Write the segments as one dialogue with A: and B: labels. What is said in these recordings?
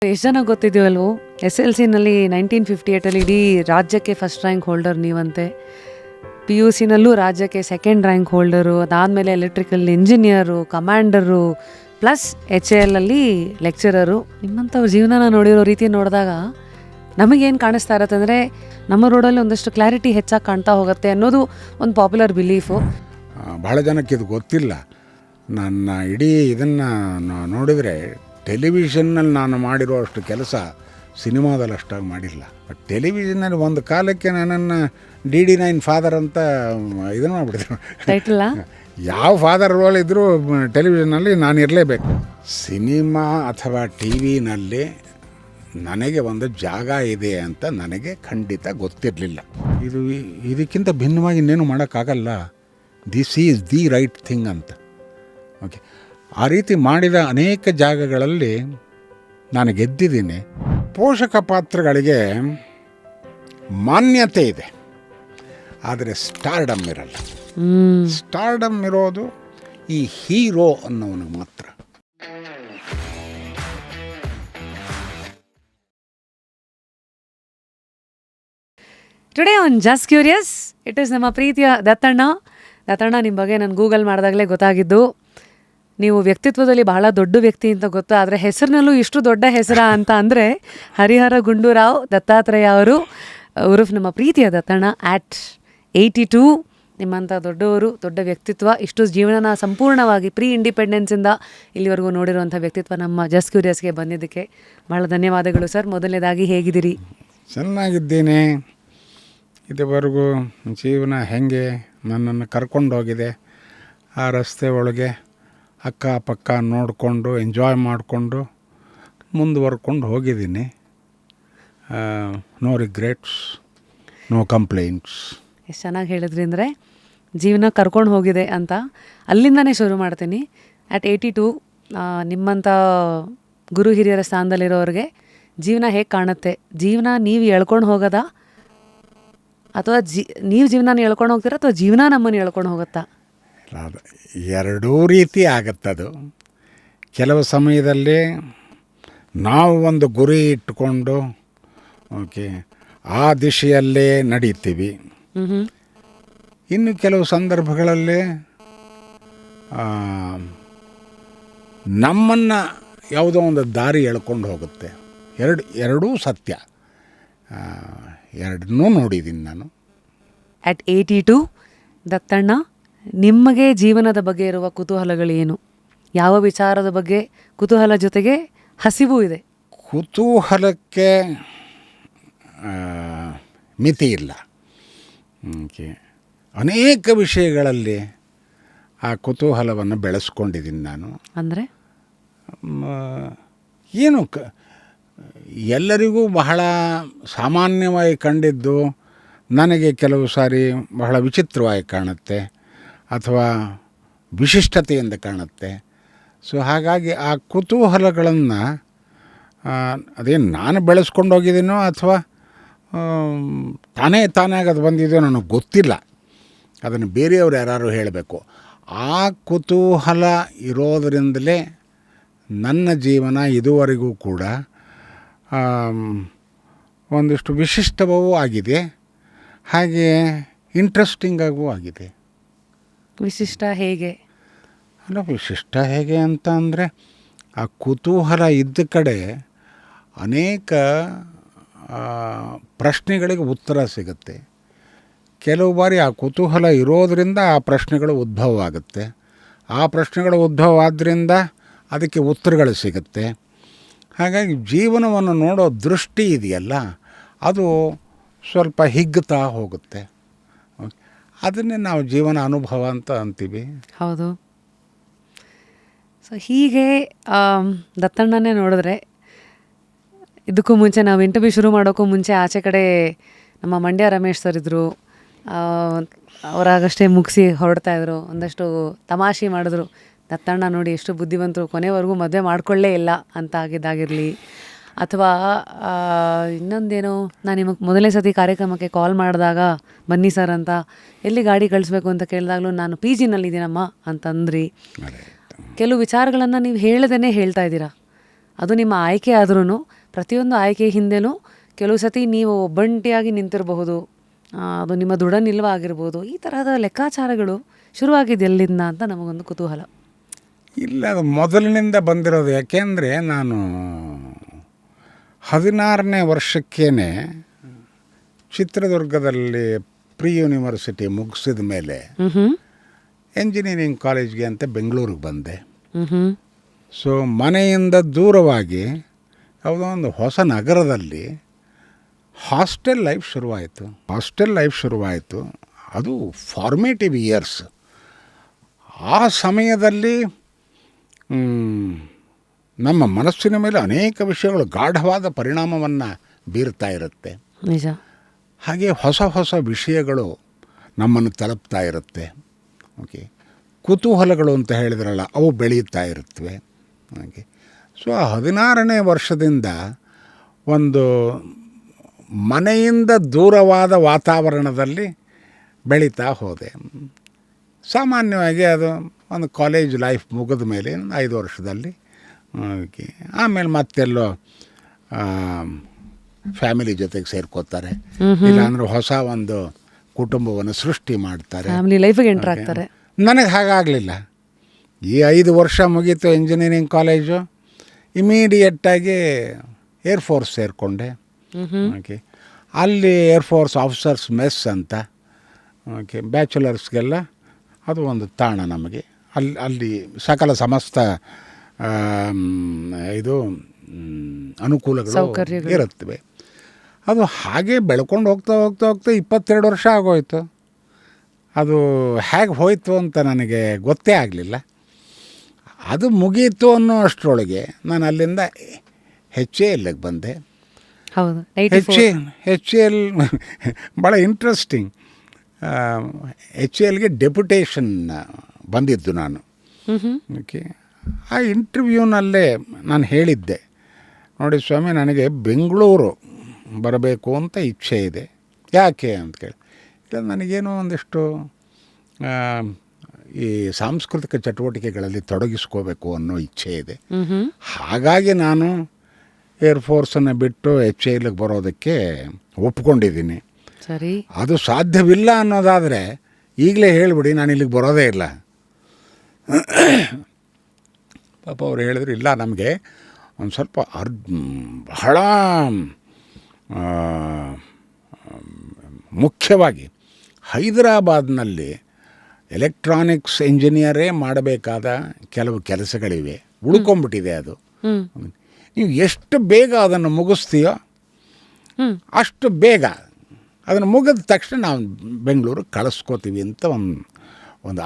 A: ಎಷ್ಟು ಜನ ಗೊತ್ತಿದೆಯಲ್ವೋ SLC-ನಲ್ಲಿ 1958 ಇಡೀ ರಾಜ್ಯಕ್ಕೆ ಫಸ್ಟ್ ರ್ಯಾಂಕ್ ಹೋಲ್ಡರ್ ನೀವಂತೆ. PUC-ನಲ್ಲೂ ರಾಜ್ಯಕ್ಕೆ ಸೆಕೆಂಡ್ ರ್ಯಾಂಕ್ ಹೋಲ್ಡರು, ಅದಾದಮೇಲೆ ಎಲೆಕ್ಟ್ರಿಕಲ್ ಇಂಜಿನಿಯರು, ಕಮಾಂಡರು, ಪ್ಲಸ್ HAL-ಅಲ್ಲಿ ಲೆಕ್ಚರರು. ನಿಮ್ಮಂಥವ್ರ ಜೀವನನ ನೋಡಿರೋ ರೀತಿ ನೋಡಿದಾಗ ನಮಗೇನು ಕಾಣಿಸ್ತಾ ಇರತ್ತೆ ಅಂದರೆ ನಮ್ಮ ರೋಡಲ್ಲಿ ಒಂದಷ್ಟು ಕ್ಲಾರಿಟಿ ಹೆಚ್ಚಾಗಿ ಕಾಣ್ತಾ ಹೋಗುತ್ತೆ ಅನ್ನೋದು ಒಂದು ಪಾಪ್ಯುಲರ್ ಬಿಲೀಫು.
B: ಭಾಳ ಜನಕ್ಕೆ ಇದು ಗೊತ್ತಿಲ್ಲ. ನನ್ನ ಇಡೀ ಇದನ್ನು ನೋಡಿದರೆ ಟೆಲಿವಿಷನ್ನಲ್ಲಿ ನಾನು ಮಾಡಿರೋ ಅಷ್ಟು ಕೆಲಸ ಸಿನಿಮಾದಲ್ಲಿ ಅಷ್ಟಾಗಿ ಮಾಡಿಲ್ಲ. ಬಟ್ ಟೆಲಿವಿಷನ್ನಲ್ಲಿ ಒಂದು ಕಾಲಕ್ಕೆ ನನ್ನನ್ನು DD9 ಫಾದರ್ ಅಂತ ಇದನ್ನು ಮಾಡಿಬಿಟ್ಟಿದ್ರು.
A: ಟೈಟಲ್ಲ
B: ಯಾವ ಫಾದರ್ ರೋಲ್ ಇದ್ದರೂ ಟೆಲಿವಿಷನ್ನಲ್ಲಿ ನಾನು ಇರಲೇಬೇಕು. ಸಿನಿಮಾ ಅಥವಾ TV-ನಲ್ಲಿ ನನಗೆ ಒಂದು ಜಾಗ ಇದೆ ಅಂತ ನನಗೆ ಖಂಡಿತ ಗೊತ್ತಿರಲಿಲ್ಲ. ಇದಕ್ಕಿಂತ ಭಿನ್ನವಾಗಿ ಇನ್ನೇನು ಮಾಡೋಕ್ಕಾಗಲ್ಲ. This is the right thing ಅಂತ. ಓಕೆ, ಆ ರೀತಿ ಮಾಡಿದ ಅನೇಕ ಜಾಗಗಳಲ್ಲಿ ನಾನು ಗೆದ್ದಿದ್ದೀನಿ. ಪೋಷಕ ಪಾತ್ರಗಳಿಗೆ ಮಾನ್ಯತೆ ಇದೆ, ಆದರೆ ಸ್ಟಾರ್ಡಮ್ ಇರಲ್ಲ. ಸ್ಟಾರ್ಡಮ್ ಇರೋದು ಈ ಹೀರೋ ಅನ್ನೋನಿಗೆ ಮಾತ್ರ.
A: Today on just curious it is ನಮ್ಮ ಪ್ರೀತಿಯ ದತ್ತಣ್ಣ. ನಿಮ್ಮ ಬಗ್ಗೆ ನಾನು ಗೂಗಲ್ ಮಾಡಿದಾಗಲೇ ಗೊತ್ತಾಗಿದ್ದು ನೀವು ವ್ಯಕ್ತಿತ್ವದಲ್ಲಿ ಬಹಳ ದೊಡ್ಡ ವ್ಯಕ್ತಿ ಅಂತ ಗೊತ್ತು. ಆದರೆ ಹೆಸರಿನಲ್ಲೂ ಇಷ್ಟು ದೊಡ್ಡ ಹೆಸರ ಅಂತ ಅಂದರೆ ಹರಿಹರ ಗುಂಡೂರಾವ್ ದತ್ತಾತ್ರೇಯ ಅವರು ಉರುಫ್ ನಮ್ಮ ಪ್ರೀತಿಯ ದತ್ತಣ್ಣ. ಆಟ್ 82 ನಿಮ್ಮಂಥ ದೊಡ್ಡವರು, ದೊಡ್ಡ ವ್ಯಕ್ತಿತ್ವ, ಇಷ್ಟು ಜೀವನನ ಸಂಪೂರ್ಣವಾಗಿ ಪ್ರೀ ಇಂಡಿಪೆಂಡೆನ್ಸಿಂದ ಇಲ್ಲಿವರೆಗೂ ನೋಡಿರುವಂಥ ವ್ಯಕ್ತಿತ್ವ ನಮ್ಮ ಜಸ್ಟ್ ಕ್ಯೂರಿಯಸ್ಗೆ ಬಂದಿದ್ದಕ್ಕೆ ಭಾಳ ಧನ್ಯವಾದಗಳು ಸರ್. ಮೊದಲನೇದಾಗಿ ಹೇಗಿದ್ದೀರಿ?
B: ಚೆನ್ನಾಗಿದ್ದೀನಿ. ಇದುವರೆಗೂ ಜೀವನ ಹೇಗೆ ನನ್ನನ್ನು ಕರ್ಕೊಂಡೋಗಿದೆ, ಆ ರಸ್ತೆ ಒಳಗೆ ಅಕ್ಕಪಕ್ಕ ನೋಡಿಕೊಂಡು ಎಂಜಾಯ್ ಮಾಡಿಕೊಂಡು ಮುಂದುವರ್ಕೊಂಡು ಹೋಗಿದ್ದೀನಿ. No regrets, no complaints.
A: ಎಷ್ಟು ಚೆನ್ನಾಗಿ ಹೇಳಿದ್ರಿ ಅಂದರೆ ಜೀವನ ಕರ್ಕೊಂಡು ಹೋಗಿದೆ ಅಂತ. ಅಲ್ಲಿಂದನೇ ಶುರು ಮಾಡ್ತೀನಿ. ಅಟ್ 82 ನಿಮ್ಮಂಥ ಗುರು ಹಿರಿಯರ ಸ್ಥಾನದಲ್ಲಿರೋರಿಗೆ ಜೀವನ ಹೇಗೆ ಕಾಣುತ್ತೆ? ಜೀವನ ನೀವು ಎಳ್ಕೊಂಡು ಹೋಗೋದಾ ಅಥವಾ ನೀವು ಜೀವನ ಎಳ್ಕೊಂಡು ಹೋಗ್ತೀರಾ ಅಥವಾ ಜೀವನ ನಮ್ಮನ್ನು ಎಳ್ಕೊಂಡು ಹೋಗುತ್ತಾ?
B: ಎರಡೂ ರೀತಿ ಆಗತ್ತದು. ಕೆಲವು ಸಮಯದಲ್ಲಿ ನಾವು ಒಂದು ಗುರಿ ಇಟ್ಕೊಂಡು ಓಕೆ ಆ ದಿಶೆಯಲ್ಲೇ ನಡೀತೀವಿ. ಇನ್ನು ಕೆಲವು ಸಂದರ್ಭಗಳಲ್ಲಿ ನಮ್ಮನ್ನು ಯಾವುದೋ ಒಂದು ದಾರಿ ಎಳ್ಕೊಂಡು ಹೋಗುತ್ತೆ. ಎರಡೂ ಸತ್ಯ. ಎರಡನ್ನೂ ನೋಡಿದ್ದೀನಿ ನಾನು.
A: ಅಟ್ 82 ದತ್ತಣ್ಣ, ನಿಮಗೆ ಜೀವನದ ಬಗ್ಗೆ ಇರುವ ಕುತೂಹಲಗಳೇನು? ಯಾವ ವಿಚಾರದ ಬಗ್ಗೆ ಕುತೂಹಲ ಜೊತೆಗೆ ಹಸಿವು ಇದೆ?
B: ಕುತೂಹಲಕ್ಕೆ ಮಿತಿ ಇಲ್ಲ. ಓಕೆ, ಅನೇಕ ವಿಷಯಗಳಲ್ಲಿ ಆ ಕುತೂಹಲವನ್ನು ಬೆಳೆಸ್ಕೊಂಡಿದ್ದೀನಿ ನಾನು.
A: ಅಂದರೆ
B: ಏನು ಎಲ್ಲರಿಗೂ ಬಹಳ ಸಾಮಾನ್ಯವಾಗಿ ಕಂಡಿದ್ದು ನನಗೆ ಕೆಲವು ಸಾರಿ ಬಹಳ ವಿಚಿತ್ರವಾಗಿ ಕಾಣುತ್ತೆ ಅಥವಾ ವಿಶಿಷ್ಟತೆಯಿಂದ ಕಾಣುತ್ತೆ. ಸೊ ಹಾಗಾಗಿ ಆ ಕುತೂಹಲಗಳನ್ನು ಅದೇನು ನಾನು ಬೆಳೆಸ್ಕೊಂಡೋಗಿದ್ದೀನೋ ಅಥವಾ ತಾನಾಗಿ ಅದು ಬಂದಿದೆಯೋ ನನಗೆ ಗೊತ್ತಿಲ್ಲ. ಅದನ್ನು ಬೇರೆಯವರು ಯಾರು ಹೇಳಬೇಕು. ಆ ಕುತೂಹಲ ಇರೋದರಿಂದಲೇ ನನ್ನ ಜೀವನ ಇದುವರೆಗೂ ಕೂಡ ಒಂದಿಷ್ಟು ವಿಶಿಷ್ಟವೂ ಆಗಿದೆ, ಹಾಗೆ ಇಂಟ್ರೆಸ್ಟಿಂಗಾಗೂ ಆಗಿದೆ.
A: ವಿಶಿಷ್ಟ ಹೇಗೆ?
B: ಅಲ್ಲ, ವಿಶಿಷ್ಟ ಹೇಗೆ ಅಂತ ಅಂದರೆ ಆ ಕುತೂಹಲ ಇದ್ದ ಕಡೆ ಅನೇಕ ಪ್ರಶ್ನೆಗಳಿಗೆ ಉತ್ತರ ಸಿಗುತ್ತೆ. ಕೆಲವು ಬಾರಿ ಆ ಕುತೂಹಲ ಇರೋದರಿಂದ ಆ ಪ್ರಶ್ನೆಗಳು ಉದ್ಭವ ಆಗುತ್ತೆ. ಆ ಪ್ರಶ್ನೆಗಳು ಉದ್ಭವ ಆದ್ದರಿಂದ ಅದಕ್ಕೆ ಉತ್ತರಗಳು ಸಿಗುತ್ತೆ. ಹಾಗಾಗಿ ಜೀವನವನ್ನು ನೋಡೋ ದೃಷ್ಟಿ ಇದೆಯಲ್ಲ, ಅದು ಸ್ವಲ್ಪ ಹಿಗ್ಗುತ್ತಾ ಹೋಗುತ್ತೆ. ಅದನ್ನೇ ನಾವು ಜೀವನ ಅನುಭವ ಅಂತ ಅಂತೀವಿ.
A: ಹೌದು. ಸೊ ಹೀಗೆ ದತ್ತಣ್ಣನೇ ನೋಡಿದ್ರೆ, ಇದಕ್ಕೂ ಮುಂಚೆ ನಾವು ಇಂಟರ್ವ್ಯೂ ಶುರು ಮಾಡೋಕ್ಕೂ ಮುಂಚೆ ಆಚೆ ಕಡೆ ನಮ್ಮ ಮಂಡ್ಯ ರಮೇಶ್ ಸರ್ ಇದ್ದರು. ಅವರಾಗಷ್ಟೇ ಮುಗಿಸಿ ಹೊರಡ್ತಾಯಿದ್ರು. ಒಂದಷ್ಟು ತಮಾಷೆ ಮಾಡಿದ್ರು, ದತ್ತಣ್ಣ ನೋಡಿ ಎಷ್ಟು ಬುದ್ಧಿವಂತರು, ಕೊನೆವರೆಗೂ ಮದುವೆ ಮಾಡ್ಕೊಳ್ಳೇ ಇಲ್ಲ ಅಂತ ಆಗಿದ್ದಾಗಿರಲಿ. ಅಥವಾ ಇನ್ನೊಂದೇನೋ, ನಾನು ನಿಮಗೆ ಮೊದಲನೇ ಸತಿ ಕಾರ್ಯಕ್ರಮಕ್ಕೆ ಕಾಲ್ ಮಾಡಿದಾಗ ಬನ್ನಿ ಸರ್ ಅಂತ, ಎಲ್ಲಿ ಗಾಡಿ ಕಳಿಸ್ಬೇಕು ಅಂತ ಕೇಳಿದಾಗಲೂ ನಾನು PG-ನಲ್ಲಿದ್ದೀನಮ್ಮ ಅಂತಂದ್ರಿ. ಕೆಲವು ವಿಚಾರಗಳನ್ನು ನೀವು ಹೇಳದೇ ಹೇಳ್ತಾ ಇದ್ದೀರಾ. ಅದು ನಿಮ್ಮ ಆಯ್ಕೆ ಆದ್ರೂ ಪ್ರತಿಯೊಂದು ಆಯ್ಕೆ ಹಿಂದೆನೂ ಕೆಲವು ಸತಿ ನೀವು ಒಬ್ಬಂಟಿಯಾಗಿ ನಿಂತಿರಬಹುದು, ಅದು ನಿಮ್ಮ ದೃಢ ನಿಲುವಾಗಿರ್ಬೋದು. ಈ ತರಹದ ಲೆಕ್ಕಾಚಾರಗಳು ಶುರುವಾಗಿದ್ದು ಎಲ್ಲಿಂದ ಅಂತ ನಮಗೊಂದು ಕುತೂಹಲ.
B: ಇಲ್ಲ, ಅದು ಮೊದಲಿನಿಂದ ಬಂದಿರೋದು. ಯಾಕೆಂದರೆ ನಾನು 16ನೇ ವರ್ಷಕ್ಕೇ ಚಿತ್ರದುರ್ಗದಲ್ಲಿ ಪ್ರೀ ಯೂನಿವರ್ಸಿಟಿ ಮುಗಿಸಿದ ಮೇಲೆ ಎಂಜಿನಿಯರಿಂಗ್ ಕಾಲೇಜ್ಗೆ ಅಂತ ಬೆಂಗಳೂರಿಗೆ ಬಂದೆ. ಸೊ ಮನೆಯಿಂದ ದೂರವಾಗಿ ಯಾವುದೋ ಒಂದು ಹೊಸ ನಗರದಲ್ಲಿ ಹಾಸ್ಟೆಲ್ ಲೈಫ್ ಶುರುವಾಯಿತು. ಅದು ಫಾರ್ಮೇಟಿವ್ ಇಯರ್ಸ್. ಆ ಸಮಯದಲ್ಲಿ ನಮ್ಮ ಮನಸ್ಸಿನ ಮೇಲೆ ಅನೇಕ ವಿಷಯಗಳು ಗಾಢವಾದ ಪರಿಣಾಮವನ್ನು ಬೀರ್ತಾ ಇರುತ್ತೆ.
A: ನಿಜ.
B: ಹಾಗೆ ಹೊಸ ವಿಷಯಗಳು ನಮ್ಮನ್ನು ತಲುಪ್ತಾ ಇರುತ್ತೆ. ಓಕೆ, ಕುತೂಹಲಗಳು ಅಂತ ಹೇಳಿದ್ರಲ್ಲ, ಅವು ಬೆಳೆಯುತ್ತಾ ಇರುತ್ತವೆ. ಹಾಗೆ ಸೊ 16ನೇ ವರ್ಷದಿಂದ ಒಂದು ಮನೆಯಿಂದ ದೂರವಾದ ವಾತಾವರಣದಲ್ಲಿ ಬೆಳೀತಾ ಹೋದೆ. ಸಾಮಾನ್ಯವಾಗಿ ಅದು ಒಂದು ಕಾಲೇಜ್ ಲೈಫ್ ಮುಗಿದ ಮೇಲೆ 5 ವರ್ಷದಲ್ಲಿ ಓಕೆ, ಆಮೇಲೆ ಮತ್ತೆಲ್ಲೋ ಫ್ಯಾಮಿಲಿ ಜೊತೆಗೆ ಸೇರ್ಕೋತಾರೆ, ಇಲ್ಲಾಂದ್ರೆ ಹೊಸ ಒಂದು ಕುಟುಂಬವನ್ನು ಸೃಷ್ಟಿ ಮಾಡ್ತಾರೆ,
A: ಫ್ಯಾಮಿಲಿ ಲೈಫಿಗೆ ಎಂಟರ್ ಆಗ್ತಾರೆ.
B: ನನಗೆ ಹಾಗಾಗಲಿಲ್ಲ. ಈ 5 ವರ್ಷ ಮುಗೀತು ಎಂಜಿನಿಯರಿಂಗ್ ಕಾಲೇಜು, ಇಮಿಡಿಯೇಟಾಗಿ ಏರ್ಫೋರ್ಸ್ ಸೇರಿಕೊಂಡೆ. ಓಕೆ, ಅಲ್ಲಿ ಏರ್ಫೋರ್ಸ್ ಆಫೀಸರ್ಸ್ ಮೆಸ್ ಅಂತ, ಓಕೆ, ಬ್ಯಾಚುಲರ್ಸ್ಗೆಲ್ಲ ಅದು ಒಂದು ತಾಣ ನಮಗೆ. ಅಲ್ಲಿ ಸಕಲ ಸಮಸ್ತ ಇದು ಅನುಕೂಲಗಳು ಇರುತ್ತವೆ. ಅದು ಹಾಗೆ ಬೆಳ್ಕೊಂಡು ಹೋಗ್ತಾ 22 ವರ್ಷ ಆಗೋಯ್ತು. ಅದು ಹೇಗೆ ಹೋಯಿತು ಅಂತ ನನಗೆ ಗೊತ್ತೇ ಆಗಲಿಲ್ಲ. ಅದು ಮುಗೀತು ಅನ್ನೋ ಅಷ್ಟರೊಳಗೆ ನಾನು ಅಲ್ಲಿಂದ HALಗೆ ಬಂದೆ.
A: ಹೌದು,
B: HAL ಭಾಳ ಇಂಟ್ರೆಸ್ಟಿಂಗ್. HALಗೆ ಡೆಪ್ಯುಟೇಷನ್ ಬಂದಿದ್ದು ನಾನು. ಓಕೆ, ಆ ಇಂಟರ್ವ್ಯೂನಲ್ಲೇ ನಾನು ಹೇಳಿದ್ದೆ, ನೋಡಿ ಸ್ವಾಮಿ, ನನಗೆ ಬೆಂಗಳೂರು ಬರಬೇಕು ಅಂತ ಇಚ್ಛೆ ಇದೆ. ಯಾಕೆ ಅಂತ ಕೇಳಿ, ಇಲ್ಲ ನನಗೇನೋ ಒಂದಿಷ್ಟು ಈ ಸಾಂಸ್ಕೃತಿಕ ಚಟುವಟಿಕೆಗಳಲ್ಲಿ ತೊಡಗಿಸ್ಕೋಬೇಕು ಅನ್ನೋ ಇಚ್ಛೆ ಇದೆ. ಹಾಗಾಗಿ ನಾನು ಏರ್ಫೋರ್ಸನ್ನು ಬಿಟ್ಟು HALಗೆ ಬರೋದಕ್ಕೆ ಒಪ್ಕೊಂಡಿದ್ದೀನಿ.
A: ಸರಿ,
B: ಅದು ಸಾಧ್ಯವಿಲ್ಲ ಅನ್ನೋದಾದರೆ ಈಗಲೇ ಹೇಳಿಬಿಡಿ, ನಾನು ಇಲ್ಲಿಗೆ ಬರೋದೇ ಇಲ್ಲ. ಪಾಪ ಅವ್ರು ಹೇಳಿದ್ರು, ಇಲ್ಲ ನಮಗೆ ಒಂದು ಸ್ವಲ್ಪ ಬಹಳ ಮುಖ್ಯವಾಗಿ ಹೈದರಾಬಾದ್ನಲ್ಲಿ ಎಲೆಕ್ಟ್ರಾನಿಕ್ಸ್ ಇಂಜಿನಿಯರೇ ಮಾಡಬೇಕಾದ ಕೆಲವು ಕೆಲಸಗಳಿವೆ, ಉಳ್ಕೊಂಬಿಟ್ಟಿದೆ ಅದು. ನೀವು ಎಷ್ಟು ಬೇಗ ಅದನ್ನು ಮುಗಿಸ್ತೀಯೋ ಅಷ್ಟು ಬೇಗ ಅದನ್ನು ಮುಗಿದ ತಕ್ಷಣ ನಾವು ಬೆಂಗಳೂರು ಕಳಿಸ್ಕೋತೀವಿ ಅಂತ ಒಂದು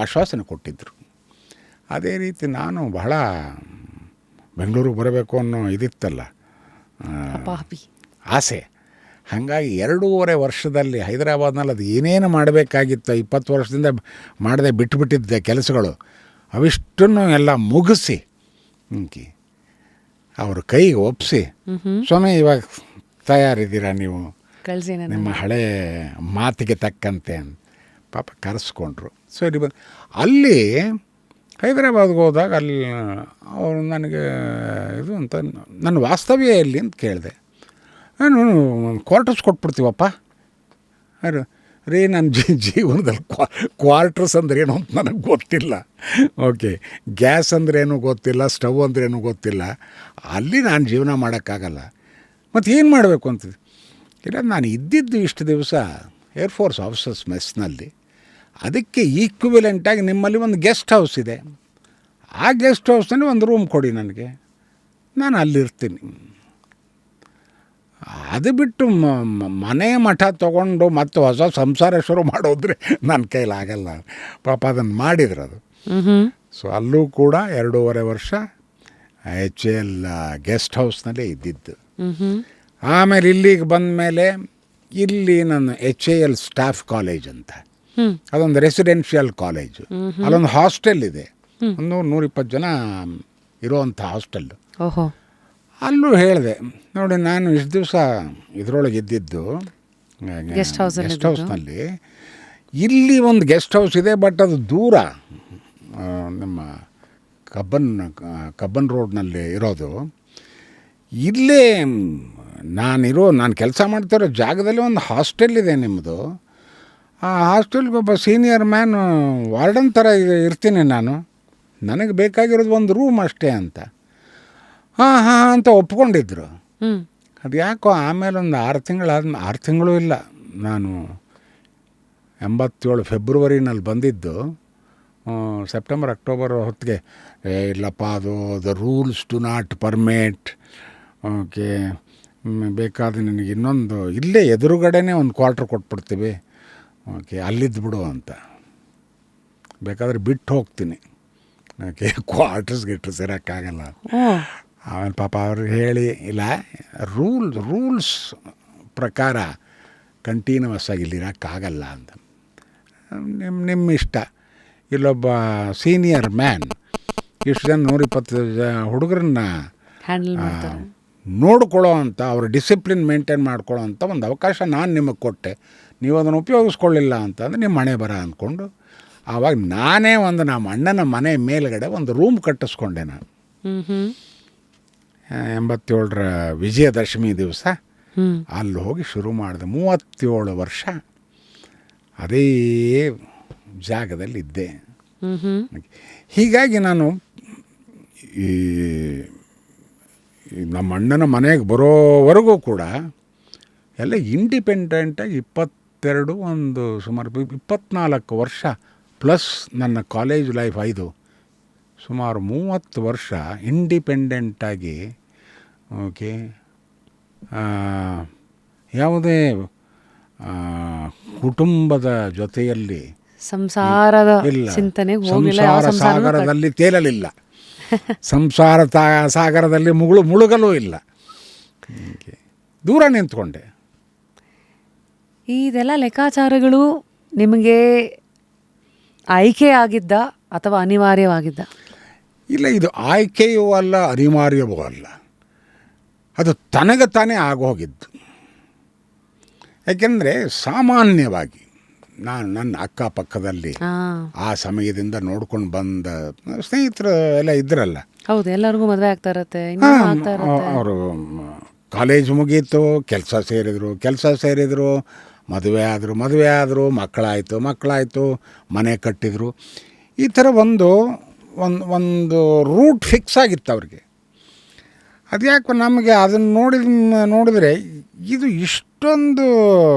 B: ಆಶ್ವಾಸನೆ ಕೊಟ್ಟಿದ್ದರು. ಅದೇ ರೀತಿ ನಾನು ಬಹಳ ಬೆಂಗಳೂರಿಗೆ ಬರಬೇಕು ಅನ್ನೋ ಇದಿತ್ತಲ್ಲ, ಆಸೆ. ಹಾಗಾಗಿ 2.5 ವರ್ಷದಲ್ಲಿ ಹೈದರಾಬಾದ್ನಲ್ಲಿ ಅದು ಏನೇನು ಮಾಡಬೇಕಾಗಿತ್ತು, 20 ವರ್ಷದಿಂದ ಮಾಡದೆ ಬಿಟ್ಟುಬಿಟ್ಟಿದ್ದೆ ಕೆಲಸಗಳು, ಅವಿಷ್ಟನ್ನು ಎಲ್ಲ ಮುಗಿಸಿ ಅವ್ರ ಕೈಗೆ ಒಪ್ಪಿಸಿ, ಸ್ವಾಮಿ ಇವಾಗ ತಯಾರಿದ್ದೀರಾ ನೀವು, ನಿಮ್ಮ ಹಳೆ ಮಾತಿಗೆ ತಕ್ಕಂತೆ ಅಂತ ಪಾಪ ಕರೆಸ್ಕೊಂಡ್ರು. ಸರಿ, ಅಲ್ಲಿ ಹೈದರಾಬಾದ್ಗೆ ಹೋದಾಗ ಅಲ್ಲಿ ಅವರು ನನಗೆ ಇದು ಅಂತ, ನನ್ನ ವಾಸ್ತವ್ಯ ಎಲ್ಲಿ ಅಂತ ಕೇಳಿದೆ. ನಾನು ಕ್ವಾರ್ಟರ್ಸ್ ಕೊಟ್ಬಿಡ್ತೀವಪ್ಪ. ರೀ, ನನ್ನ ಜೀವನದಲ್ಲಿ ಕ್ವಾರ್ಟರ್ಸ್ ಅಂದ್ರೇನು ಅಂತ ನನಗೆ ಗೊತ್ತಿಲ್ಲ. ಓಕೆ, ಗ್ಯಾಸ್ ಅಂದ್ರೇನು ಗೊತ್ತಿಲ್ಲ, ಸ್ಟವ್ ಅಂದ್ರೇನು ಗೊತ್ತಿಲ್ಲ. ಅಲ್ಲಿ ನಾನು ಜೀವನ ಮಾಡೋಕ್ಕಾಗಲ್ಲ. ಮತ್ತು ಏನು ಮಾಡಬೇಕು ಅಂತ, ಇಲ್ಲ ನಾನು ಇದ್ದಿದ್ದು ಇಷ್ಟು ದಿವಸ ಏರ್ಫೋರ್ಸ್ ಆಫೀಸರ್ಸ್ ಮೆಸ್ನಲ್ಲಿ, ಅದಕ್ಕೆ ಈಕ್ವಿವೆಲೆಂಟಾಗಿ ನಿಮ್ಮಲ್ಲಿ ಒಂದು ಗೆಸ್ಟ್ ಹೌಸ್ ಇದೆ, ಆ ಗೆಸ್ಟ್ ಹೌಸ್ನಲ್ಲಿ ಒಂದು ರೂಮ್ ಕೊಡಿ ನನಗೆ, ನಾನು ಅಲ್ಲಿರ್ತೀನಿ. ಅದು ಬಿಟ್ಟು ಮನೆ ಮಠ ತೊಗೊಂಡು ಮತ್ತು ಹೊಸ ಸಂಸಾರ ಶುರು ಮಾಡೋದ್ರೆ ನನ್ನ ಕೈಲಾಗಲ್ಲ. ಪಾಪ ಅದನ್ನು ಮಾಡಿದ್ರು ಅದು. ಸೊ ಅಲ್ಲೂ ಕೂಡ 2.5 ವರ್ಷ HAL ಗೆಸ್ಟ್ ಹೌಸ್ನಲ್ಲೇ ಇದ್ದಿದ್ದು. ಆಮೇಲೆ ಇಲ್ಲಿಗೆ ಬಂದ ಮೇಲೆ ಇಲ್ಲಿ ನನ್ನ HAL ಸ್ಟಾಫ್ ಕಾಲೇಜ್ ಅಂತ, ಅದೊಂದು ರೆಸಿಡೆನ್ಷಿಯಲ್ ಕಾಲೇಜು. ಅಲ್ಲೊಂದು ಹಾಸ್ಟೆಲ್ ಇದೆ, ಒಂದು 120 ಜನ ಇರುವಂಥ ಹಾಸ್ಟೆಲ್ಲು. ಅಲ್ಲೂ ಹೇಳಿದೆ, ನೋಡಿ ನಾನು ಇಷ್ಟು ದಿವಸ ಇದರೊಳಗೆ ಇದ್ದಿದ್ದು ಗೆಸ್ಟ್ ಹೌಸ್ನಲ್ಲಿ, ಇಲ್ಲಿ ಒಂದು ಗೆಸ್ಟ್ ಹೌಸ್ ಇದೆ, ಬಟ್ ಅದು ದೂರ, ನಮ್ಮ ಕಬ್ಬನ್ ರೋಡ್ನಲ್ಲಿ ಇರೋದು. ಇಲ್ಲೇ ನಾನು ಕೆಲಸ ಮಾಡ್ತಿರೋ ಜಾಗದಲ್ಲಿ ಒಂದು ಹಾಸ್ಟೆಲ್ ಇದೆ ನಿಮ್ಮದು. ಆ ಹಾಸ್ಟೆಲ್ಗೆ ಒಬ್ಬ ಸೀನಿಯರ್ ಮ್ಯಾನ್ ವಾರ್ಡನ್ ಥರ ಇರ್ತೀನಿ ನಾನು. ನನಗೆ ಬೇಕಾಗಿರೋದು ಒಂದು ರೂಮ್ ಅಷ್ಟೇ ಅಂತ. ಹಾಂ ಅಂತ ಒಪ್ಕೊಂಡಿದ್ರು. ಅದು ಯಾಕೋ ಆಮೇಲೆ ಒಂದು 6 ತಿಂಗಳು ಇಲ್ಲ, ನಾನು 87 ಫೆಬ್ರವರಿನಲ್ಲಿ ಬಂದಿದ್ದು. ಸೆಪ್ಟೆಂಬರ್ ಅಕ್ಟೋಬರ್ ಹೊತ್ತಿಗೆ ಇಲ್ಲಪ್ಪ ಅದು the rules to not permit, okay ಬೇಕಾದ್ರೆ ನಿನಗೆ ಇನ್ನೊಂದು ಇಲ್ಲೇ ಎದುರುಗಡೆನೇ ಒಂದು ಕ್ವಾರ್ಟ್ರ್ ಕೊಟ್ಬಿಡ್ತೀವಿ, ಓಕೆ ಅಲ್ಲಿದ್ದು ಬಿಡು ಅಂತ. ಬೇಕಾದ್ರೆ ಬಿಟ್ಟು ಹೋಗ್ತೀನಿ, ಓಕೆ ಕ್ವಾರ್ಟರ್ಸ್ ಇರೋಕ್ಕಾಗಲ್ಲ. ಆಮೇಲೆ ಪಾಪ ಅವ್ರಿಗೆ ಹೇಳಿ, ಇಲ್ಲ ರೂಲ್ಸ್ ಪ್ರಕಾರ ಕಂಟಿನ್ಯೂಸ್ ಆಗಿ ಇಲ್ಲಿರೋಕ್ಕಾಗಲ್ಲ ಅಂತ. ನಿಮ್ಮ ಇಷ್ಟ. ಇಲ್ಲೊಬ್ಬ ಸೀನಿಯರ್ ಮ್ಯಾನ್ ಇಷ್ಟು ಜನ 120 ಹುಡುಗರನ್ನ
A: ಹ್ಯಾಂಡಲ್ ಮಾಡ್ತಾರೆ,
B: ನೋಡ್ಕೊಳ್ಳೋ ಅಂತ, ಅವ್ರ ಡಿಸಿಪ್ಲಿನ್ ಮೇಂಟೈನ್ ಮಾಡ್ಕೊಳ್ಳೋ ಅಂತ ಒಂದು ಅವಕಾಶ ನಾನು ನಿಮಗೆ ಕೊಟ್ಟೆ. ನೀವು ಅದನ್ನು ಉಪಯೋಗಿಸ್ಕೊಳ್ಳಿಲ್ಲ ಅಂತಂದರೆ ನಿಮ್ಮ ಮನೆ ಬರ ಅಂದ್ಕೊಂಡು ಆವಾಗ ನಾನೇ ನಮ್ಮ ಅಣ್ಣನ ಮನೆ ಮೇಲ್ಗಡೆ ಒಂದು ರೂಮ್ ಕಟ್ಟಿಸ್ಕೊಂಡೆ ನಾನು. 87ರ ವಿಜಯದಶಮಿ ದಿವಸ ಅಲ್ಲಿ ಹೋಗಿ ಶುರು ಮಾಡಿದೆ. 37 ವರ್ಷ ಅದೇ ಜಾಗದಲ್ಲಿದ್ದೆ. ಹೀಗಾಗಿ ನಾನು ಈ ನಮ್ಮ ಅಣ್ಣನ ಮನೆಗೆ ಬರೋವರೆಗೂ ಕೂಡ ಎಲ್ಲ ಇಂಡಿಪೆಂಡೆಂಟಾಗಿ 22 ಒಂದು ಸುಮಾರು 24 ವರ್ಷ ಪ್ಲಸ್ ನನ್ನ ಕಾಲೇಜ್ ಲೈಫ್ 5, ಸುಮಾರು 30 ವರ್ಷ ಇಂಡಿಪೆಂಡೆಂಟಾಗಿ, ಓಕೆ ಯಾವುದೇ ಕುಟುಂಬದ ಜೊತೆಯಲ್ಲಿ
A: ಸಂಸಾರದ ಚಿಂತನೆಗೆ ಹೋಗಿಲ್ಲ,
B: ಸಾಗರದಲ್ಲಿ ತೇಲಲಿಲ್ಲ, ಸಂಸಾರ ಸಾಗರದಲ್ಲಿ ಮುಳುಗಲೂ ಇಲ್ಲ, ದೂರ ನಿಂತ್ಕೊಂಡೆ.
A: ಇದೆಲ್ಲ ಲೆಕ್ಕಾಚಾರಗಳು ನಿಮಗೆ ಆಯ್ಕೆ ಆಗಿದ್ದ ಅಥವಾ ಅನಿವಾರ್ಯವಾಗಿದ್ದ?
B: ಇಲ್ಲ, ಇದು ಆಯ್ಕೆಯೂ ಅಲ್ಲ, ಅನಿವಾರ್ಯವೂ ಅಲ್ಲ, ಅದು ತನಗೆ ತಾನೇ ಆಗೋಗಿದ್ದು. ಯಾಕೆಂದರೆ ಸಾಮಾನ್ಯವಾಗಿ ನಾನು ನನ್ನ ಅಕ್ಕಪಕ್ಕದಲ್ಲಿ ಆ ಸಮಯದಿಂದ ನೋಡ್ಕೊಂಡು ಬಂದ ಸ್ನೇಹಿತರು ಎಲ್ಲ ಇದ್ರಲ್ಲ.
A: ಹೌದು, ಎಲ್ಲರಿಗೂ ಮದುವೆ ಆಗ್ತಾ ಇರತ್ತೆ,
B: ಅವರು ಕಾಲೇಜ್ ಮುಗೀತು, ಕೆಲಸ ಸೇರಿದರು, ಮದುವೆ ಆದರು, ಮಕ್ಕಳಾಯಿತು, ಮನೆ ಕಟ್ಟಿದರು. ಈ ಥರ ಒಂದು ರೂಟ್ ಫಿಕ್ಸ್ ಆಗಿತ್ತು ಅವ್ರಿಗೆ. ಅದ್ಯಾಕೆ ನಮಗೆ ಅದನ್ನು ನೋಡಿದರೆ ಇದು ಇಷ್ಟೊಂದು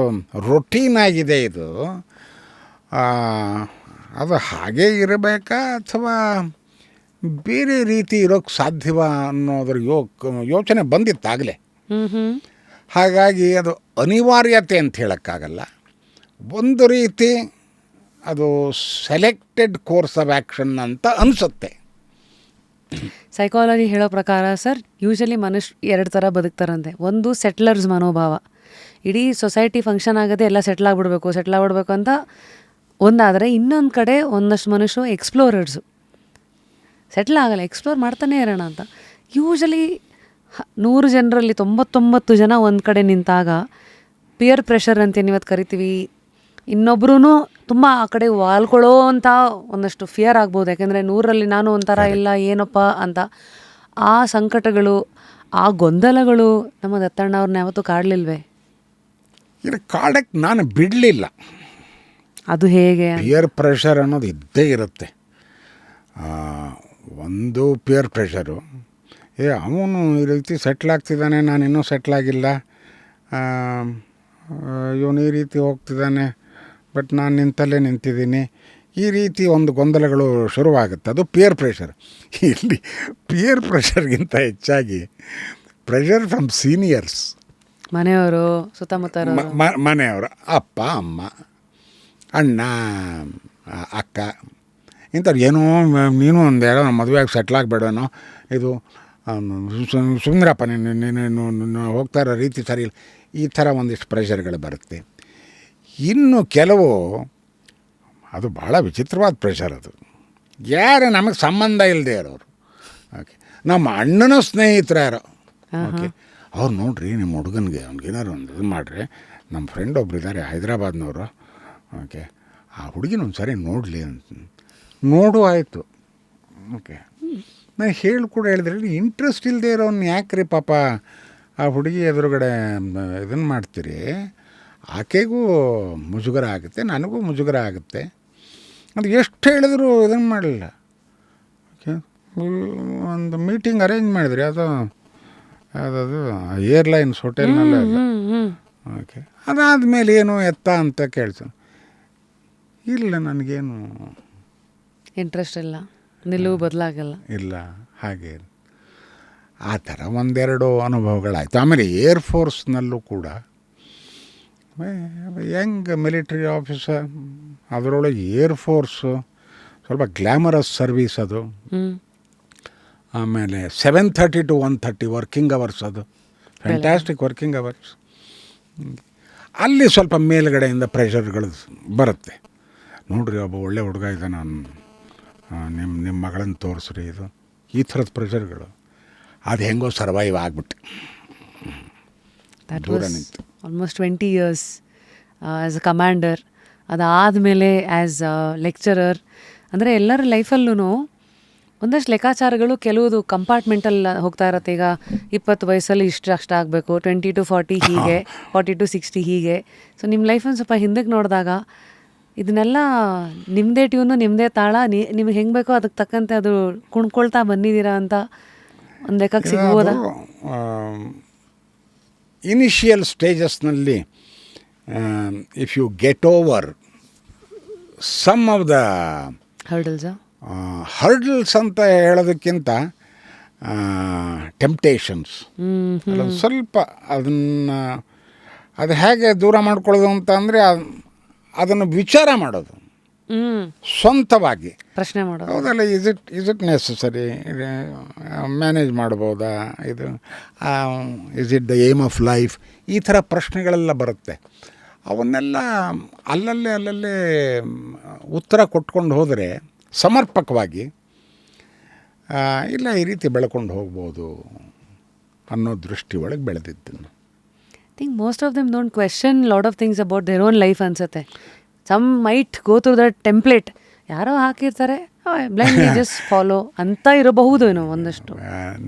B: ರೊಟೀನ್ ಆಗಿದೆ, ಇದು ಅದು ಹಾಗೇ ಇರಬೇಕಾ ಅಥವಾ ಬೇರೆ ರೀತಿ ಇರೋಕ್ಕೆ ಸಾಧ್ಯವ ಅನ್ನೋದ್ರ ಯೋಚನೆ ಬಂದಿತ್ತಾಗಲೇ. ಹಾಗಾಗಿ ಅದು ಅನಿವಾರ್ಯತೆ ಅಂತ ಹೇಳೋಕ್ಕಾಗಲ್ಲ, ಒಂದು ರೀತಿ ಅದು ಸೆಲೆಕ್ಟೆಡ್ ಕೋರ್ಸ್ ಆಫ್ ಆ್ಯಕ್ಷನ್ ಅಂತ ಅನಿಸುತ್ತೆ.
A: ಸೈಕಾಲಜಿ ಹೇಳೋ ಪ್ರಕಾರ ಸರ್, ಯೂಶಲಿ ಮನುಷ್ಯ 2 ಥರ ಬದುಕ್ತಾರಂತೆ. ಒಂದು ಸೆಟ್ಲರ್ಸ್ ಮನೋಭಾವ, ಇಡೀ ಸೊಸೈಟಿ ಫಂಕ್ಷನ್ ಆಗೋದೇ ಎಲ್ಲ ಸೆಟ್ಲ್ ಆಗ್ಬಿಡ್ಬೇಕು ಅಂತ ಒಂದಾದರೆ, ಇನ್ನೊಂದು ಕಡೆ ಒಂದಷ್ಟು ಮನುಷ್ಯರು ಎಕ್ಸ್ಪ್ಲೋರರ್ಸು, ಸೆಟ್ಲ್ ಆಗಲ್ಲ, ಎಕ್ಸ್ಪ್ಲೋರ್ ಮಾಡ್ತಾನೆ ಇರೋಣ ಅಂತ. ಯೂಶಲಿ 100 ಜನರಲ್ಲಿ 99 ಜನ ಒಂದು ಕಡೆ ನಿಂತಾಗ ಪಿಯರ್ ಪ್ರೆಷರ್ ಅಂತ ಏನು ಇವತ್ತು ಕರಿತೀವಿ, ಇನ್ನೊಬ್ರೂ ತುಂಬ ಆ ಕಡೆ ವಾಲ್ಕೊಳ್ಳೋ ಅಂತ ಒಂದಷ್ಟು ಫಿಯರ್ ಆಗ್ಬೋದು. ಯಾಕೆಂದರೆ 100ರಲ್ಲಿ ನಾನು ಒಂಥರ ಇಲ್ಲ ಏನಪ್ಪ ಅಂತ. ಆ ಸಂಕಟಗಳು, ಆ ಗೊಂದಲಗಳು ನಮ್ಮ ದತ್ತಣ್ಣ ಅವ್ರನ್ನ ಯಾವತ್ತೂ ಕಾಡಲಿಲ್ವೇ?
B: ಕಾಡಕ್ಕೆ ನಾನು ಬಿಡಲಿಲ್ಲ.
A: ಅದು ಹೇಗೆ?
B: ಪಿಯರ್ ಪ್ರೆಷರ್ ಅನ್ನೋದು ಇದ್ದೇ ಇರುತ್ತೆ. ಒಂದು ಪಿಯರ್ ಪ್ರೆಷರು, ಅವನು ಈ ರೀತಿ ಸೆಟ್ಲ್ ಆಗ್ತಿದ್ದಾನೆ, ನಾನು ಇನ್ನೂ ಸೆಟ್ಲಾಗಿಲ್ಲ, ಇವನು ಈ ರೀತಿ ಹೋಗ್ತಿದ್ದಾನೆ, ಬಟ್ ನಾನು ನಿಂತಿದ್ದೀನಿ, ಈ ರೀತಿ ಒಂದು ಗೊಂದಲಗಳು ಶುರುವಾಗುತ್ತೆ. ಅದು ಪಿಯರ್ ಪ್ರೆಷರ್. ಇಲ್ಲಿ ಪಿಯರ್ ಪ್ರೆಷರ್ಗಿಂತ ಹೆಚ್ಚಾಗಿ ಪ್ರೆಷರ್ ಫ್ರಮ್ ಸೀನಿಯರ್ಸ್,
A: ಮನೆಯವರು, ಸುತ್ತಮುತ್ತ
B: ಮನೆಯವರು, ಅಪ್ಪ ಅಮ್ಮ, ಅಣ್ಣ ಅಕ್ಕ, ಇಂಥವ್ರು ಏನೋ ನೀನು ಒಂದೇಳೋ ಮದುವೆಯಾಗಿ ಸೆಟ್ಲಾಗಬೇಡನೋ, ಇದು ಸುಂದರಪ್ಪ ನೀನು ಹೋಗ್ತಾ ಇರೋ ರೀತಿ ಸರಿ ಇಲ್ಲ, ಈ ಥರ ಒಂದಿಷ್ಟು ಪ್ರೆಷರ್ಗಳು ಬರುತ್ತೆ. ಇನ್ನು ಕೆಲವು, ಅದು ಭಾಳ ವಿಚಿತ್ರವಾದ ಪ್ರೆಷರ್, ಅದು ಯಾರು ನಮಗೆ ಸಂಬಂಧ ಇಲ್ಲದೆ ಇರೋರು, ಓಕೆ ನಮ್ಮ ಅಣ್ಣನ ಸ್ನೇಹಿತರು ಯಾರೋ, ಓಕೆ ಅವ್ರು ನೋಡ್ರಿ ನಿಮ್ಮ ಹುಡುಗನಿಗೆ ಅವ್ನಿಗೇನಾರು ಒಂದು ಇದು ಮಾಡಿರಿ, ನಮ್ಮ ಫ್ರೆಂಡ್ ಒಬ್ರು ಇದ್ದಾರೆ ಹೈದ್ರಾಬಾದ್ನವರು, ಓಕೆ ಆ ಹುಡುಗಿನ ಒಂದು ಸರಿ ನೋಡಲಿ ಅಂತ. ನೋಡು ಆಯಿತು, ಓಕೆ ನಾನು ಹೇಳಿ ಕೂಡ ಹೇಳಿದ್ರೆ ಇಂಟ್ರೆಸ್ಟ್ ಇಲ್ಲದೆ ಇರೋನು ಯಾಕ್ರಿ ಪಾಪ ಆ ಹುಡುಗಿ ಎದುರುಗಡೆ ಇದನ್ನು ಮಾಡ್ತೀರಿ. ಆಕೆಗೂ ಮುಜುಗರ ಆಗುತ್ತೆ, ನನಗೂ ಮುಜುಗರ ಆಗುತ್ತೆ. ಅದು ಎಷ್ಟು ಹೇಳಿದ್ರು ಇದನ್ನು ಮಾಡಲಿಲ್ಲ. ಓಕೆ, ಒಂದು ಮೀಟಿಂಗ್ ಅರೇಂಜ್ ಮಾಡಿದ್ರಿ, ಅದು ಏರ್ಲೈನ್ಸ್ ಹೋಟೆಲ್ನಲ್ಲೇ ಅಲ್ಲ. ಓಕೆ, ಅದಾದಮೇಲೆ ಏನು ಎತ್ತ ಅಂತ ಕೇಳ್ತಾನೆ. ಇಲ್ಲ, ನನಗೇನು
A: ಇಂಟ್ರೆಸ್ಟ್ ಇಲ್ಲ, ನಿಲುವು ಬದಲಾಗಲ್ಲ.
B: ಇಲ್ಲ, ಹಾಗೆ ಆ ಥರ ಒಂದೆರಡು ಅನುಭವಗಳಾಯಿತು. ಆಮೇಲೆ ಏರ್ಫೋರ್ಸ್ನಲ್ಲೂ ಕೂಡ ಯಂಗ್ ಮಿಲಿಟ್ರಿ ಆಫೀಸರ್, ಅದರೊಳಗೆ ಏರ್ಫೋರ್ಸು ಸ್ವಲ್ಪ ಗ್ಲ್ಯಾಮರಸ್ ಸರ್ವೀಸ್ ಅದು. ಆಮೇಲೆ 7:30 to 1:30 ವರ್ಕಿಂಗ್ ಅವರ್ಸ್, ಅದು ಫ್ಯಾಂಟಾಸ್ಟಿಕ್ ವರ್ಕಿಂಗ್ ಅವರ್ಸ್. ಅಲ್ಲಿ ಸ್ವಲ್ಪ ಮೇಲುಗಡೆಯಿಂದ ಪ್ರೆಷರ್ಗಳು ಬರುತ್ತೆ. ನೋಡ್ರಿ, ಒಬ್ಬ ಒಳ್ಳೆ ಹುಡುಗ ಇದ್ದಾನೆ, ನಿಮ್ಮ ಮಗಳನ್ನು ತೋರಿಸ್ರಿ, ಇದು ಈ ಥರದ ಪ್ರೆಷರ್ಗಳು. ಅದು ಹೆಂಗೋ ಸರ್ವೈವ್ ಆಗ್ಬಿಟ್ಟು ದೂರ ನಿಂತು
A: almost 20 years as a commander, ಅದಾದಮೇಲೆ ಆ್ಯಸ್ ಅ ಲೆಕ್ಚರರ್. ಅಂದರೆ ಎಲ್ಲರ ಲೈಫಲ್ಲೂ ಒಂದಷ್ಟು ಲೆಕ್ಕಾಚಾರಗಳು ಕೆಲವುದು ಕಂಪಾರ್ಟ್ಮೆಂಟಲ್ಲಿ ಹೋಗ್ತಾ ಇರುತ್ತೆ. ಈಗ 20 ವಯಸ್ಸಲ್ಲಿ ಅಷ್ಟು ಆಗಬೇಕು, 20 to 40 ಹೀಗೆ, 40 to 60 ಹೀಗೆ. ಸೊ ನಿಮ್ಮ ಲೈಫನ್ನು ಸ್ವಲ್ಪ ಹಿಂದಕ್ಕೆ ನೋಡಿದಾಗ ಇದನ್ನೆಲ್ಲ ನಿಮ್ಮದೇ ಟ್ಯೂನು, ನಿಮ್ಮದೇ ತಾಳ, ನಿಮ್ಗೆ ಹೆಂಗೆ ಬೇಕೋ ಅದಕ್ಕೆ ತಕ್ಕಂತೆ ಅದು ಕುಣ್ಕೊಳ್ತಾ ಬಂದಿದ್ದೀರಾ ಅಂತ ಒಂದು ಲೆಕ್ಕಕ್ಕೆ ಸಿಗ್ಬೋದಾ?
B: ಇನಿಷಿಯಲ್ ಸ್ಟೇಜಸ್ನಲ್ಲಿ if you get over some of the hurdles ಅಂತ ಹೇಳೋದಕ್ಕಿಂತ ಟೆಂಪ್ಟೇಷನ್ಸ್, ಸ್ವಲ್ಪ ಅದು ಹೇಗೆ ದೂರ ಮಾಡ್ಕೊಳ್ಳೋದು ಅಂತ ಅಂದರೆ ಅದನ್ನು ವಿಚಾರ ಮಾಡೋದು, ಸ್ವಂತವಾಗಿ
A: ಪ್ರಶ್ನೆ ಮಾಡೋದು.
B: ಹೌದಲ್ಲ, ಇಸ್ ಇಟ್ ನೆಸಸರಿ, ಮ್ಯಾನೇಜ್ ಮಾಡ್ಬೋದಾ, ಇದು is it the aim of life, ಈ ಥರ ಪ್ರಶ್ನೆಗಳೆಲ್ಲ ಬರುತ್ತೆ. ಅವನ್ನೆಲ್ಲ ಅಲ್ಲಲ್ಲೇ ಉತ್ತರ ಕೊಟ್ಕೊಂಡು ಹೋದರೆ ಸಮರ್ಪಕವಾಗಿ ಇಲ್ಲ ಈ ರೀತಿ ಬೆಳ್ಕೊಂಡು ಹೋಗ್ಬೋದು ಅನ್ನೋ ದೃಷ್ಟಿ ಒಳಗೆ ಬೆಳೆದಿದ್ದನ್ನು.
A: I think most of them don't question lot of things about their own life ಅನ್ಸುತ್ತೆ. Some might go through that template, ಯಾರೋ ಹಾಕಿರ್ತಾರೆ, ಬ್ಲೈಂಡ್ಲಿ ಜಸ್ಟ್ ಫಾಲೋ ಅಂತ ಇರಬಹುದು ಏನೋ ಒಂದಷ್ಟು.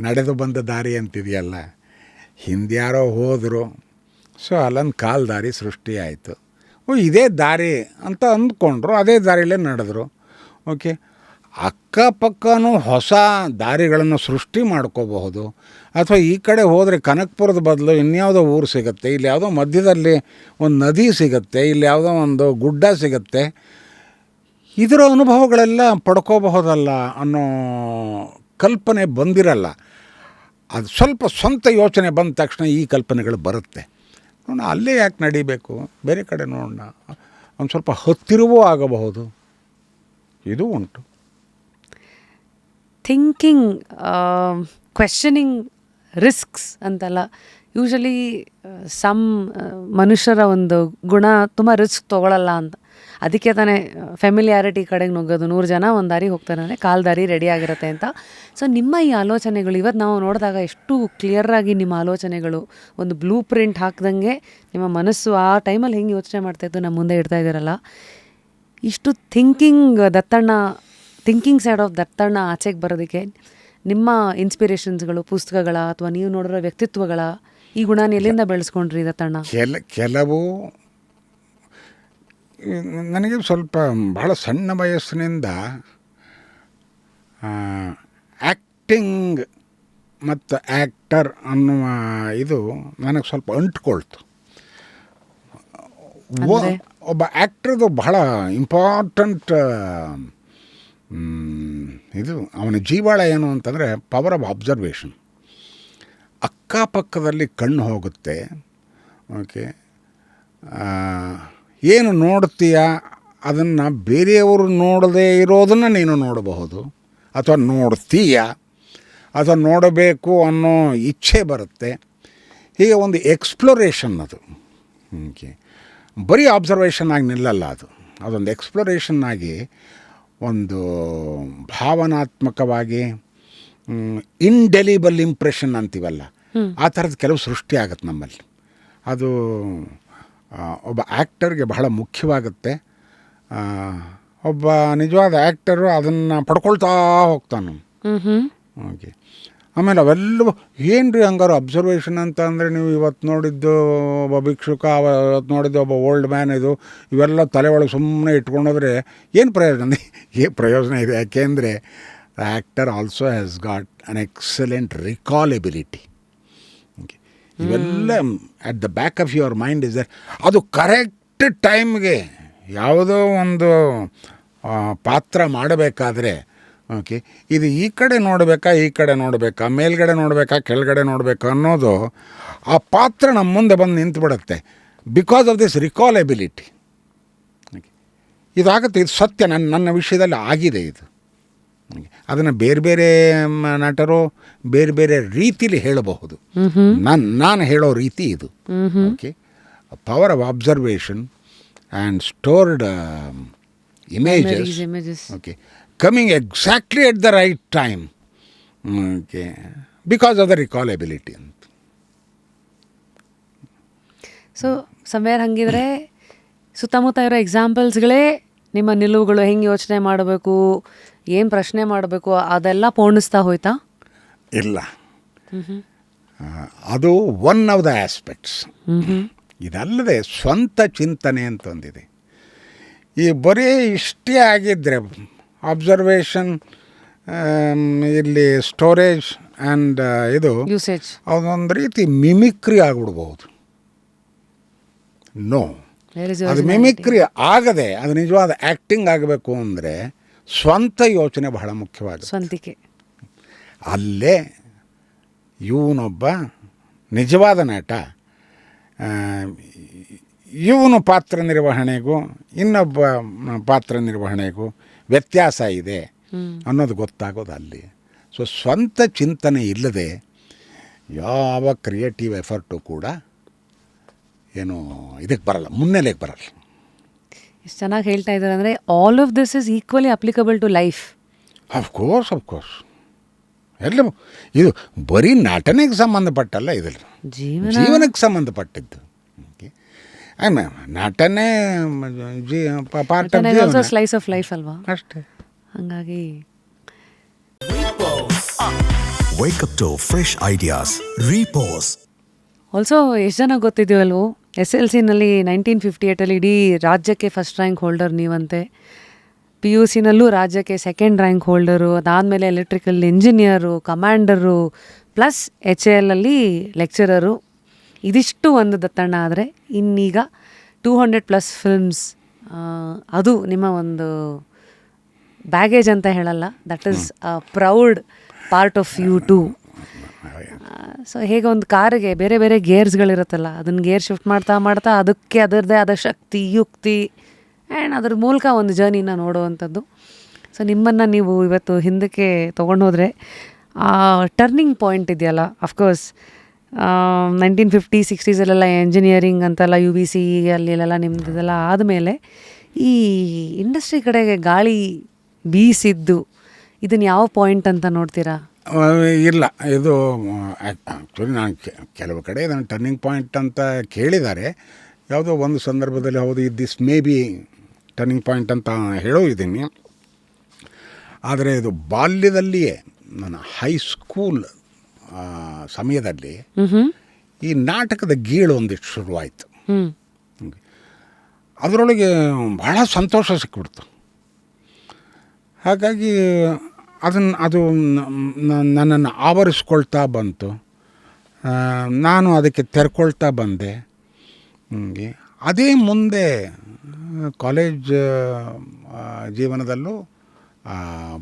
B: ನಡೆದು ಬಂದ ದಾರಿ ಅಂತಿದೆಯಲ್ಲ, ಹಿಂದ್ಯಾರೋ ಹೋದರು, ಸೊ ಅಲ್ಲೊಂದು ಕಾಲು ದಾರಿ ಸೃಷ್ಟಿ ಆಯಿತು. ಇದೇ ದಾರಿ ಅಂತ ಅಂದ್ಕೊಂಡ್ರು, ಅದೇ ದಾರಿಯಲ್ಲೇ ನಡೆದ್ರು. ಓಕೆ, ಅಕ್ಕಪಕ್ಕನೂ ಹೊಸ ದಾರಿಗಳನ್ನು ಸೃಷ್ಟಿ ಮಾಡ್ಕೋಬಹುದು. ಅಥವಾ ಈ ಕಡೆ ಹೋದರೆ ಕನಕಪುರದ ಬದಲು ಇನ್ಯಾವುದೋ ಊರು ಸಿಗುತ್ತೆ, ಇಲ್ಲಿ ಯಾವುದೋ ಮಧ್ಯದಲ್ಲಿ ಒಂದು ನದಿ ಸಿಗುತ್ತೆ, ಇಲ್ಲಿ ಯಾವುದೋ ಒಂದು ಗುಡ್ಡ ಸಿಗುತ್ತೆ, ಇದರ ಅನುಭವಗಳೆಲ್ಲ ಪಡ್ಕೋಬಹುದಲ್ಲ ಅನ್ನೋ ಕಲ್ಪನೆ ಬಂದಿರಲ್ಲ. ಅದು ಸ್ವಲ್ಪ ಸ್ವಂತ ಯೋಚನೆ ಬಂದ ತಕ್ಷಣ ಈ ಕಲ್ಪನೆಗಳು ಬರುತ್ತೆ. ನೋಡೋಣ, ಅಲ್ಲೇ ಯಾಕೆ ನಡಿಬೇಕು, ಬೇರೆ ಕಡೆ ನೋಡೋಣ, ಒಂದು ಸ್ವಲ್ಪ ಹತ್ತಿರವೂ ಆಗಬಹುದು, ಇದು ಉಂಟು.
A: ಥಿಂಕಿಂಗ್, ಕ್ವೆಶ್ಚನಿಂಗ್ ರಿಸ್ಕ್ಸ್ ಅಂತಲ್ಲ, ಯೂಶಲಿ ಸಮ್ ಮನುಷ್ಯರ ಒಂದು ಗುಣ ತುಂಬ ರಿಸ್ಕ್ ತೊಗೊಳಲ್ಲ ಅಂತ. ಅದಕ್ಕೆ ತಾನೇ ಫೆಮಿಲಿಯಾರಿಟಿ ಕಡೆಗೆ ನುಗ್ಗೋದು. 100 ಜನ ಒಂದು ದಾರಿ ಹೋಗ್ತಾರೆ ಅಂದರೆ ಕಾಲು ದಾರಿ ರೆಡಿ ಆಗಿರುತ್ತೆ ಅಂತ. ಸೊ ನಿಮ್ಮ ಈ ಆಲೋಚನೆಗಳು ಇವತ್ತು ನಾವು ನೋಡಿದಾಗ ಎಷ್ಟು ಕ್ಲಿಯರಾಗಿ ನಿಮ್ಮ ಆಲೋಚನೆಗಳು ಒಂದು ಬ್ಲೂ ಪ್ರಿಂಟ್ ಹಾಕ್ದಂಗೆ ನಿಮ್ಮ ಮನಸ್ಸು ಆ ಟೈಮಲ್ಲಿ ಹೆಂಗೆ ಯೋಚನೆ ಮಾಡ್ತಾಯಿದ್ದು ನಮ್ಮ ಮುಂದೆ ಇಡ್ತಾ ಇದ್ದೀರಲ್ಲ. ಇಷ್ಟು ಥಿಂಕಿಂಗ್ ಸೈಡ್ ಆಫ್ ದತ್ತಣ್ಣ ಆಚೆಗೆ ಬರೋದಕ್ಕೆ ನಿಮ್ಮ ಇನ್ಸ್ಪಿರೇಷನ್ಸ್ಗಳು, ಪುಸ್ತಕಗಳ ಅಥವಾ ನೀವು ನೋಡಿರೋ ವ್ಯಕ್ತಿತ್ವಗಳ ಈ ಗುಣನ ಎಲ್ಲಿಂದ ಬೆಳೆಸ್ಕೊಂಡ್ರಿ ದತ್ತಣ್ಣ?
B: ಕೆಲವು ನನಗೆ ಸ್ವಲ್ಪ ಬಹಳ ಸಣ್ಣ ವಯಸ್ಸಿನಿಂದ ಆ್ಯಕ್ಟಿಂಗ್ ಮತ್ತು ಆ್ಯಕ್ಟರ್ ಅನ್ನುವ ಇದು ನನಗೆ ಸ್ವಲ್ಪ ಅಂಟ್ಕೊಳ್ತು. ಒಬ್ಬ ಆ್ಯಕ್ಟ್ರದು ಬಹಳ ಇಂಪಾರ್ಟೆಂಟ್ ಇದು ಅವನ ಜೀವಾಳ ಏನು ಅಂತಂದರೆ ಪವರ್ ಆಫ್ ಅಬ್ಸರ್ವೇಷನ್. ಅಕ್ಕಪಕ್ಕದಲ್ಲಿ ಕಣ್ಣು ಹೋಗುತ್ತೆ. ಓಕೆ, ಏನು ನೋಡ್ತೀಯ ಅದನ್ನು ಬೇರೆಯವರು ನೋಡದೇ ಇರೋದನ್ನು ನೀನು ನೋಡಬಹುದು, ಅಥವಾ ನೋಡ್ತೀಯ, ಅಥವಾ ನೋಡಬೇಕು ಅನ್ನೋ ಇಚ್ಛೆ ಬರುತ್ತೆ. ಹೀಗೆ ಒಂದು ಎಕ್ಸ್ಪ್ಲೋರೇಷನ್ ಅದು. ಓಕೆ, ಬರೀ ಅಬ್ಸರ್ವೇಷನ್ ಆಗಿ ನಿಲ್ಲಲ್ಲ, ಅದೊಂದು ಎಕ್ಸ್ಪ್ಲೋರೇಷನ್ ಆಗಿ ಒಂದು ಭಾವನಾತ್ಮಕವಾಗಿ ಇಂಡೆಲಿಬಲ್ ಇಂಪ್ರೆಷನ್ ಅಂತೀವಲ್ಲ, ಆ ಥರದ್ದು ಕೆಲವು ಸೃಷ್ಟಿ ಆಗುತ್ತೆ ನಮ್ಮಲ್ಲಿ. ಅದು ಒಬ್ಬ ಆ್ಯಕ್ಟರ್ಗೆ ಬಹಳ ಮುಖ್ಯವಾಗುತ್ತೆ. ಒಬ್ಬ ನಿಜವಾದ ಆ್ಯಕ್ಟರು ಅದನ್ನು ಪಡ್ಕೊಳ್ತಾ ಹೋಗ್ತಾನೆ.
A: ಹ್ಞೂ
B: ಓಕೆ. ಆಮೇಲೆ ಅವೆಲ್ಲವೂ ಏನು ರೀ ಹಂಗಾರು ಅಬ್ಸರ್ವೇಷನ್ ಅಂತ ಅಂದರೆ ನೀವು ಇವತ್ತು ನೋಡಿದ್ದು ಒಬ್ಬ ಭಿಕ್ಷುಕ, ಇವತ್ತು ನೋಡಿದ್ದು ಒಬ್ಬ ಓಲ್ಡ್ ಮ್ಯಾನ್, ಇವೆಲ್ಲ ತಲೆ ಒಳಗೆ ಸುಮ್ಮನೆ ಇಟ್ಕೊಂಡೋದ್ರೆ ಏನು ಪ್ರಯೋಜನ? ಏನು ಪ್ರಯೋಜನ ಇದೆ? ಯಾಕೆಂದರೆ the actor also has got an excellent recall ability. Okay, ಇವೆಲ್ಲ at the back of your mind is that ಅದು ಕರೆಕ್ಟ್ ಟೈಮ್ಗೆ ಯಾವುದೋ ಒಂದು ಪಾತ್ರ ಮಾಡಬೇಕಾದ್ರೆ, ಓಕೆ, ಇದು ಈ ಕಡೆ ನೋಡಬೇಕಾ, ಈ ಕಡೆ ನೋಡಬೇಕಾ, ಮೇಲ್ಗಡೆ ನೋಡಬೇಕಾ, ಕೆಳಗಡೆ ನೋಡಬೇಕಾ ಅನ್ನೋದು ಆ ಪಾತ್ರ ನಮ್ಮ ಮುಂದೆ ಬಂದು ನಿಂತುಬಿಡುತ್ತೆ because of this recall ability. Okay, ಇದಾಗುತ್ತೆ, ಇದು ಸತ್ಯ. ನನ್ನ ವಿಷಯದಲ್ಲಿ ಆಗಿದೆ ಇದು. ಅದನ್ನು ಬೇರೆ ಬೇರೆ ನಟರು ಬೇರೆ ಬೇರೆ ರೀತಿಲಿ ಹೇಳಬಹುದು. ನಾನು ಹೇಳೋ ರೀತಿ ಇದು. Okay, power of observation and stored images, okay, coming exactly at the right time, okay, because of the recall ability.
A: So somewhere ಹಂಗಿದ್ರೆ ಸುತ್ತಮುತ್ತ ಇರೋ ಎಕ್ಸಾಂಪಲ್ಸ್ಗಳೇ ನಿಮ್ಮ ನಿಲುವುಗಳು, ಹೆಂಗೆ ಯೋಚನೆ ಮಾಡಬೇಕು, ಏನು ಪ್ರಶ್ನೆ ಮಾಡಬೇಕು, ಅದೆಲ್ಲ ಪೋಣಿಸ್ತಾ ಹೋಯ್ತಾ?
B: ಇಲ್ಲ, ಅದು ಒನ್ ಆಫ್ ದ ಆಸ್ಪೆಕ್ಟ್ಸ್. ಇದಲ್ಲದೆ ಸ್ವಂತ ಚಿಂತನೆ ಅಂತ ಒಂದಿದೆ. ಈ ಬರೀ ಇಷ್ಟೇ ಆಗಿದ್ದರೆ ಅಬ್ಸರ್ವೇಷನ್, ಇಲ್ಲಿ ಸ್ಟೋರೇಜ್ ಆ್ಯಂಡ್ ಇದು
A: ಯೂಸೇಜ್,
B: ಅದೊಂದು ರೀತಿ ಮಿಮಿಕ್ರಿ ಆಗಿಬಿಡ್ಬಹುದು. ನೋ, ಅದು ಮಿಮಿಕ್ರಿ ಆಗದೆ ಅದು ನಿಜವಾದ ಆ್ಯಕ್ಟಿಂಗ್ ಆಗಬೇಕು ಅಂದರೆ ಸ್ವಂತ ಯೋಚನೆ ಬಹಳ ಮುಖ್ಯವಾದ
A: ಸ್ವಂತಿಕೆ.
B: ಅಲ್ಲೇ ಇವನೊಬ್ಬ ನಿಜವಾದ ನಟ, ಇವನು ಪಾತ್ರ ನಿರ್ವಹಣೆಗೂ ಇನ್ನೊಬ್ಬ ಪಾತ್ರ ನಿರ್ವಹಣೆಗೂ ವ್ಯತ್ಯಾಸ ಇದೆ ಅನ್ನೋದು ಗೊತ್ತಾಗೋದು ಅಲ್ಲಿ. ಸೊ ಸ್ವಂತ ಚಿಂತನೆ ಇಲ್ಲದೆ ಯಾವ ಕ್ರಿಯೇಟಿವ್ ಎಫರ್ಟು ಕೂಡ ಏನು ಇದಕ್ಕೆ ಬರಲ್ಲ, ಮುನ್ನೆಲೆಗೆ ಬರಲ್ಲ.
A: ಎಷ್ಟು ಚೆನ್ನಾಗಿ ಹೇಳ್ತಾ ಇದ್ದಾರೆ ಅಂದರೆ all of this is equally applicable to life.
B: Of course ಎಲ್ಲ ಇದು ಬರೀ ನಟನೆಗೆ ಸಂಬಂಧಪಟ್ಟಲ್ಲ, ಇದರಲ್ಲಿ ಜೀವನಕ್ಕೆ ಸಂಬಂಧಪಟ್ಟಿದ್ದು. ನಟನೆ ಪಾರ್ಟ್ ಆಫ್ ಜೀವನ,
A: ಸ್ಲೈಸ್ ಆಫ್ ಲೈಫ್ ಅಲ್ವಾ?
B: ಅಷ್ಟೇ.
A: ಹಂಗಾಗಿ
C: Wake up to fresh ideas. Repose.
A: Also ಎಷ್ಟು ಜನ ಗೊತ್ತಿದೆಯಲ್ವೋ, SLC-ನಲ್ಲಿ 1958 ಇಡೀ ರಾಜ್ಯಕ್ಕೆ ಫಸ್ಟ್ ರ್ಯಾಂಕ್ ಹೋಲ್ಡರ್ ನೀವಂತೆ. PUC-ನಲ್ಲೂ ರಾಜ್ಯಕ್ಕೆ ಸೆಕೆಂಡ್ ರ್ಯಾಂಕ್ ಹೋಲ್ಡರು, ಅದಾದಮೇಲೆ ಎಲೆಕ್ಟ್ರಿಕಲ್ ಇಂಜಿನಿಯರು, ಕಮಾಂಡರು, ಪ್ಲಸ್ HAL-ಅಲ್ಲಿ ಲೆಕ್ಚರರು. ಇದಿಷ್ಟು ಒಂದು ದತ್ತಣ್ಣ ಆದರೆ ಇನ್ನೀಗ 200+ ಫಿಲ್ಮ್ಸ್, ಅದು ನಿಮ್ಮ ಒಂದು ಬ್ಯಾಗೇಜ್ ಅಂತ ಹೇಳಲ್ಲ, that is a proud part of you too. So ಹೇಗೆ ಒಂದು ಕಾರಿಗೆ ಬೇರೆ ಬೇರೆ ಗೇರ್ಸ್ಗಳಿರುತ್ತಲ್ಲ, ಅದನ್ನು ಗೇರ್ ಶಿಫ್ಟ್ ಮಾಡ್ತಾ ಮಾಡ್ತಾ ಅದಕ್ಕೆ ಅದರದ್ದೇ ಆದ ಶಕ್ತಿ, ಯುಕ್ತಿ ಆ್ಯಂಡ್ ಅದ್ರ ಮೂಲಕ ಒಂದು ಜರ್ನಿನ ನೋಡುವಂಥದ್ದು. ಸೊ ನಿಮ್ಮನ್ನು ನೀವು ಇವತ್ತು ಹಿಂದಕ್ಕೆ ತೊಗೊಂಡು ಹೋದರೆ ಆ ಟರ್ನಿಂಗ್ ಪಾಯಿಂಟ್ ಇದೆಯಲ್ಲ, ಅಫ್ಕೋರ್ಸ್ 1950s 60s ಎಂಜಿನಿಯರಿಂಗ್ ಅಂತೆಲ್ಲ UBC ಅಲ್ಲೆಲ್ಲ ನಿಮ್ಮದೆಲ್ಲ ಆದಮೇಲೆ ಈ ಇಂಡಸ್ಟ್ರಿ ಕಡೆಗೆ ಗಾಳಿ ಬೀಸಿದ್ದು, ಇದನ್ನು ಯಾವ ಪಾಯಿಂಟ್ ಅಂತ ನೋಡ್ತೀರಾ?
B: ಇಲ್ಲ, ಇದು ಆ್ಯಕ್ಚುಲಿ ನಾನು ಕೆಲವು ಕಡೆ ಇದನ್ನು ಟರ್ನಿಂಗ್ ಪಾಯಿಂಟ್ ಅಂತ ಕೇಳಿದ್ದಾರೆ. ಯಾವುದೋ ಒಂದು ಸಂದರ್ಭದಲ್ಲಿ ಹೌದು this may be turning point ಅಂತ ಹೇಳೋ ಇದ್ದೀನಿ. ಆದರೆ ಇದು ಬಾಲ್ಯದಲ್ಲಿಯೇ ನನ್ನ ಹೈಸ್ಕೂಲ್ ಸಮಯದಲ್ಲಿ ಈ ನಾಟಕದ ಗೀಳು ಒಂದಿಷ್ಟು ಶುರುವಾಯಿತು. ಅದರೊಳಗೆ ಬಹಳ ಸಂತೋಷ ಸಿಕ್ಕಿಬಿಡ್ತು. ಹಾಗಾಗಿ ಅದು ನನ್ನನ್ನು ಆವರಿಸ್ಕೊಳ್ತಾ ಬಂತು. ನಾನು ಅದಕ್ಕೆ ತೆರ್ಕೊಳ್ತಾ ಬಂದೆ. ಅದೇ ಮುಂದೆ ಕಾಲೇಜ್ ಜೀವನದಲ್ಲೂ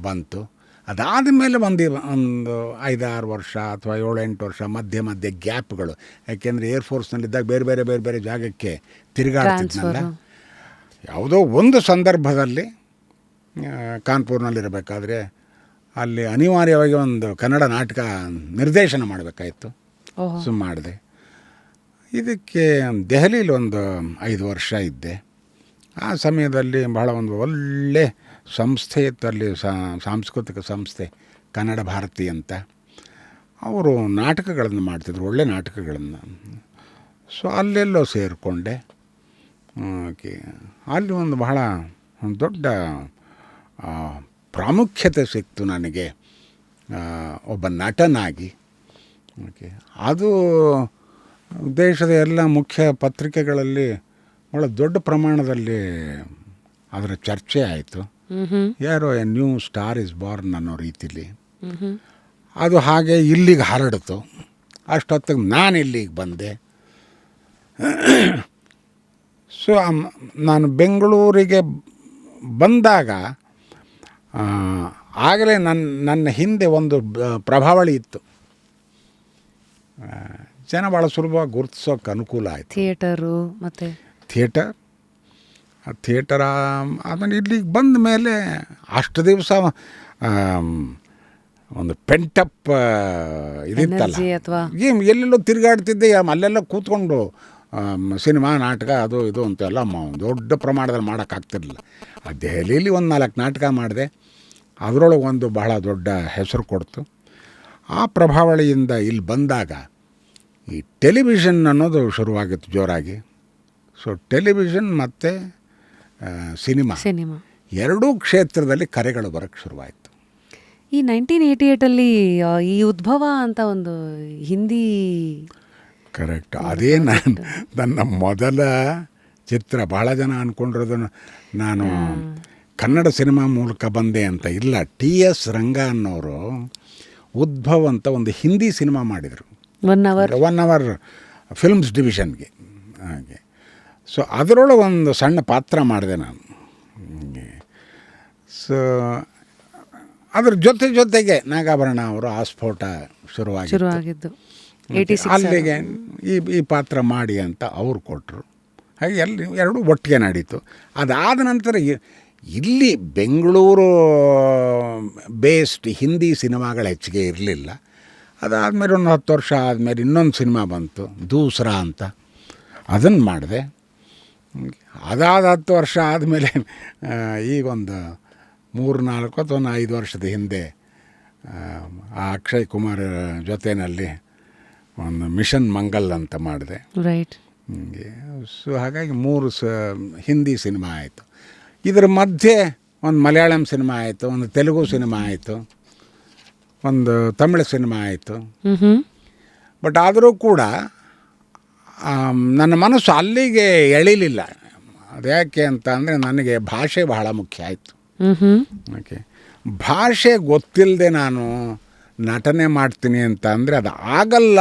B: ಬಂತು. ಅದಾದ ಮೇಲೆ ಒಂದು 5-6 ವರ್ಷ ಅಥವಾ 7-8 ವರ್ಷ ಮಧ್ಯೆ ಗ್ಯಾಪ್ಗಳು. ಯಾಕೆಂದರೆ ಏರ್ಫೋರ್ಸ್ನಲ್ಲಿದ್ದಾಗ ಬೇರೆ ಬೇರೆ ಜಾಗಕ್ಕೆ ತಿರುಗಾಡ್ತಿದ್ನಲ್ಲ. ಯಾವುದೋ ಒಂದು ಸಂದರ್ಭದಲ್ಲಿ ಕಾನ್ಪುರ್ನಲ್ಲಿರಬೇಕಾದ್ರೆ ಅಲ್ಲಿ ಅನಿವಾರ್ಯವಾಗಿ ಒಂದು ಕನ್ನಡ ನಾಟಕ ನಿರ್ದೇಶನ ಮಾಡಬೇಕಾಯಿತು. ಮಾಡಿದೆ. ಇದಕ್ಕೆ ದೆಹಲಿಯಲ್ಲಿ ಒಂದು 5 ವರ್ಷ ಇದ್ದೆ. ಆ ಸಮಯದಲ್ಲಿ ಬಹಳ ಒಂದು ಒಳ್ಳೆ ಸಂಸ್ಥೆ ಇತ್ತು ಅಲ್ಲಿ, ಸಾಂಸ್ಕೃತಿಕ ಸಂಸ್ಥೆ ಕನ್ನಡ ಭಾರತಿ ಅಂತ. ಅವರು ನಾಟಕಗಳನ್ನು ಮಾಡ್ತಿದ್ರು, ಒಳ್ಳೆ ನಾಟಕಗಳನ್ನು. ಸೊ ಅಲ್ಲೆಲ್ಲೋ ಸೇರಿಕೊಂಡೆ. ಓಕೆ, ಅಲ್ಲಿ ಒಂದು ಬಹಳ ದೊಡ್ಡ ಪ್ರಾಮುಖ್ಯತೆ ಸಿಕ್ತು ನನಗೆ. ಒಬ್ಬ ನಟನಾಗಿ. ಓಕೆ, ಅದು ದೇಶದ ಎಲ್ಲ ಮುಖ್ಯ ಪತ್ರಿಕೆಗಳಲ್ಲಿ ಭಾಳ ದೊಡ್ಡ ಪ್ರಮಾಣದಲ್ಲಿ ಅದರ ಚರ್ಚೆ ಆಯಿತು. ಯಾರೋ A new star is Born ಅನ್ನೋ ರೀತಿಲಿ ಅದು ಹಾಗೆ ಇಲ್ಲಿಗೆ ಹರಡಿತು. ಅಷ್ಟೊತ್ತಿಗೆ ನಾನು ಇಲ್ಲಿಗೆ ಬಂದೆ. ಸೊ ನಾನು ಬೆಂಗಳೂರಿಗೆ ಬಂದಾಗ ಆಗಲೇ ನನ್ನ ಹಿಂದೆ ಒಂದು ಪ್ರಭಾವಳಿ ಇತ್ತು. ಜನ ಭಾಳ ಸುಲಭವಾಗಿ ಗುರುತಿಸೋಕೆ ಅನುಕೂಲ ಆಯಿತು.
A: ಥಿಯೇಟರು ಮತ್ತು
B: ಥಿಯೇಟರ್ ಆಮೇಲೆ ಇಲ್ಲಿಗೆ ಬಂದ ಮೇಲೆ ಅಷ್ಟು ದಿವಸ ಒಂದು ಪೆಂಟಪ್ ಇದಿತ್ತಲ್ಲ,
A: ಅಥವಾ
B: ಎಲ್ಲೆಲ್ಲೋ ತಿರುಗಾಡ್ತಿದ್ದೆ, ಅಲ್ಲೆಲ್ಲ ಕೂತ್ಕೊಂಡು ಸಿನಿಮಾ ನಾಟಕ ಅದು ಇದು ಅಂತೆಲ್ಲ ದೊಡ್ಡ ಪ್ರಮಾಣದಲ್ಲಿ ಮಾಡೋಕ್ಕಾಗ್ತಿರಲಿಲ್ಲ. ದೆಹಲಿಯಲ್ಲಿ ಒಂದು 4 ನಾಟಕ ಮಾಡಿದೆ. ಅದರೊಳಗೆ ಒಂದು ಬಹಳ ದೊಡ್ಡ ಹೆಸರು ಕೊಡ್ತು. ಆ ಪ್ರಭಾವಳಿಯಿಂದ ಇಲ್ಲಿ ಬಂದಾಗ ಈ ಟೆಲಿವಿಷನ್ ಅನ್ನೋದು ಶುರುವಾಗಿತ್ತು ಜೋರಾಗಿ. ಸೊ ಟೆಲಿವಿಷನ್ ಮತ್ತು ಸಿನಿಮಾ ಎರಡೂ ಕ್ಷೇತ್ರದಲ್ಲಿ ಕರೆಗಳು ಬರೋಕ್ಕೆ ಶುರುವಾಯಿತು.
A: ಈ 1988 ಈ ಉದ್ಭವ ಅಂತ ಒಂದು ಹಿಂದಿ
B: ಕರೆಕ್ಟ್, ಅದೇ ನನ್ನ ಮೊದಲ ಚಿತ್ರ. ಭಾಳ ಜನ ಅಂದ್ಕೊಂಡಿರೋದನ್ನು ನಾನು ಕನ್ನಡ ಸಿನಿಮಾ ಮೂಲಕ ಬಂದೆ ಅಂತ. ಇಲ್ಲ, TS ರಂಗ ಅನ್ನೋರು ಉದ್ಭವ್ ಅಂತ ಒಂದು ಹಿಂದಿ ಸಿನಿಮಾ ಮಾಡಿದರು, 1 ಅವರ್ ಫಿಲ್ಮ್ಸ್ ಡಿವಿಷನ್ಗೆ. ಹಾಗೆ ಸೊ ಅದರೊಳಗೆ ಒಂದು ಸಣ್ಣ ಪಾತ್ರ ಮಾಡಿದೆ ನಾನು. ಸೊ ಅದ್ರ ಜೊತೆಗೆ ನಾಗಾಭರಣ ಅವರು ಆಸ್ಫೋಟ ಶುರುವಾಗಿದ್ದು ಅಲ್ಲಿಗೆ ಈ ಪಾತ್ರ ಮಾಡಿ ಅಂತ ಅವ್ರು ಕೊಟ್ಟರು. ಹಾಗೆ ಎರಡೂ ಒಟ್ಟಿಗೆ ನಡೀತು. ಅದಾದ ನಂತರ ಇಲ್ಲಿ ಬೆಂಗಳೂರು ಬೇಸ್ಡ್ ಹಿಂದಿ ಸಿನಿಮಾಗಳು ಹೆಚ್ಚಿಗೆ ಇರಲಿಲ್ಲ. ಅದಾದಮೇಲೆ ಒಂದು 10 ವರ್ಷ ಆದಮೇಲೆ ಇನ್ನೊಂದು ಸಿನಿಮಾ ಬಂತು, ದೂಸರಾ ಅಂತ. ಅದನ್ನು ಮಾಡಿದೆ. ಅದಾದ 10 ವರ್ಷ ಆದಮೇಲೆ ಈಗೊಂದು 3-4 ಅಥವಾ 5 ವರ್ಷದ ಹಿಂದೆ ಆ ಅಕ್ಷಯ್ ಕುಮಾರ್ ಜೊತೆಯಲ್ಲಿ ಒಂದು ಮಿಷನ್ ಮಂಗಲ್ ಅಂತ ಮಾಡಿದೆ.
A: ರೈಟ್.
B: ಸೊ ಹಾಗಾಗಿ 3 ಹಿಂದಿ ಸಿನಿಮಾ ಆಯಿತು. ಇದರ ಮಧ್ಯೆ ಒಂದು ಮಲಯಾಳಂ ಸಿನಿಮಾ ಆಯಿತು, ಒಂದು ತೆಲುಗು ಸಿನಿಮಾ ಆಯಿತು, ಒಂದು ತಮಿಳು ಸಿನಿಮಾ ಆಯಿತು. ಬಟ್ ಆದರೂ ಕೂಡ ನನ್ನ ಮನಸ್ಸು ಅಲ್ಲಿಗೆ ಎಳಿಲಿಲ್ಲ. ಅದ್ಯಾಕೆ ಅಂತ ಅಂದರೆ ನನಗೆ ಭಾಷೆ ಬಹಳ ಮುಖ್ಯ ಆಯಿತು. ಓಕೆ, ಭಾಷೆ ಗೊತ್ತಿಲ್ಲದೆ ನಾನು ನಟನೆ ಮಾಡ್ತೀನಿ ಅಂತ ಅಂದರೆ ಅದು ಆಗಲ್ಲ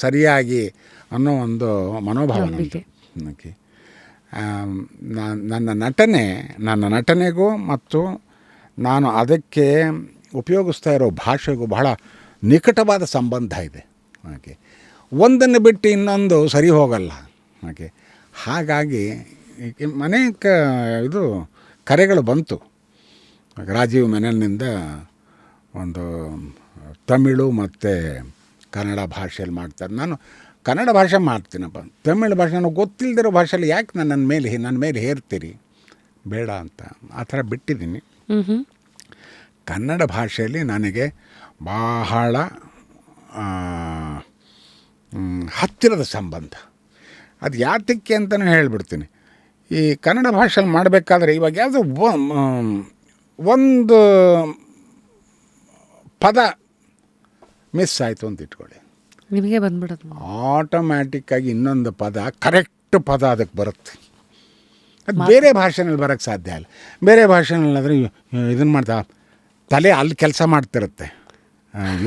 B: ಸರಿಯಾಗಿ ಅನ್ನೋ ಒಂದು ಮನೋಭಾವ ನನಗೆ. ಓಕೆ, ನನ್ನ ನಟನೆಗೂ ಮತ್ತು ನಾನು ಅದಕ್ಕೆ ಉಪಯೋಗಿಸ್ತಾ ಇರೋ ಭಾಷೆಗೂ ಬಹಳ ನಿಕಟವಾದ ಸಂಬಂಧ ಇದೆ. ಓಕೆ, ಒಂದನ್ನು ಬಿಟ್ಟು ಇನ್ನೊಂದು ಸರಿ ಹೋಗಲ್ಲ. ಓಕೆ, ಹಾಗಾಗಿ ಅನೇಕ ಕರೆಗಳು ಬಂತು. ರಾಜೀವ್ ಮೆನನ್ನಿಂದ ಒಂದು ತಮಿಳು ಮತ್ತು ಕನ್ನಡ ಭಾಷೆಯಲ್ಲಿ ಮಾಡ್ತಾರೆ. ನಾನು ಕನ್ನಡ ಭಾಷೆ ಮಾಡ್ತೀನಪ್ಪ, ತಮಿಳು ಭಾಷೆ ನನಗೆ ಗೊತ್ತಿಲ್ಲದಿರೋ ಭಾಷೆಯಲ್ಲಿ ಯಾಕೆ ನನ್ನ ಮೇಲೆ ಹೇರ್ತೀರಿ, ಬೇಡ ಅಂತ ಆ ಥರ ಬಿಟ್ಟಿದ್ದೀನಿ. ಕನ್ನಡ ಭಾಷೆಯಲ್ಲಿ ನನಗೆ ಬಹಳ ಹತ್ತಿರದ ಸಂಬಂಧ. ಅದು ಯಾತಕ್ಕೆ ಅಂತಲೂ ಹೇಳ್ಬಿಡ್ತೀನಿ. ಈ ಕನ್ನಡ ಭಾಷೆಯಲ್ಲಿ ಮಾಡಬೇಕಾದ್ರೆ ಇವಾಗ ಯಾವುದೋ ಒಂದು ಪದ ಮಿಸ್ ಆಯಿತು ಅಂತ ಇಟ್ಕೊಳ್ಳಿ,
A: ನಿಮಗೆ ಬಂದ್ಬಿಡೋದು
B: ಆಟೋಮ್ಯಾಟಿಕ್ಕಾಗಿ ಇನ್ನೊಂದು ಪದ ಕರೆಕ್ಟ್ ಪದ ಅದಕ್ಕೆ ಬರುತ್ತೆ. ಅದು ಬೇರೆ ಭಾಷೆನಲ್ಲಿ ಬರೋಕ್ಕೆ ಸಾಧ್ಯ ಇಲ್ಲ. ಬೇರೆ ಭಾಷೆನಲ್ಲಾದರೆ ಇದನ್ನು ಮಾಡ್ತಾ ತಲೆ ಅಲ್ಲಿ ಕೆಲಸ ಮಾಡ್ತಿರುತ್ತೆ.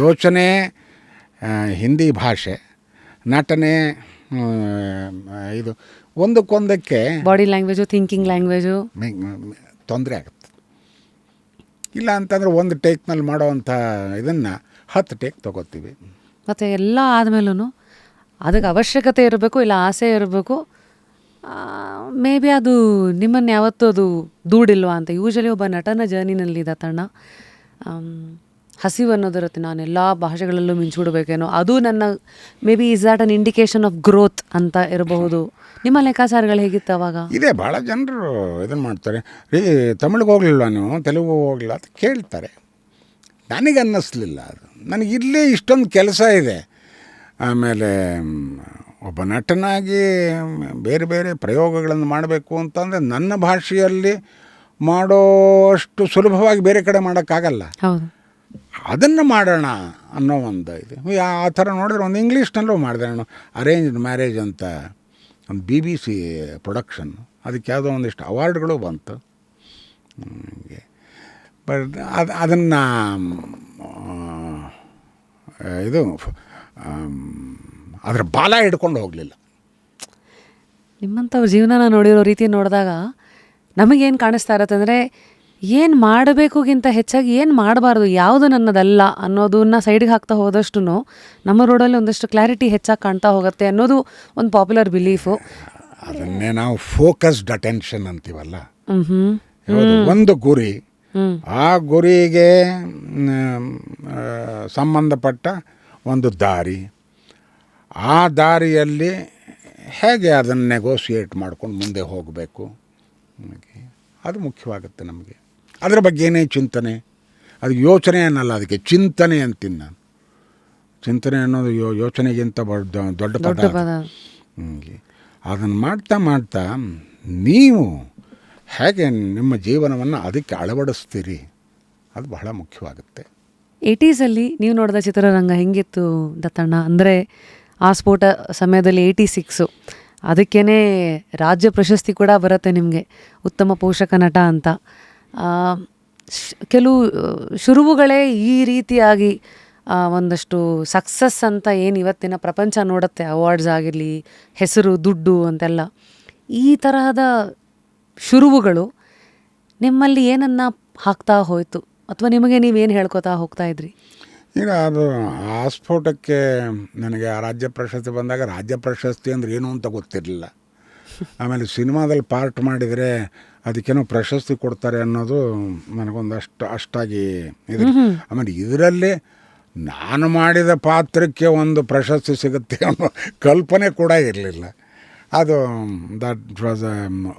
B: ಯೋಚನೆ ಹಿಂದಿ ಭಾಷೆ, ನಟನೆ ಇದು ಒಂದಕ್ಕೊಂದಕ್ಕೆ
A: ಬಾಡಿ ಲ್ಯಾಂಗ್ವೇಜು, ಥಿಂಕಿಂಗ್ ಲ್ಯಾಂಗ್ವೇಜು
B: ತೊಂದರೆ ಆಗುತ್ತೆ. ಇಲ್ಲ ಅಂತಂದರೆ ಒಂದು ಟೇಕ್ನಲ್ಲಿ ಮಾಡೋವಂಥ ಇದನ್ನು 10 ಟೇಕ್ ತೊಗೋತೀವಿ.
A: ಮತ್ತು ಎಲ್ಲ ಆದಮೇಲೂ ಅದಕ್ಕೆ ಅವಶ್ಯಕತೆ ಇರಬೇಕು, ಇಲ್ಲ ಆಸೆ ಇರಬೇಕು. ಮೇ ಬಿ ಅದು ನಿಮ್ಮನ್ನು ಯಾವತ್ತೂ ಅದು ದೂಡಿಲ್ವಾ ಅಂತ. ಯೂಶಲಿ ಒಬ್ಬ ನಟನ ಜರ್ನಿನಲ್ಲಿ ದತ್ತಣ್ಣ ಹಸಿವು ಅನ್ನೋದಿರುತ್ತೆ, ನಾನು ಎಲ್ಲ ಭಾಷೆಗಳಲ್ಲೂ ಮಿಂಚಿಬಿಡ್ಬೇಕೇನೋ, ಅದು ನನ್ನ may be is that an indication of growth ಅಂತ ಇರಬಹುದು. ನಿಮ್ಮ ಲೆಕ್ಕಾಚಾರಗಳು ಹೇಗಿತ್ತು ಅವಾಗ?
B: ಇದೆ, ಭಾಳ ಜನರು ಇದನ್ನು ಮಾಡ್ತಾರೆ, ರೀ ತಮಿಳಿಗೆ ಹೋಗಲಿಲ್ಲ ನೀವು, ತೆಲುಗು ಹೋಗಲಿಲ್ಲ ಅಂತ ಕೇಳ್ತಾರೆ. ನನಗೆ ಅನ್ನಿಸ್ಲಿಲ್ಲ ಅದು. ನನಗೆ ಇಲ್ಲೇ ಇಷ್ಟೊಂದು ಕೆಲಸ ಇದೆ. ಆಮೇಲೆ ಒಬ್ಬ ನಟನಾಗಿ ಬೇರೆ ಬೇರೆ ಪ್ರಯೋಗಗಳನ್ನು ಮಾಡಬೇಕು ಅಂತಂದರೆ ನನ್ನ ಭಾಷೆಯಲ್ಲಿ ಮಾಡೋಷ್ಟು ಸುಲಭವಾಗಿ ಬೇರೆ ಕಡೆ ಮಾಡೋಕ್ಕಾಗಲ್ಲ.
A: ಹೌದು.
B: ಅದನ್ನು ಮಾಡೋಣ ಅನ್ನೋ ಒಂದು ಇದು. ಆ ಥರ ನೋಡಿದ್ರೆ ಒಂದು ಇಂಗ್ಲೀಷ್ನಲ್ಲೂ ಮಾಡಿದೆ ನಾನು, ಅರೇಂಜ್ಡ್ ಮ್ಯಾರೇಜ್ ಅಂತ ಒಂದು BBC ಪ್ರೊಡಕ್ಷನ್. ಅದಕ್ಕೆ ಯಾವುದೋ ಒಂದಿಷ್ಟು ಅವಾರ್ಡ್ಗಳು ಬಂತು. ಬಟ್ ಅದನ್ನು ಇದು ಅದರ ಬಾಲ ಹಿಡ್ಕೊಂಡು ಹೋಗಲಿಲ್ಲ.
A: ನಿಮ್ಮಂಥವ್ರ ಜೀವನನ ನೋಡಿರೋ ರೀತಿ ನೋಡಿದಾಗ ನಮಗೇನು ಕಾಣಿಸ್ತಾ ಇರತ್ತೆ ಅಂದರೆ, ಏನು ಮಾಡಬೇಕುಗಿಂತ ಹೆಚ್ಚಾಗಿ ಏನು ಮಾಡಬಾರ್ದು, ಯಾವುದು ನನ್ನದಲ್ಲ ಅನ್ನೋದನ್ನ ಸೈಡ್ಗೆ ಹಾಕ್ತಾ ಹೋದಷ್ಟು ನಮ್ಮ ರೋಡಲ್ಲಿ ಒಂದಷ್ಟು ಕ್ಲಾರಿಟಿ ಹೆಚ್ಚಾಗಿ ಕಾಣ್ತಾ ಹೋಗುತ್ತೆ ಅನ್ನೋದು ಒಂದು ಪಾಪ್ಯುಲರ್ ಬಿಲೀಫು.
B: ಅದನ್ನೇ ನಾವು ಫೋಕಸ್ಡ್ ಅಟೆನ್ಷನ್ ಅಂತೀವಲ್ಲ.
A: ಹ್ಞೂ
B: ಒಂದು ಗುರಿ, ಆ ಗುರಿಗೆ ಸಂಬಂಧಪಟ್ಟ ಒಂದು ದಾರಿ, ಆ ದಾರಿಯಲ್ಲಿ ಹೇಗೆ ಅದನ್ನು ನೆಗೋಸಿಯೇಟ್ ಮಾಡ್ಕೊಂಡು ಮುಂದೆ ಹೋಗಬೇಕು, ಅದು ಮುಖ್ಯವಾಗುತ್ತೆ ನಮಗೆ. ಅದರ ಬಗ್ಗೆನೇ ಚಿಂತನೆ, ಅದು ಯೋಚನೆ ಅನ್ನಲ್ಲ, ಅದಕ್ಕೆ ಚಿಂತನೆ ಅಂತೀನಿ ನಾನು. ಚಿಂತನೆ ಅನ್ನೋದು ಯೋಚನೆಗಿಂತ ದೊಡ್ಡ ಪದ. ಅದನ್ನು ಮಾಡ್ತಾ ಮಾಡ್ತಾ ನೀವು ಹೇಗೆ ನಿಮ್ಮ ಜೀವನವನ್ನು ಅದಕ್ಕೆ ಅಳವಡಿಸ್ತೀರಿ, ಅದು ಬಹಳ ಮುಖ್ಯವಾಗುತ್ತೆ. 80sಲ್ಲಿ
A: ನೀವು ನೋಡಿದ ಚಿತ್ರರಂಗ ಹೆಂಗಿತ್ತು ದತ್ತಣ್ಣ? ಅಂದರೆ ಆ ಸ್ಫೋಟ ಸಮಯದಲ್ಲಿ 86 ಅದಕ್ಕೇ ರಾಜ್ಯ ಪ್ರಶಸ್ತಿ ಕೂಡ ಬರುತ್ತೆ ನಿಮಗೆ, ಉತ್ತಮ ಪೋಷಕ ನಟ ಅಂತ. ಕೆಲವು ಶುರುವುಗಳೇ ಈ ರೀತಿಯಾಗಿ ಒಂದಷ್ಟು ಸಕ್ಸಸ್ ಅಂತ ಏನು ಇವತ್ತಿನ ಪ್ರಪಂಚ ನೋಡುತ್ತೆ, ಅವಾರ್ಡ್ಸ್ ಆಗಿರಲಿ, ಹೆಸರು, ದುಡ್ಡು ಅಂತೆಲ್ಲ, ಈ ತರಹದ ಶುರುವುಗಳು ನಿಮ್ಮಲ್ಲಿ ಏನನ್ನ ಹಾಕ್ತಾ ಹೋಯಿತು, ಅಥವಾ ನಿಮಗೆ ನೀವೇನು ಹೇಳ್ಕೊತಾ ಹೋಗ್ತಾ ಇದ್ರಿ?
B: ಈಗ ಅದು ಆ ಸ್ಫೋಟಕ್ಕೆ ನನಗೆ ಆ ರಾಜ್ಯ ಪ್ರಶಸ್ತಿ ಬಂದಾಗ ರಾಜ್ಯ ಪ್ರಶಸ್ತಿ ಅಂದ್ರೆ ಏನು ಅಂತ ಗೊತ್ತಿರಲಿಲ್ಲ. ಆಮೇಲೆ ಸಿನಿಮಾದಲ್ಲಿ ಪಾರ್ಟ್ ಮಾಡಿದರೆ ಅದಕ್ಕೇನೋ ಪ್ರಶಸ್ತಿ ಕೊಡ್ತಾರೆ ಅನ್ನೋದು ಅಷ್ಟಾಗಿ ಇದೆ. ಆಮೇಲೆ ಇದರಲ್ಲಿ ನಾನು ಮಾಡಿದ ಪಾತ್ರಕ್ಕೆ ಒಂದು ಪ್ರಶಸ್ತಿ ಸಿಗುತ್ತೆ ಅನ್ನೋ ಕಲ್ಪನೆ ಕೂಡ ಇರಲಿಲ್ಲ. ಅದು ದಟ್ ವಾಸ್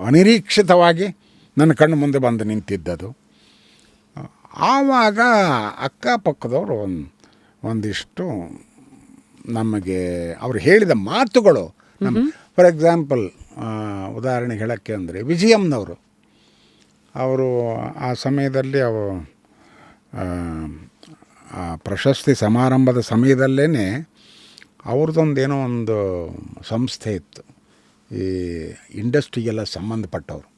B: ಅನಿರೀಕ್ಷಿತವಾಗಿ ನನ್ನ ಕಣ್ಣು ಮುಂದೆ ಬಂದು ನಿಂತಿದ್ದದು. ಆವಾಗ ಅಕ್ಕಪಕ್ಕದವರು ಒಂದಿಷ್ಟು ನಮಗೆ ಅವರು ಹೇಳಿದ ಮಾತುಗಳು, ಫಾರ್ ಎಕ್ಸಾಂಪಲ್ ಉದಾಹರಣೆಗೆ ಹೇಳೋಕ್ಕೆ ಅಂದರೆ ವಿಜಯಮ್ನವರು, ಅವರು ಆ ಸಮಯದಲ್ಲಿ ಆ ಪ್ರಶಸ್ತಿ ಸಮಾರಂಭದ ಸಮಯದಲ್ಲೇ ಅವ್ರದ್ದೊಂದೇನೋ ಒಂದು ಸಂಸ್ಥೆ ಇತ್ತು, ಈ ಇಂಡಸ್ಟ್ರಿಗೆಲ್ಲ ಸಂಬಂಧಪಟ್ಟವರು.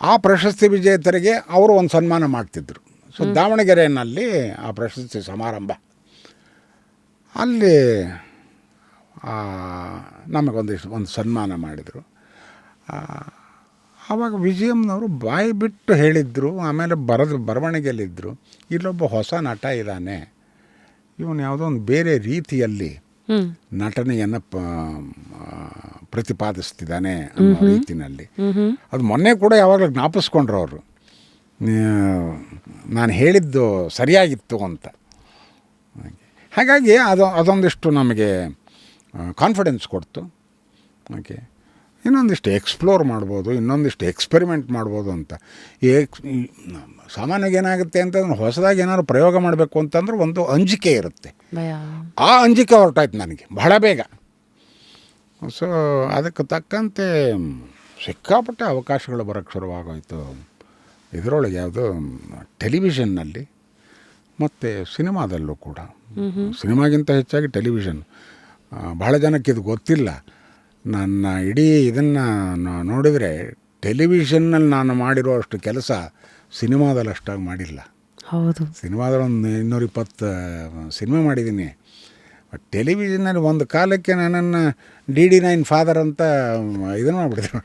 B: ಆ ಪ್ರಶಸ್ತಿ ವಿಜೇತರಿಗೆ ಅವರು ಒಂದು ಸನ್ಮಾನ ಮಾಡ್ತಿದ್ದರು. ಸೊ ದಾವಣಗೆರೆಯಲ್ಲಿ ಆ ಪ್ರಶಸ್ತಿ ಸಮಾರಂಭ, ಅಲ್ಲಿ ಒಂದು ಸನ್ಮಾನ ಮಾಡಿದರು. ಆವಾಗ ವಿಜಯಮ್ನವರು ಬಾಯಿ ಬಿಟ್ಟು ಹೇಳಿದ್ರು, ಆಮೇಲೆ ಬರವಣಿಗೆಯಲ್ಲಿದ್ದರು, ಇಲ್ಲೊಬ್ಬ ಹೊಸ ನಟ ಇದ್ದಾನೆ, ಇವನು ಯಾವುದೋ ಒಂದು ಬೇರೆ ರೀತಿಯಲ್ಲಿ ನಟನೆಯನ್ನು ಪ್ರತಿಪಾದಿಸ್ತಿದ್ದಾನೆ ಅನ್ನೋ ರೀತಿಯಲ್ಲಿ. ಅದು ಮೊನ್ನೆ ಕೂಡ ಯಾವಾಗಲೂ ಜ್ಞಾಪಿಸ್ಕೊಂಡ್ರು ಅವರು, ನಾನು ಹೇಳಿದ್ದು ಸರಿಯಾಗಿತ್ತು ಅಂತ. ಹಾಗಾಗಿ ಅದೊಂದಿಷ್ಟು ನಮಗೆ ಕಾನ್ಫಿಡೆನ್ಸ್ ಕೊಡ್ತು. ಓಕೆ, ಇನ್ನೊಂದಿಷ್ಟು ಎಕ್ಸ್ಪ್ಲೋರ್ ಮಾಡ್ಬೋದು, ಇನ್ನೊಂದಿಷ್ಟು ಎಕ್ಸ್ಪೆರಿಮೆಂಟ್ ಮಾಡ್ಬೋದು ಅಂತ. ಸಾಮಾನ್ಯವಾಗಿ ಏನಾಗುತ್ತೆ ಅಂತಂದ್ರೆ, ಹೊಸದಾಗಿ ಏನಾದ್ರು ಪ್ರಯೋಗ ಮಾಡಬೇಕು ಅಂತಂದ್ರೆ ಒಂದು ಅಂಜಿಕೆ ಇರುತ್ತೆ. ಆ ಅಂಜಿಕೆ ಹೊರಟಾಯ್ತು ನನಗೆ ಬಹಳ ಬೇಗ. ಸೊ ಅದಕ್ಕೆ ತಕ್ಕಂತೆ ಸಿಕ್ಕಾಪಟ್ಟೆ ಅವಕಾಶಗಳು ಬರೋಕ್ಕೆ ಶುರುವಾಗೋಯ್ತು. ಇದರೊಳಗೆ ಯಾವುದು ಟೆಲಿವಿಷನ್ನಲ್ಲಿ ಮತ್ತು ಸಿನಿಮಾದಲ್ಲೂ ಕೂಡ. ಸಿನಿಮಾಗಿಂತ ಹೆಚ್ಚಾಗಿ ಟೆಲಿವಿಷನ್. ಬಹಳ ಜನಕ್ಕೆ ಇದು ಗೊತ್ತಿಲ್ಲ. ನನ್ನ ಇಡೀ ಇದನ್ನು ನೋಡಿದರೆ ಟೆಲಿವಿಷನ್ನಲ್ಲಿ ನಾನು ಮಾಡಿರೋ ಅಷ್ಟು ಕೆಲಸ ಸಿನಿಮಾದಲ್ಲಿ ಅಷ್ಟಾಗಿ ಮಾಡಿಲ್ಲ.
A: ಹೌದು,
B: ಸಿನಿಮಾದಲ್ಲಿ ಒಂದು 220 ಸಿನಿಮಾ ಮಾಡಿದ್ದೀನಿ. ಬಟ್ ಟೆಲಿವಿಷನ್ನಲ್ಲಿ ಒಂದು ಕಾಲಕ್ಕೆ ನನ್ನನ್ನು DD9 ಫಾದರ್ ಅಂತ ಇದನ್ನು ಮಾಡಿಬಿಟ್ಟಿದ್ರು.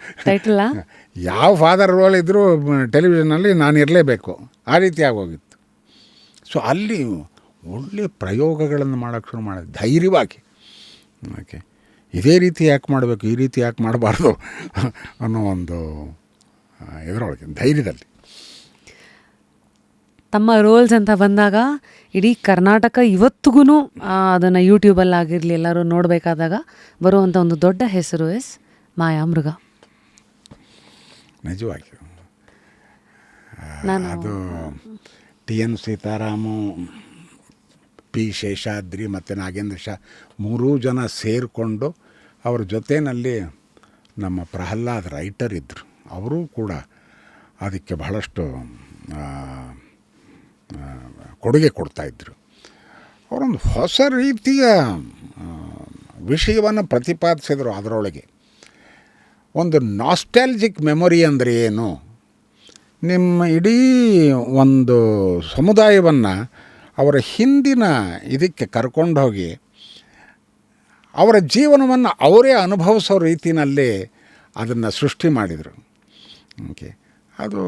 B: ಯಾವ ಫಾದರ್ ರೋಲ್ ಇದ್ದರೂ ಟೆಲಿವಿಷನ್ನಲ್ಲಿ ನಾನು ಇರಲೇಬೇಕು, ಆ ರೀತಿ ಆಗೋಗಿತ್ತು. ಸೊ ಅಲ್ಲಿ ಒಳ್ಳೆ ಪ್ರಯೋಗಗಳನ್ನು ಮಾಡೋಕ್ಕೆ ಶುರು ಮಾಡಿದೆ ಧೈರ್ಯವಾಗಿ. ಓಕೆ, ಇದೇ ರೀತಿ ಯಾಕೆ ಮಾಡಬೇಕು, ಈ ರೀತಿ ಯಾಕೆ ಮಾಡಬಾರ್ದು ಅನ್ನೋ ಒಂದು ಇದರೊಳಗೆ ಧೈರ್ಯದಲ್ಲಿ.
A: ತಮ್ಮ ರೋಲ್ಸ್ ಅಂತ ಬಂದಾಗ ಇಡೀ ಕರ್ನಾಟಕ ಇವತ್ತಿಗೂ ಅದನ್ನು ಯೂಟ್ಯೂಬಲ್ಲಾಗಿರಲಿ ಎಲ್ಲರೂ ನೋಡಬೇಕಾದಾಗ ಬರುವಂಥ ಒಂದು ದೊಡ್ಡ ಹೆಸರು ಮಾಯಾಮೃಗ.
B: ನಿಜವಾಗಿ ಅದು TN ಸೀತಾರಾಮು, P ಶೇಷಾದ್ರಿ ಮತ್ತು ನಾಗೇಂದ್ರ ಶಾ 3 ಜನ ಸೇರಿಕೊಂಡು ಅವ್ರ ಜೊತೆಯಲ್ಲಿ ನಮ್ಮ ಪ್ರಹ್ಲಾದ್ ರೈಟರ್ ಇದ್ದರು. ಅವರೂ ಕೂಡ ಅದಕ್ಕೆ ಬಹಳಷ್ಟು ಕೊಡುಗೆ ಕೊಡ್ತಾಯಿದ್ರು. ಅವರೊಂದು ಹೊಸ ರೀತಿಯ ವಿಷಯವನ್ನು ಪ್ರತಿಪಾದಿಸಿದರು. ಅದರೊಳಗೆ ಒಂದು ನಾಸ್ಟಾಲ್ಜಿಕ್ ಮೆಮೊರಿ ಅಂದರೆ ಏನು, ನಿಮ್ಮ ಇಡೀ ಒಂದು ಸಮುದಾಯವನ್ನು ಅವರ ಹಿಂದಿನ ಇದಕ್ಕೆ ಕರ್ಕೊಂಡು ಹೋಗಿ ಅವರ ಜೀವನವನ್ನು ಅವರೇ ಅನುಭವಿಸೋ ರೀತಿಯಲ್ಲಿ ಅದನ್ನು ಸೃಷ್ಟಿ ಮಾಡಿದರು. ಓಕೆ, ಅದು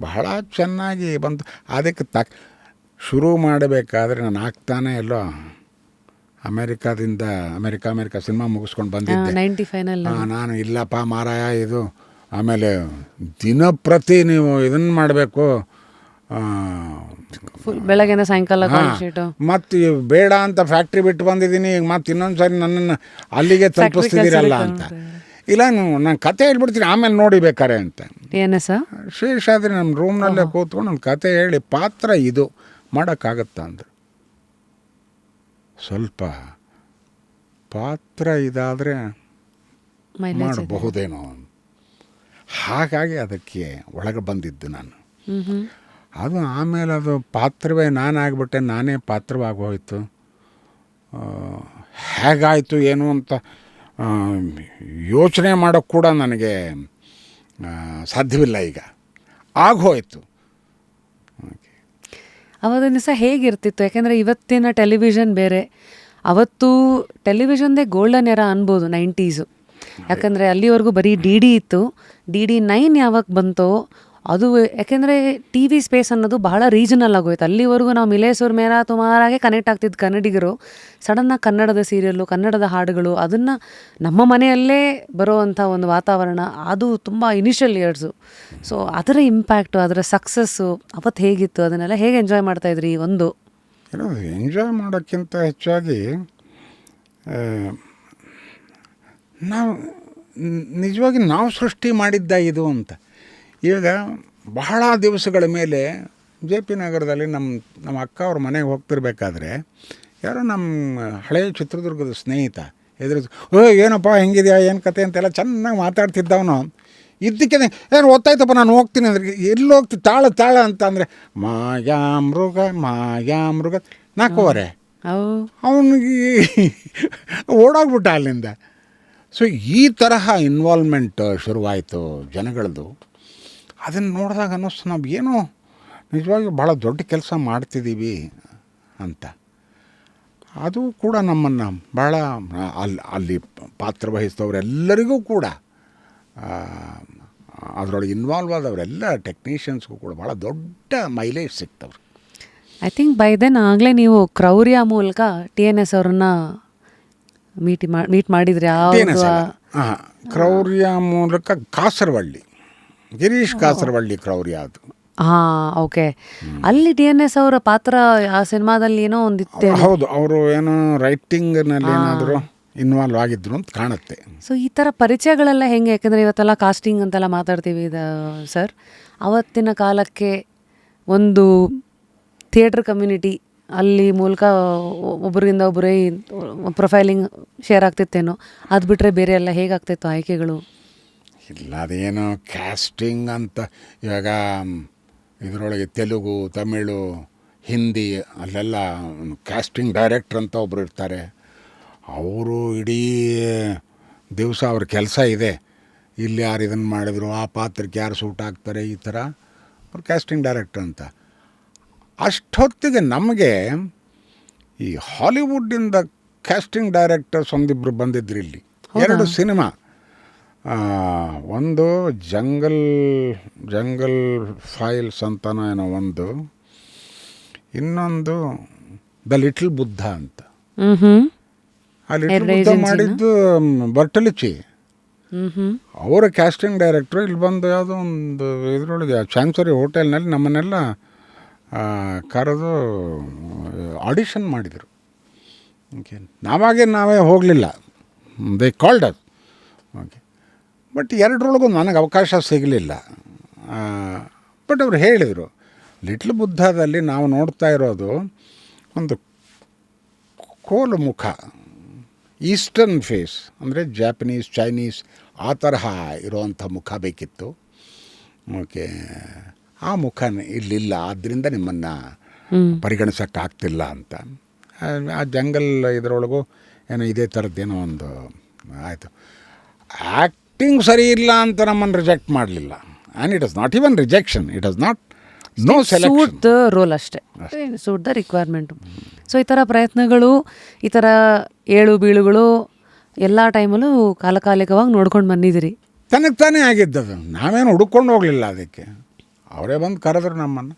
B: ಬಹಳ ಚೆನ್ನಾಗಿ ಬಂತು. ಅದಕ್ಕೆ ಶುರು ಮಾಡಬೇಕಾದ್ರೆ ನಾನು ಆಗ್ತಾನೆ ಎಲ್ಲೋ ಅಮೇರಿಕಾ ಸಿನಿಮಾ ಮುಗಿಸ್ಕೊಂಡು ಬಂದಿದ್ದೆ.
A: 95
B: ನಾನು ಇಲ್ಲಪ್ಪ ಮಾರಾಯ ಇದು, ಆಮೇಲೆ ದಿನಪ್ರತಿ ನೀವು ಇದನ್ನು ಮಾಡಬೇಕು,
A: ಫುಲ್ ಬೆಳಗ್ಗೆಯಿಂದ ಸಾಯಂಕಾಲ ಕಾನ್ಸರ್ಟು.
B: ಮತ್ತು ಬೇಡ ಅಂತ ಫ್ಯಾಕ್ಟ್ರಿ ಬಿಟ್ಟು ಬಂದಿದ್ದೀನಿ, ಈಗ ಮತ್ತೆ ಇನ್ನೊಂದು ಸಾರಿ ನನ್ನನ್ನು ಅಲ್ಲಿಗೆ ತಲುಪಿಸ್ತಿದ್ದೀರಲ್ಲ ಅಂತ. ಇಲ್ಲ ನಾನು ಕತೆ ಹೇಳ್ಬಿಡ್ತೀನಿ, ಆಮೇಲೆ ನೋಡಿ ಬೇಕಾರೆ ಅಂತ.
A: ಏನೇ ಸರ್
B: ಶೇಷಾದ್ರಿ ನಮ್ಮ ರೂಮ್ನಲ್ಲೇ ಕೂತ್ಕೊಂಡು ಒಂದು ಕತೆ ಹೇಳಿ ಪಾತ್ರ ಇದು ಮಾಡೋಕ್ಕಾಗತ್ತಾ ಅಂದರು. ಸ್ವಲ್ಪ ಪಾತ್ರ ಇದಾದರೆ ಮಾಡಬಹುದೇನೋ, ಹಾಗಾಗಿ ಅದಕ್ಕೆ ಒಳಗೆ ಬಂದಿದ್ದು ನಾನು. ಅದು ಆಮೇಲೆ ಅದು ಪಾತ್ರವೇ ನಾನಾಗ್ಬಿಟ್ಟೆ, ನಾನೇ ಪಾತ್ರವಾಗಿ ಹೋಯಿತು. ಹೇಗಾಯಿತು ಏನು ಅಂತ ಯೋಚನೆ ಮಾಡೋಕ್ಕೆ ಕೂಡ ನನಗೆ ಸಾಧ್ಯವಿಲ್ಲ. ಈಗ ಆಗೋಯ್ತು.
A: ಅವತ್ತಿನ ದಿವಸ ಹೇಗಿರ್ತಿತ್ತು? ಯಾಕೆಂದರೆ ಇವತ್ತಿನ ಟೆಲಿವಿಷನ್ ಬೇರೆ, ಅವತ್ತು ಟೆಲಿವಿಷನ್ದೇ ಗೋಲ್ಡನ್ ಎರಾ ಅನ್ಬೋದು 90s. ಯಾಕಂದರೆ ಅಲ್ಲಿವರೆಗೂ ಬರೀ DD ಇತ್ತು. DD9 ಯಾವಾಗ ಬಂತೋ ಅದು, ಯಾಕೆಂದರೆ ಟಿ ವಿ ಸ್ಪೇಸ್ ಅನ್ನೋದು ಬಹಳ ರೀಜನಲ್ ಆಗೋಯ್ತು. ಅಲ್ಲಿವರೆಗೂ ನಾವು ಮಿಲೇಸೂರ್ ಮೇರಾ ತುಮಾರಾಗೆ ಕನೆಕ್ಟ್ ಆಗ್ತಿದ್ದು ಕನ್ನಡಿಗರು. ಸಡನ್ನಾಗಿ ಕನ್ನಡದ ಸೀರಿಯಲ್ಲು, ಕನ್ನಡದ ಹಾಡುಗಳು, ಅದನ್ನು ನಮ್ಮ ಮನೆಯಲ್ಲೇ ಬರೋವಂಥ ಒಂದು ವಾತಾವರಣ, ಅದು ತುಂಬ ಇನಿಷಿಯಲ್ ಇಯರ್ಸು. ಸೊ ಅದರ ಇಂಪ್ಯಾಕ್ಟು, ಅದರ ಸಕ್ಸಸ್ಸು ಅವತ್ತು ಹೇಗಿತ್ತು, ಅದನ್ನೆಲ್ಲ ಹೇಗೆ ಎಂಜಾಯ್ ಮಾಡ್ತಾಯಿದ್ರಿ? ಒಂದು
B: ಎಂಜಾಯ್ ಮಾಡೋಕ್ಕಿಂತ ಹೆಚ್ಚಾಗಿ ನಾವು ನಿಜವಾಗಿ ನಾವು ಸೃಷ್ಟಿ ಮಾಡಿದ್ದ ಇದು ಅಂತ. ಈಗ ಬಹಳ ದಿವಸಗಳ ಮೇಲೆ JP ನಗರದಲ್ಲಿ ನಮ್ಮ ಅಕ್ಕ ಅವ್ರ ಮನೆಗೆ ಹೋಗ್ತಿರ್ಬೇಕಾದ್ರೆ ಯಾರೋ ನಮ್ಮ ಹಳೆಯ ಚಿತ್ರದುರ್ಗದ ಸ್ನೇಹಿತ ಎದುರು ಏನಪ್ಪ ಹೆಂಗಿದೆಯಾ ಏನು ಕತೆ ಅಂತೆಲ್ಲ ಚೆನ್ನಾಗಿ ಮಾತಾಡ್ತಿದ್ದವನು. ಇದ್ದಕ್ಕೆ ಏನು ಓದ್ತಾಯ್ತಪ್ಪ ನಾನು ಹೋಗ್ತೀನಿ ಅಂದ್ರೆ, ಎಲ್ಲಿ ಹೋಗ್ತಿ ತಾಳ ಅಂತ ಅಂದರೆ ಮಾಯಾಮೃಗ 4:15 ಅವನಿಗೆ ಓಡೋಗ್ಬಿಟ್ಟ ಅಲ್ಲಿಂದ. ಸೊ ಈ ತರಹ ಇನ್ವಾಲ್ವ್ಮೆಂಟ್ ಶುರುವಾಯಿತು ಜನಗಳದ್ದು. ಅದನ್ನು ನೋಡಿದಾಗ ಅನ್ನಿಸ್ತು ನಾವು ಏನೋ ನಿಜವಾಗಿ ಭಾಳ ದೊಡ್ಡ ಕೆಲಸ ಮಾಡ್ತಿದ್ದೀವಿ ಅಂತ. ಅದು ಕೂಡ ನಮ್ಮನ್ನು ಭಾಳ ಅಲ್ಲಿ ಪಾತ್ರ ವಹಿಸಿದವರೆಲ್ಲರಿಗೂ ಕೂಡ, ಅದರೊಳಗೆ ಇನ್ವಾಲ್ವ್ ಆದವರೆಲ್ಲ ಟೆಕ್ನಿಷಿಯನ್ಸ್ಗೂ ಕೂಡ ಭಾಳ ದೊಡ್ಡ ಮೈಲೇಜ್ ಸಿಗ್ತವ್ರು.
A: ಐ ಥಿಂಕ್ ಬೈ ದೆನ್ ಆಗಲೇ ನೀವು ಕ್ರೌರ್ಯ ಮೂಲಕ TNS ಅವ್ರನ್ನ ಮೀಟ್ ಮಾಡಿದ್ರಿ.
B: ಕ್ರೌರ್ಯ ಮೂಲಕ ಕಾಸರವಳ್ಳಿ, ಗಿರೀಶ್ ಕಾಸರವಳ್ಳಿ ಕ್ರೌರ್ಯ ಅದು.
A: ಓಕೆ. ಅಲ್ಲಿ TNS ಅವರ ಪಾತ್ರ ಆ ಸಿನಿಮಾದಲ್ಲಿ ಏನೋ ಒಂದಿತ್ತು.
B: ಹೌದು, ಅವರು ಏನೋ ರೈಟಿಂಗ್ನಲ್ಲಿ ಏನಾದರೂ ಇನ್ವಾಲ್ವ್ ಆಗಿದ್ರು ಅಂತ ಕಾಣುತ್ತೆ.
A: ಸೊ ಈ ಥರ ಪರಿಚಯಗಳೆಲ್ಲ ಹೆಂಗೆ? ಯಾಕಂದರೆ ಇವತ್ತೆಲ್ಲ ಕಾಸ್ಟಿಂಗ್ ಅಂತೆಲ್ಲ ಮಾತಾಡ್ತೀವಿ ಸರ್. ಅವತ್ತಿನ ಕಾಲಕ್ಕೆ ಒಂದು ಥಿಯೇಟ್ರ್ ಕಮ್ಯುನಿಟಿ ಅಲ್ಲಿ ಮೂಲಕ ಒಬ್ಬರಿಂದ ಒಬ್ಬರೇ ಪ್ರೊಫೈಲಿಂಗ್ ಶೇರ್ ಆಗ್ತಿತ್ತೇನೋ, ಅದು ಬಿಟ್ಟರೆ ಬೇರೆ ಎಲ್ಲ ಹೇಗಾಗ್ತಿತ್ತು ಆಯ್ಕೆಗಳು?
B: ಇಲ್ಲ, ಅದೇನೋ ಕ್ಯಾಸ್ಟಿಂಗ್ ಅಂತ. ಇವಾಗ ಇದರೊಳಗೆ ತೆಲುಗು, ತಮಿಳು, ಹಿಂದಿ ಅಲ್ಲೆಲ್ಲ ಕ್ಯಾಸ್ಟಿಂಗ್ ಡೈರೆಕ್ಟ್ರ್ ಅಂತ ಒಬ್ಬರು ಇರ್ತಾರೆ. ಅವರು ಇಡೀ ದಿವಸ ಅವ್ರ ಕೆಲಸ ಇದೆ, ಇಲ್ಲಿ ಯಾರು ಇದನ್ನು ಮಾಡಿದ್ರು, ಆ ಪಾತ್ರಕ್ಕೆ ಯಾರು ಸೂಟ್ ಆಗ್ತಾರೆ, ಈ ಥರ ಅವ್ರು ಕ್ಯಾಸ್ಟಿಂಗ್ ಡೈರೆಕ್ಟ್ರ್ ಅಂತ. ಅಷ್ಟೊತ್ತಿಗೆ ನಮಗೆ ಈ ಹಾಲಿವುಡ್ಡಿಂದ ಕ್ಯಾಸ್ಟಿಂಗ್ ಡೈರೆಕ್ಟರ್ಸ್ ಒಂದಿಬ್ಬರು ಬಂದಿದ್ರು ಇಲ್ಲಿ. 2 ಸಿನಿಮಾ, ಒಂದು ಜಂಗಲ್ ಫೈಲ್ಸ್ ಅಂತನೋ ಏನೋ ಒಂದು, ಇನ್ನೊಂದು ದ ಲಿಟಲ್ ಬುದ್ಧ ಅಂತ. ಆ ಲಿಟಲ್ ಬುದ್ಧ ಮಾಡಿದ್ದು ಬರ್ಟಲಿಚಿ, ಅವರ ಕ್ಯಾಸ್ಟಿಂಗ್ ಡೈರೆಕ್ಟ್ರು. ಇಲ್ಲಿ ಬಂದು ಯಾವುದೋ ಒಂದು ಇದರೊಳಗೆ ಚಾನ್ಸರಿ ಹೋಟೆಲ್ನಲ್ಲಿ ನಮ್ಮನ್ನೆಲ್ಲ ಕರೆದು ಆಡಿಷನ್ ಮಾಡಿದರು. ಓಕೆ, ನಾವೇ ಹೋಗಲಿಲ್ಲ, they called us. Okay, but 2ರೊಳಗೂ ನನಗೆ ಅವಕಾಶ ಸಿಗಲಿಲ್ಲ. ಬಟ್ ಅವ್ರು ಹೇಳಿದರು, ಲಿಟ್ಲ್ ಬುದ್ಧದಲ್ಲಿ ನಾವು ನೋಡ್ತಾ ಇರೋದು ಒಂದು ಕೋಲು ಮುಖ, ಈಸ್ಟರ್ನ್ ಫೇಸ್, ಅಂದರೆ ಜಾಪನೀಸ್, ಚೈನೀಸ್ ಆ ತರಹ ಇರೋವಂಥ ಮುಖ ಬೇಕಿತ್ತು. ಓಕೆ, ಆ ಮುಖ ಇಲ್ಲಿಲ್ಲ, ಆದ್ದರಿಂದ ನಿಮ್ಮನ್ನು ಪರಿಗಣಿಸೋಕ್ಕಾಗ್ತಿಲ್ಲ ಅಂತ. ಆ ಜಂಗಲ್ ಇದರೊಳಗೂ ಏನೋ ಇದೇ ಥರದ್ದೇನೋ ಒಂದು ಆಯಿತು. ಆ್ಯಕ್ಟಿಂಗ್ ಸರಿ ಇಲ್ಲ ಅಂತ ನಮ್ಮನ್ನು ರಿಜೆಕ್ಟ್ ಮಾಡಲಿಲ್ಲ. And it is not even rejection, it is not no selection,
A: suit the role ಅಷ್ಟೇ, ಸೂಟ್ ದ ರಿಕ್ವೈರ್ಮೆಂಟು. ಸೊ ಈ ಥರ ಪ್ರಯತ್ನಗಳು, ಈ ಥರ ಏಳು ಬೀಳುಗಳು ಎಲ್ಲ ಟೈಮಲ್ಲೂ ಕಾಲಕಾಲಿಕವಾಗಿ ನೋಡ್ಕೊಂಡು ಬಂದಿದ್ದೀರಿ.
B: ತನಗೆ ತಾನೇ ಆಗಿದ್ದದು, ನಾವೇನು ಹುಡ್ಕೊಂಡು ಹೋಗಲಿಲ್ಲ ಅದಕ್ಕೆ. ಅವರೇ ಬಂದು ಕರೆದ್ರು ನಮ್ಮನ್ನು,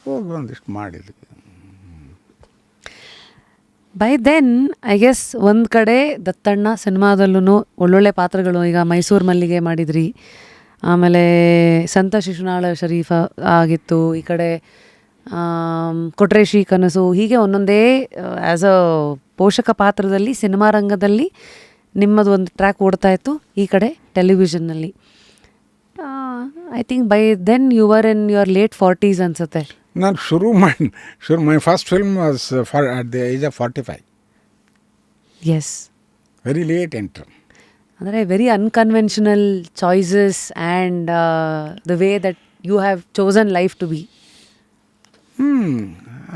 B: ಹೋಗಿ ಒಂದಿಷ್ಟು ಮಾಡಿದ್ವಿ.
A: ಬೈ ದೆನ್ ಐ ಗೆಸ್ ಒಂದು ಕಡೆ ದತ್ತಣ್ಣ ಸಿನಿಮಾದಲ್ಲೂ ಒಳ್ಳೊಳ್ಳೆ ಪಾತ್ರಗಳು, ಈಗ ಮೈಸೂರು ಮಲ್ಲಿಗೆ ಮಾಡಿದ್ರಿ, ಆಮೇಲೆ ಸಂತ ಶಿಶುನಾಳ ಶರೀಫ ಆಗಿತ್ತು, ಈ ಕಡೆ ಕೊಟ್ರೇಶಿ ಕನಸು, ಹೀಗೆ ಒಂದೊಂದೇ ಆ್ಯಸ್ ಅ ಪೋಷಕ ಪಾತ್ರದಲ್ಲಿ ಸಿನಿಮಾ ರಂಗದಲ್ಲಿ ನಿಮ್ಮದು ಒಂದು ಟ್ರ್ಯಾಕ್ ಓಡ್ತಾ ಇತ್ತು. ಈ ಕಡೆ ಟೆಲಿವಿಷನ್ನಲ್ಲಿ I think by then you are in your late 40s ಅನಿಸುತ್ತೆ.
B: ನಾನು my first film was at the age of 45.
A: Yes,
B: very late entry.
A: ಅಂದರೆ very unconventional choices and the way that you have chosen life to be.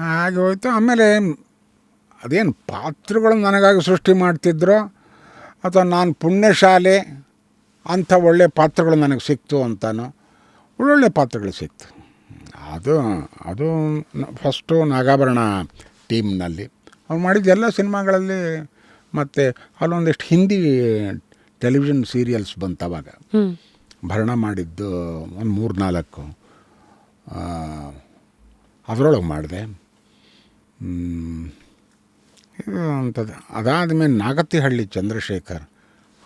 B: ಹಾಗೆ ಹೋಯ್ತು. ಆಮೇಲೆ ಅದೇನು ಪಾತ್ರಗಳು ನನಗಾಗಿ ಸೃಷ್ಟಿ ಮಾಡ್ತಿದ್ರೋ ಅಥವಾ ನಾನು ಪುಣ್ಯಶಾಲೆ ಅಂಥ ಒಳ್ಳೆಯ ಪಾತ್ರಗಳು ನನಗೆ ಸಿಕ್ತು ಅಂತಾನೋ, ಒಳ್ಳೊಳ್ಳೆ ಪಾತ್ರಗಳು ಸಿಕ್ತು. ಅದು ಫಸ್ಟು ನಾಗಾಭರಣ ಟೀಮ್ನಲ್ಲಿ ಅವ್ರು ಮಾಡಿದ ಎಲ್ಲ ಸಿನಿಮಾಗಳಲ್ಲಿ, ಮತ್ತು ಅಲ್ಲೊಂದಿಷ್ಟು ಹಿಂದಿ ಟೆಲಿವಿಷನ್ ಸೀರಿಯಲ್ಸ್ ಬಂತು ಅವಾಗ. ಭರಣ ಮಾಡಿದ್ದು ಒಂದು 3-4 ಅದರೊಳಗೆ ಮಾಡಿದೆ. ಇದು ಅಂಥದ್ದು. ಅದಾದಮೇಲೆ ನಾಗತಿಹಳ್ಳಿ ಚಂದ್ರಶೇಖರ್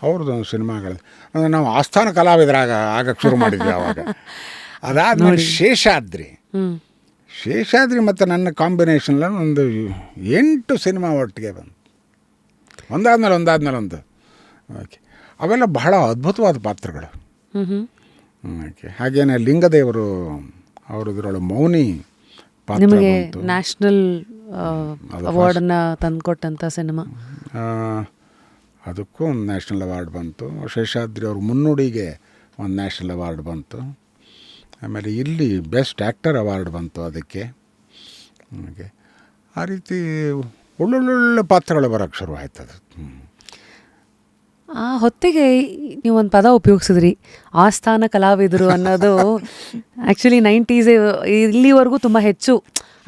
B: ಅವ್ರದ್ದು ಒಂದು ಸಿನಿಮಾಗಳು, ಅಂದರೆ ನಾವು ಆಸ್ಥಾನ ಕಲಾವಿದರಾಗ ಆಗಕ್ಕೆ ಶುರು ಮಾಡಿದ್ವಿ ಆವಾಗ. ಅದಾದಮೇಲೆ ಶೇಷಾದ್ರಿ ಮತ್ತು ನನ್ನ ಕಾಂಬಿನೇಷನ್ಲ ಒಂದು 8 ಸಿನಿಮಾ ಒಟ್ಟಿಗೆ ಬಂತು, ಒಂದಾದ್ಮೇಲೆ ಒಂದು. ಓಕೆ, ಅವೆಲ್ಲ ಬಹಳ ಅದ್ಭುತವಾದ ಪಾತ್ರಗಳು. ಓಕೆ, ಹಾಗೇನೆ ಲಿಂಗದೇವರು ಅವ್ರದ್ರೊಳಗೆ ಮೌನಿ ಪಾತ್ರ
A: ನಿಮಗೆ
B: ಬಂತು.
A: ನ್ಯಾಷನಲ್ ಅವಾರ್ಡನ್ನು ತಂದುಕೊಟ್ಟಂಥ ಸಿನಿಮಾ,
B: ಅದಕ್ಕೂ ಒಂದು ನ್ಯಾಷನಲ್ ಅವಾರ್ಡ್ ಬಂತು. ಶೇಷಾದ್ರಿ ಅವ್ರ ಮುನ್ನುಡಿಗೆ ಒಂದು ನ್ಯಾಷನಲ್ ಅವಾರ್ಡ್ ಬಂತು. ಆಮೇಲೆ ಇಲ್ಲಿ ಬೆಸ್ಟ್ ಆ್ಯಕ್ಟರ್ ಅವಾರ್ಡ್ ಬಂತು ಅದಕ್ಕೆ. ಹಾಗೆ ಆ ರೀತಿ ಒಳ್ಳೊಳ್ಳೊಳ್ಳೆ ಪಾತ್ರಗಳು ಬರೋಕ್ಕೆ ಶುರು ಆಯ್ತದು.
A: ಆ ಹೊತ್ತಿಗೆ ನೀವೊಂದು ಪದ ಉಪಯೋಗಿಸಿದ್ರಿ, ಆಸ್ಥಾನ ಕಲಾವಿದರು ಅನ್ನೋದು. ಆ್ಯಕ್ಚುಲಿ 90s ಇಲ್ಲಿವರೆಗೂ ತುಂಬ ಹೆಚ್ಚು,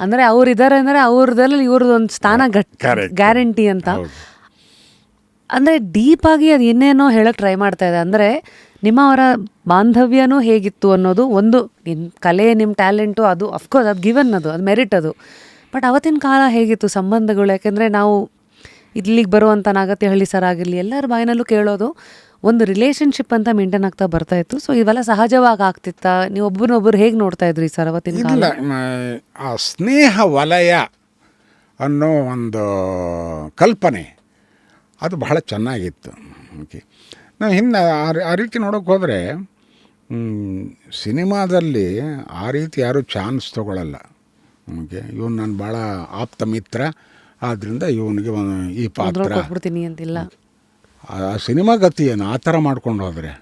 A: ಅಂದರೆ ಅವರಿದ್ದಾರೆ ಅಂದರೆ ಅವ್ರದ್ರಲ್ಲಿ ಇವ್ರದ್ದು ಒಂದು ಸ್ಥಾನ ಗ್ಯಾರಂಟಿ ಅಂತ. ಅಂದರೆ ಡೀಪಾಗಿ ಅದು ಏನೇನೋ ಹೇಳಕ್ಕೆ ಟ್ರೈ ಮಾಡ್ತಾ ಇದೆ. ಅಂದರೆ ನಿಮ್ಮವರ ಬಾಂಧವ್ಯನೂ ಹೇಗಿತ್ತು ಅನ್ನೋದು ಒಂದು, ನಿಮ್ಮ ಕಲೆ, ನಿಮ್ಮ ಟ್ಯಾಲೆಂಟು, ಅದು ಅಫ್ಕೋರ್ಸ್ ಅದು ಗಿವನ್, ಅದು ಮೆರಿಟ್ ಅದು. ಬಟ್ ಅವತ್ತಿನ ಕಾಲ ಹೇಗಿತ್ತು ಸಂಬಂಧಗಳು? ಯಾಕೆಂದರೆ ನಾವು ಇಲ್ಲಿಗೆ ಬರುವಂಥ ನಾಗತಿಹಳ್ಳಿ ಸರ್ ಆಗಿರಲಿ, ಎಲ್ಲರ ಬಾಯಿನಲ್ಲೂ ಕೇಳೋದು ಒಂದು ರಿಲೇಷನ್ಶಿಪ್ ಅಂತ ಮೇಂಟೈನ್ ಆಗ್ತಾ ಬರ್ತಾಯಿತ್ತು. ಸೊ ಇವೆಲ್ಲ ಸಹಜವಾಗಿ ಆಗ್ತಿತ್ತ? ನೀವು ಒಬ್ಬರನ್ನೊಬ್ಬರು ಹೇಗೆ ನೋಡ್ತಾ ಇದ್ರಿ ಸರ್ ಅವತ್ತಿನ ಕಾಲ?
B: ಆ ಸ್ನೇಹ ವಲಯ ಅನ್ನೋ ಒಂದು ಕಲ್ಪನೆ ಅದು ಬಹಳ ಚೆನ್ನಾಗಿತ್ತು. ಓಕೆ, ನಾವು ಹಿಂದೆ ಆ ರೀತಿ ನೋಡೋಕೆ ಹೋದರೆ ಸಿನಿಮಾದಲ್ಲಿ ಆ ರೀತಿ ಯಾರೂ ಚಾನ್ಸ್ ತೊಗೊಳ್ಳಲ್ಲ. ಓಕೆ, ಇವನು ನಾನು ಭಾಳ ಆಪ್ತ ಮಿತ್ರ, ಆದ್ದರಿಂದ ಇವನಿಗೆ ಈ ಪಾತ್ರ
A: ಕೊಟ್ಬಿಡ್ತೀನಿ ಅಂತಿಲ್ಲ.
B: ಆ ಸಿನಿಮಾ ಗತಿ ಏನು ಆ ಥರ ಮಾಡ್ಕೊಂಡು ಹೋದರೆ,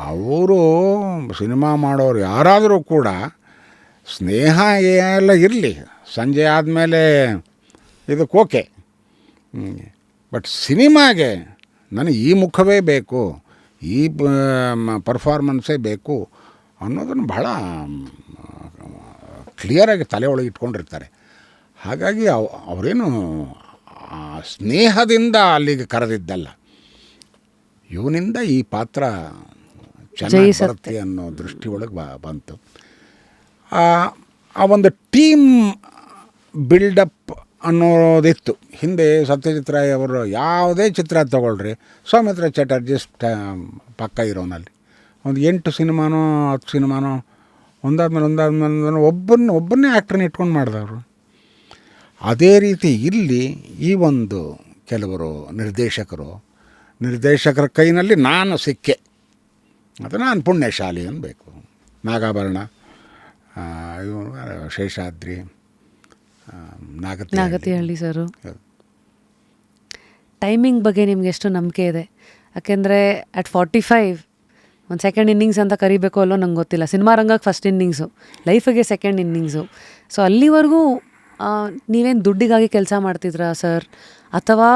B: ಅವರು ಸಿನಿಮಾ ಮಾಡೋರು ಯಾರಾದರೂ ಕೂಡ ಸ್ನೇಹ ಎಲ್ಲ ಇರಲಿ, ಸಂಜೆ ಆದಮೇಲೆ ಇದಕ್ಕೆ ಓಕೆ. ಬಟ್ ಸಿನಿಮಾಗೆ ನನಗೆ ಈ ಮುಖವೇ ಬೇಕು, ಈ ಪರ್ಫಾರ್ಮೆನ್ಸೇ ಬೇಕು ಅನ್ನೋದನ್ನು ಬಹಳ ಕ್ಲಿಯರಾಗಿ ತಲೆ ಒಳಗೆ ಇಟ್ಕೊಂಡಿರ್ತಾರೆ. ಹಾಗಾಗಿ ಅವರೇನು ಸ್ನೇಹದಿಂದ ಅಲ್ಲಿಗೆ ಕರೆದಿದ್ದಲ್ಲ, ಇವನಿಂದ ಈ ಪಾತ್ರ ಚೆನ್ನಾಗಿ ಬರುತ್ತೆ ಅನ್ನೋ ದೃಷ್ಟಿ ಒಳಗೆ ಬಂತು. ಆ ಒಂದು ಟೀಮ್ ಬಿಲ್ಡಪ್ ಅನ್ನೋದಿತ್ತು. ಹಿಂದೆ ಸತ್ಯಜಿತ್ ರಾಯ್ ಅವರು ಯಾವುದೇ ಚಿತ್ರ ತಗೊಳ್ರಿ, ಸೌಮಿತ್ರ ಚಟರ್ಜಿ ಪಕ್ಕ ಇರೋನಲ್ಲಿ ಒಂದು 8 ಸಿನಿಮಾನೋ 10 ಸಿನಿಮಾನೋ ಒಂದಾದ್ಮೇಲೆ ಒಬ್ಬನ್ನೇ ಆ್ಯಕ್ಟ್ರನ್ನ ಇಟ್ಕೊಂಡು ಮಾಡಿದವರು. ಅದೇ ರೀತಿ ಇಲ್ಲಿ ಈ ಒಂದು ಕೆಲವರು ನಿರ್ದೇಶಕರ ಕೈನಲ್ಲಿ ನಾನು ಸಿಕ್ಕೆ, ಅದು ನಾನು ಪುಣ್ಯಶಾಲಿ ಅನ್ಬೇಕು. ನಾಗಾಭರಣ, ಶೇಷಾದ್ರಿ,
A: ನಾಗತಿಹಳ್ಳಿ ಸರು. ಟೈಮಿಂಗ್ ಬಗ್ಗೆ ನಿಮ್ಗೆ ಎಷ್ಟು ನಂಬಿಕೆ ಇದೆ? ಯಾಕೆಂದರೆ ಅಟ್ 45 ಒಂದು ಸೆಕೆಂಡ್ ಇನ್ನಿಂಗ್ಸ್ ಅಂತ ಕರಿಬೇಕೋ ಅಲ್ಲೋ ನಂಗೆ ಗೊತ್ತಿಲ್ಲ. ಸಿನಿಮಾ ರಂಗಕ್ಕೆ ಫಸ್ಟ್ ಇನ್ನಿಂಗ್ಸು, ಲೈಫಿಗೆ ಸೆಕೆಂಡ್ ಇನ್ನಿಂಗ್ಸು. ಸೊ ಅಲ್ಲಿವರೆಗೂ ನೀವೇನು ದುಡ್ಡಿಗಾಗಿ ಕೆಲಸ ಮಾಡ್ತಿದ್ರಾ ಸರ್, ಅಥವಾ